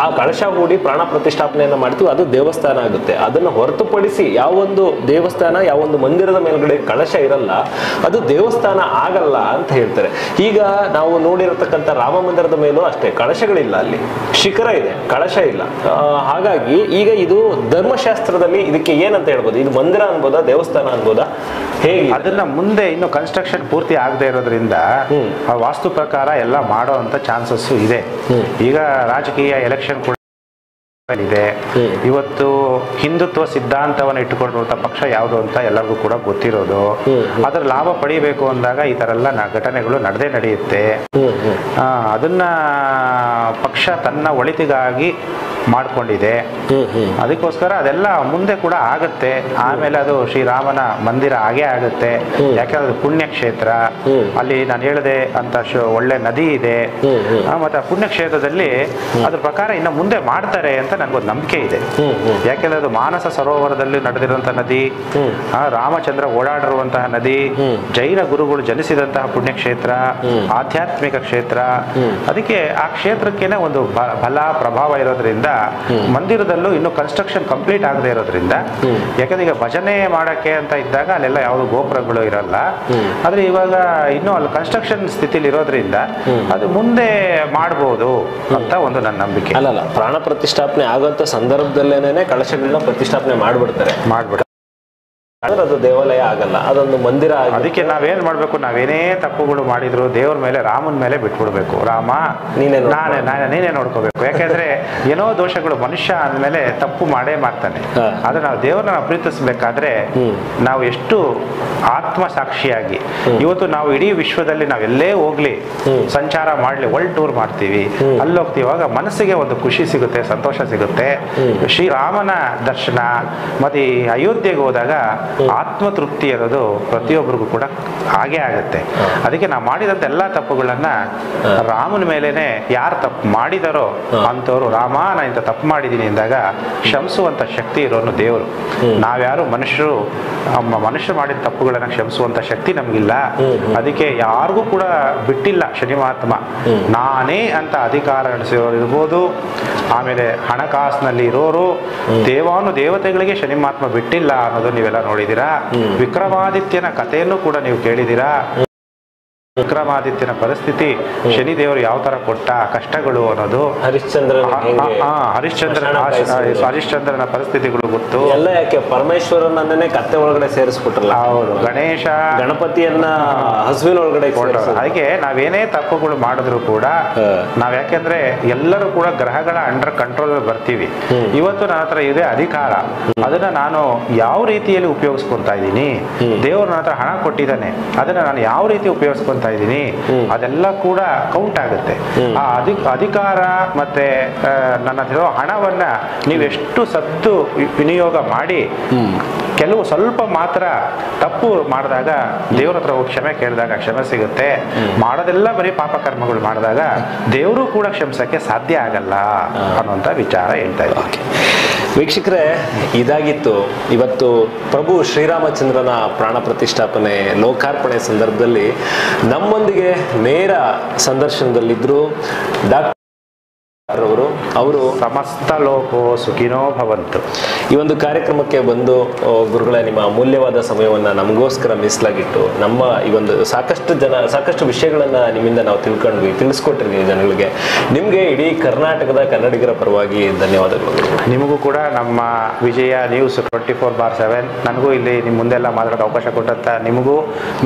S1: ಆ ಕಳಶ ಹೂಡಿ ಪ್ರಾಣ ಪ್ರತಿಷ್ಠಾಪನೆಯನ್ನ ಮಾಡ್ತೀವಿ, ಅದು ದೇವಸ್ಥಾನ ಆಗುತ್ತೆ. ಅದನ್ನ ಹೊರತುಪಡಿಸಿ ಯಾವೊಂದು ದೇವಸ್ಥಾನ, ಯಾವೊಂದು ಮಂದಿರದ ಮೇಲ್ಗಡೆ ಕಳಶ ಇರಲ್ಲ, ಅದು ದೇವಸ್ಥಾನ ಆಗಲ್ಲ ಅಂತ ಹೇಳ್ತಾರೆ. ಈಗ ನಾವು ನೋಡಿರತಕ್ಕಂಥ ರಾಮ ಮಂದಿರದ ಮೇಲೂ ಅಷ್ಟೇ ಕಳಶಗಳಿಲ್ಲ, ಅಲ್ಲಿ ಶಿಖರ ಇದೆ, ಕಳಶ ಇಲ್ಲ. ಹಾಗಾಗಿ ಈಗ ಇದು ಧರ್ಮಶಾಸ್ತ್ರದಲ್ಲಿ ಇದಕ್ಕೆ ಏನಂತ ಹೇಳ್ಬೋದು? ಇದು ಮಂದಿರ ಅನ್ಬೋದಾ, ದೇವಸ್ಥಾನ ಅನ್ಬೋದಾ, ಹೇಗೆ?
S2: ಅದನ್ನ ಮುಂದೆ ಇನ್ನು ಕನ್ಸ್ಟ್ರಕ್ಷನ್ ಪೂರ್ತಿ ಆಗದೆ ಇರೋದ್ರಿಂದ ವಾಸ್ತು ಪ್ರಕಾರ ಎಲ್ಲ ಮಾಡೋ ಅಂತ ಚಾನ್ಸಸ್ ಇದೆ. ಈಗ ರಾಜಕೀಯ ಎಲೆಕ್ಷನ್ ಕೂಡ ಇದೆ. ಇವತ್ತು ಹಿಂದುತ್ವ ಸಿದ್ಧಾಂತವನ್ನು ಇಟ್ಟುಕೊಂಡಿರುವಂತ ಪಕ್ಷ ಯಾವುದು ಅಂತ ಎಲ್ಲರಿಗೂ ಕೂಡ ಗೊತ್ತಿರೋದು. ಅದರ ಲಾಭ ಪಡಿಬೇಕು ಅಂದಾಗ ಈ ತರ ಎಲ್ಲ ಘಟನೆಗಳು ನಡೆಯುತ್ತೆ. ಅದನ್ನ ಪಕ್ಷ ತನ್ನ ಒಳಿತಿಗಾಗಿ ಮಾಡ್ಕೊಂಡಿದೆ. ಅದಕ್ಕೋಸ್ಕರ ಅದೆಲ್ಲ ಮುಂದೆ ಕೂಡ ಆಗುತ್ತೆ. ಆಮೇಲೆ ಅದು ಶ್ರೀರಾಮನ ಮಂದಿರ ಆಗೇ ಆಗುತ್ತೆ. ಯಾಕಂದ್ರೆ ಅದು ಪುಣ್ಯಕ್ಷೇತ್ರ, ಅಲ್ಲಿ ನಾನು ಹೇಳಿದೆ ಅಂತ ಒಳ್ಳೆ ನದಿ ಇದೆ. ಮತ್ತೆ ಪುಣ್ಯಕ್ಷೇತ್ರದಲ್ಲಿ ಅದ್ರ ಪ್ರಕಾರ ಇನ್ನು ಮುಂದೆ ಮಾಡ್ತಾರೆ ಅಂತ ನನಗೊಂದು ನಂಬಿಕೆ ಇದೆ. ಯಾಕೆಂದ್ರೆ ಅದು ಮಾನಸ ಸರೋವರದಲ್ಲಿ ನಡೆದಿರುವಂತಹ ನದಿ, ರಾಮಚಂದ್ರ ಓಡಾಡಿರುವಂತಹ ನದಿ, ಜೈನ ಗುರುಗಳು ಜನಿಸಿದಂತಹ ಪುಣ್ಯಕ್ಷೇತ್ರ, ಆಧ್ಯಾತ್ಮಿಕ ಕ್ಷೇತ್ರ. ಅದಕ್ಕೆ ಆ ಕ್ಷೇತ್ರಕ್ಕೇನೆ ಒಂದು ಬಲ ಪ್ರಭಾವ ಇರೋದ್ರಿಂದ ಮಂದಿರದಲ್ಲೂ ಇನ್ನು ಕನ್ಸ್ಟ್ರಕ್ಷನ್ ಕಂಪ್ಲೀಟ್ ಆಗದೆ ಇರೋದ್ರಿಂದ, ಯಾಕಂದ್ರೆ ಈಗ ಭಜನೆ ಮಾಡಕ್ಕೆ ಅಂತ ಇದ್ದಾಗ ಅಲ್ಲೆಲ್ಲ ಯಾವುದು ಗೋಪುರಗಳು ಇರಲ್ಲ. ಆದ್ರೆ ಇವಾಗ ಇನ್ನೂ ಅಲ್ಲಿ ಕನ್ಸ್ಟ್ರಕ್ಷನ್ ಸ್ಥಿತಿಲಿ ಇರೋದ್ರಿಂದ ಅದು ಮುಂದೆ ಮಾಡಬಹುದು ಅಂತ ಒಂದು ನನ್ನ ನಂಬಿಕೆ.
S1: ಅಲ್ಲಲ್ಲ, ಪ್ರಾಣ ಪ್ರತಿಷ್ಠಾಪನೆ ಆಗುವಂತ ಸಂದರ್ಭದಲ್ಲೇನೆ ಕಳಶಗಳನ್ನ ಪ್ರತಿಷ್ಠಾಪನೆ ಮಾಡ್ಬಿಡ್ತಾರೆ. ಆದ್ರೆ ಅದು ದೇವಾಲಯ ಆಗಲ್ಲ, ಅದೊಂದು ಮಂದಿರ.
S2: ಅದಕ್ಕೆ ನಾವೇನ್ ಮಾಡ್ಬೇಕು, ನಾವೇನೇ ತಪ್ಪುಗಳು ಮಾಡಿದ್ರು ದೇವ್ರ ಮೇಲೆ, ರಾಮನ ಮೇಲೆ ಬಿಟ್ಬಿಡ್ಬೇಕು. ರಾಮ ನೀನೇ ನೋಡ್ಕೋಬೇಕು. ಯಾಕೆಂದ್ರೆ ಏನೋ ದೋಷಗಳು, ಮನುಷ್ಯ ಅಂದ್ಮೇಲೆ ತಪ್ಪು ಮಾಡೇ ಮಾಡ್ತಾನೆ. ಆದ್ರೆ ನಾವು ದೇವ್ರನ್ನ ಪ್ರೀತಿಸ್ಬೇಕಾದ್ರೆ ನಾವು ಎಷ್ಟು ಆತ್ಮ ಸಾಕ್ಷಿಯಾಗಿ, ಇವತ್ತು ನಾವು ಇಡೀ ವಿಶ್ವದಲ್ಲಿ ನಾವೆಲ್ಲೇ ಹೋಗ್ಲಿ, ಸಂಚಾರ ಮಾಡ್ಲಿ, ವರ್ಲ್ಡ್ ಟೂರ್ ಮಾಡ್ತೀವಿ, ಅಲ್ಲಿ ಹೋಗ್ತೀವಾಗ ಮನಸ್ಸಿಗೆ ಒಂದು ಖುಷಿ ಸಿಗುತ್ತೆ, ಸಂತೋಷ ಸಿಗುತ್ತೆ. ಶ್ರೀರಾಮನ ದರ್ಶನ ಮತ್ತೆ ಈ ಅಯೋಧ್ಯೆಗೆ ಹೋದಾಗ ಆತ್ಮ ತೃಪ್ತಿ ಇರೋದು ಪ್ರತಿಯೊಬ್ಬರಿಗೂ ಕೂಡ ಹಾಗೆ ಆಗುತ್ತೆ. ಅದಕ್ಕೆ ನಾವು ಮಾಡಿದಂತ ಎಲ್ಲಾ ತಪ್ಪುಗಳನ್ನ ರಾಮನ ಮೇಲೇನೆ ಯಾರು ತಪ್ಪು ಮಾಡಿದಾರೋ ಅಂತವ್ರು, ರಾಮ ನಾ ಇಂಥ ತಪ್ಪು ಮಾಡಿದೀನಿ ಎಂದಾಗ ಕ್ಷಮಿಸುವಂತ ಶಕ್ತಿ ಇರೋನು ದೇವರು. ನಾವ್ಯಾರು ಮನುಷ್ಯರು ಮಾಡಿದ ತಪ್ಪುಗಳನ್ನ ಕ್ಷಮಿಸುವಂತ ಶಕ್ತಿ ನಮ್ಗಿಲ್ಲ. ಅದಕ್ಕೆ ಯಾರಿಗೂ ಕೂಡ ಬಿಟ್ಟಿಲ್ಲ ಶನಿ ಮಹಾತ್ಮ. ನಾನೇ ಅಂತ ಅಧಿಕಾರ ನಡೆಸಿರೋರು ಇರ್ಬೋದು, ಆಮೇಲೆ ಹಣಕಾಸಿನಲ್ಲಿ ಇರೋರು, ದೇವತೆಗಳಿಗೆ ಶನಿ ಮಹಾತ್ಮ ಬಿಟ್ಟಿಲ್ಲ ಅನ್ನೋದು ನೀವೆಲ್ಲ ನೋಡಿದೀರಾ. ವಿಕ್ರಮಾದಿತ್ಯನ ಕಥೆಯನ್ನು ಕೂಡ ನೀವು ಕೇಳಿದೀರಾ. ವಿಕ್ರಮಾದಿತ್ಯನ ಪರಿಸ್ಥಿತಿ, ಶನಿದೇವರು ಯಾವ ತರ ಕೊಟ್ಟ ಕಷ್ಟಗಳು ಅನ್ನೋದು, ಹರಿಶ್ಚಂದ್ರನ ಪರಿಸ್ಥಿತಿಗಳು ಗೊತ್ತು.
S1: ಎಲ್ಲ ಯಾಕೆ ಪರಮೇಶ್ವರನನ್ನೇ ಕತ್ತೆ ಒಳಗಡೆ ಸೇರಿಸ್ಬಿಟ್ರಲ್ಲ.
S2: ಹೌದು,
S1: ಗಣಪತಿಯನ್ನ ಹಸುವಿನ ಒಳಗಡೆ ಕೊಟ್ಟರು.
S2: ಹಾಗೆ ನಾವೇನೇ ತಪ್ಪುಗಳು ಮಾಡಿದ್ರು ಕೂಡ ನಾವ್, ಯಾಕೆಂದ್ರೆ ಎಲ್ಲರೂ ಕೂಡ ಗ್ರಹಗಳ ಅಂಡರ್ ಕಂಟ್ರೋಲ್ ಬರ್ತೀವಿ. ಇವತ್ತು ನನ್ನ ಹತ್ರ ಇದೆ ಅಧಿಕಾರ, ಅದನ್ನ ನಾನು ಯಾವ ರೀತಿಯಲ್ಲಿ ಉಪಯೋಗಿಸ್ಕೊಂತಾ ಇದ್ದೀನಿ, ದೇವರು ನನ್ನ ಹತ್ರ ಹಣ ಕೊಟ್ಟಿದ್ದಾನೆ, ಅದನ್ನ ನಾನು ಯಾವ ರೀತಿ ಉಪಯೋಗಿಸ್ಕೊಂತ ಇದ್ದೀನಿ, ಅದೆಲ್ಲ ಕೂಡ ಕೌಂಟ್ ಆಗುತ್ತೆ. ಆ ಅಧಿಕಾರ ಮತ್ತೆ ನನ್ನ ಹಣವನ್ನ ನೀವೆಷ್ಟು ಸತ್ತು ವಿನಿಯೋಗ ಮಾಡಿ ಕೆಲವು ಸ್ವಲ್ಪ ಮಾತ್ರ ತಪ್ಪು ಮಾಡಿದಾಗ ದೇವ್ರ ಹತ್ರ ಹೋಗಿ ಕ್ಷಮೆ ಕೇಳಿದಾಗ ಕ್ಷಮೆ ಸಿಗುತ್ತೆ. ಮಾಡೋದೆಲ್ಲ ಬರೀ ಪಾಪ ಕರ್ಮಗಳು ಮಾಡಿದಾಗ ದೇವರು ಕೂಡ ಕ್ಷಮಿಸಕ್ಕೆ ಸಾಧ್ಯ ಆಗಲ್ಲ ಅನ್ನುವಂತ ವಿಚಾರ ಹೇಳ್ತಾ ಇದ್ದೀನಿ.
S1: ವೀಕ್ಷಕರೇ, ಇದಾಗಿತ್ತು ಇವತ್ತು ಪ್ರಭು ಶ್ರೀರಾಮಚಂದ್ರನ ಪ್ರಾಣ ಪ್ರತಿಷ್ಠಾಪನೆ ಲೋಕಾರ್ಪಣೆ ಸಂದರ್ಭದಲ್ಲಿ ನಮ್ಮೊಂದಿಗೆ ನೇರ ಸಂದರ್ಶನದಲ್ಲಿದ್ರು ಡಾಕ್ಟರ್ ಅವರು
S2: ಸಮಸ್ತ ಲೋಕೋ ಸುಖಿನೋ ಭವಂತು.
S1: ಈ ಒಂದು ಕಾರ್ಯಕ್ರಮಕ್ಕೆ ಬಂದು ಗುರುಗಳೇ ನಿಮ್ಮ ಅಮೂಲ್ಯವಾದ ಸಮಯವನ್ನ ನಮಗೋಸ್ಕರ ಮೀಸಲಾಗಿಟ್ಟು ನಮ್ಮ ಈ ಒಂದು ಸಾಕಷ್ಟು ವಿಷಯಗಳನ್ನ ನಿಮ್ಮಿಂದ ನಾವು ತಿಳಿಸ್ಕೊಟ್ರಿ ನೀವು ಜನಗಳಿಗೆ. ನಿಮ್ಗೆ ಇಡೀ ಕರ್ನಾಟಕದ ಕನ್ನಡಿಗರ ಪರವಾಗಿ ಧನ್ಯವಾದಗಳು.
S2: ನಿಮಗೂ ಕೂಡ ನಮ್ಮ ವಿಜಯ ನ್ಯೂಸ್ 24/7 ನನಗೂ ಇಲ್ಲಿ ನಿಮ್ಮ ಮುಂದೆಲ್ಲ ಮಾತಾಡೋಕೆ ಅವಕಾಶ ಕೊಟ್ಟಂತ ನಿಮಗೂ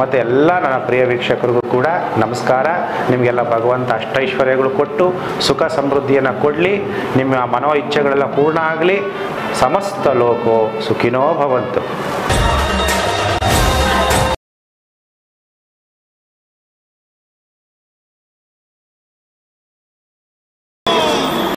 S2: ಮತ್ತೆ ಎಲ್ಲ ನನ್ನ ಪ್ರಿಯ ವೀಕ್ಷಕರಿಗೂ ಕೂಡ ನಮಸ್ಕಾರ. ನಿಮಗೆಲ್ಲ ಭಗವಂತ ಅಷ್ಟೈಶ್ವರ್ಯಗಳು ಕೊಟ್ಟು ಸುಖ ಸಮೃದ್ಧಿಯನ್ನು ಕೊಡಲಿ, ನಿಮ್ಮ ಮನೋ ಇಚ್ಛೆಗಳೆಲ್ಲ ಪೂರ್ಣ ಆಗಲಿ. ಸಮಸ್ತ ಲೋಕೋ ಸುಖಿನೋ ಭವಂತು.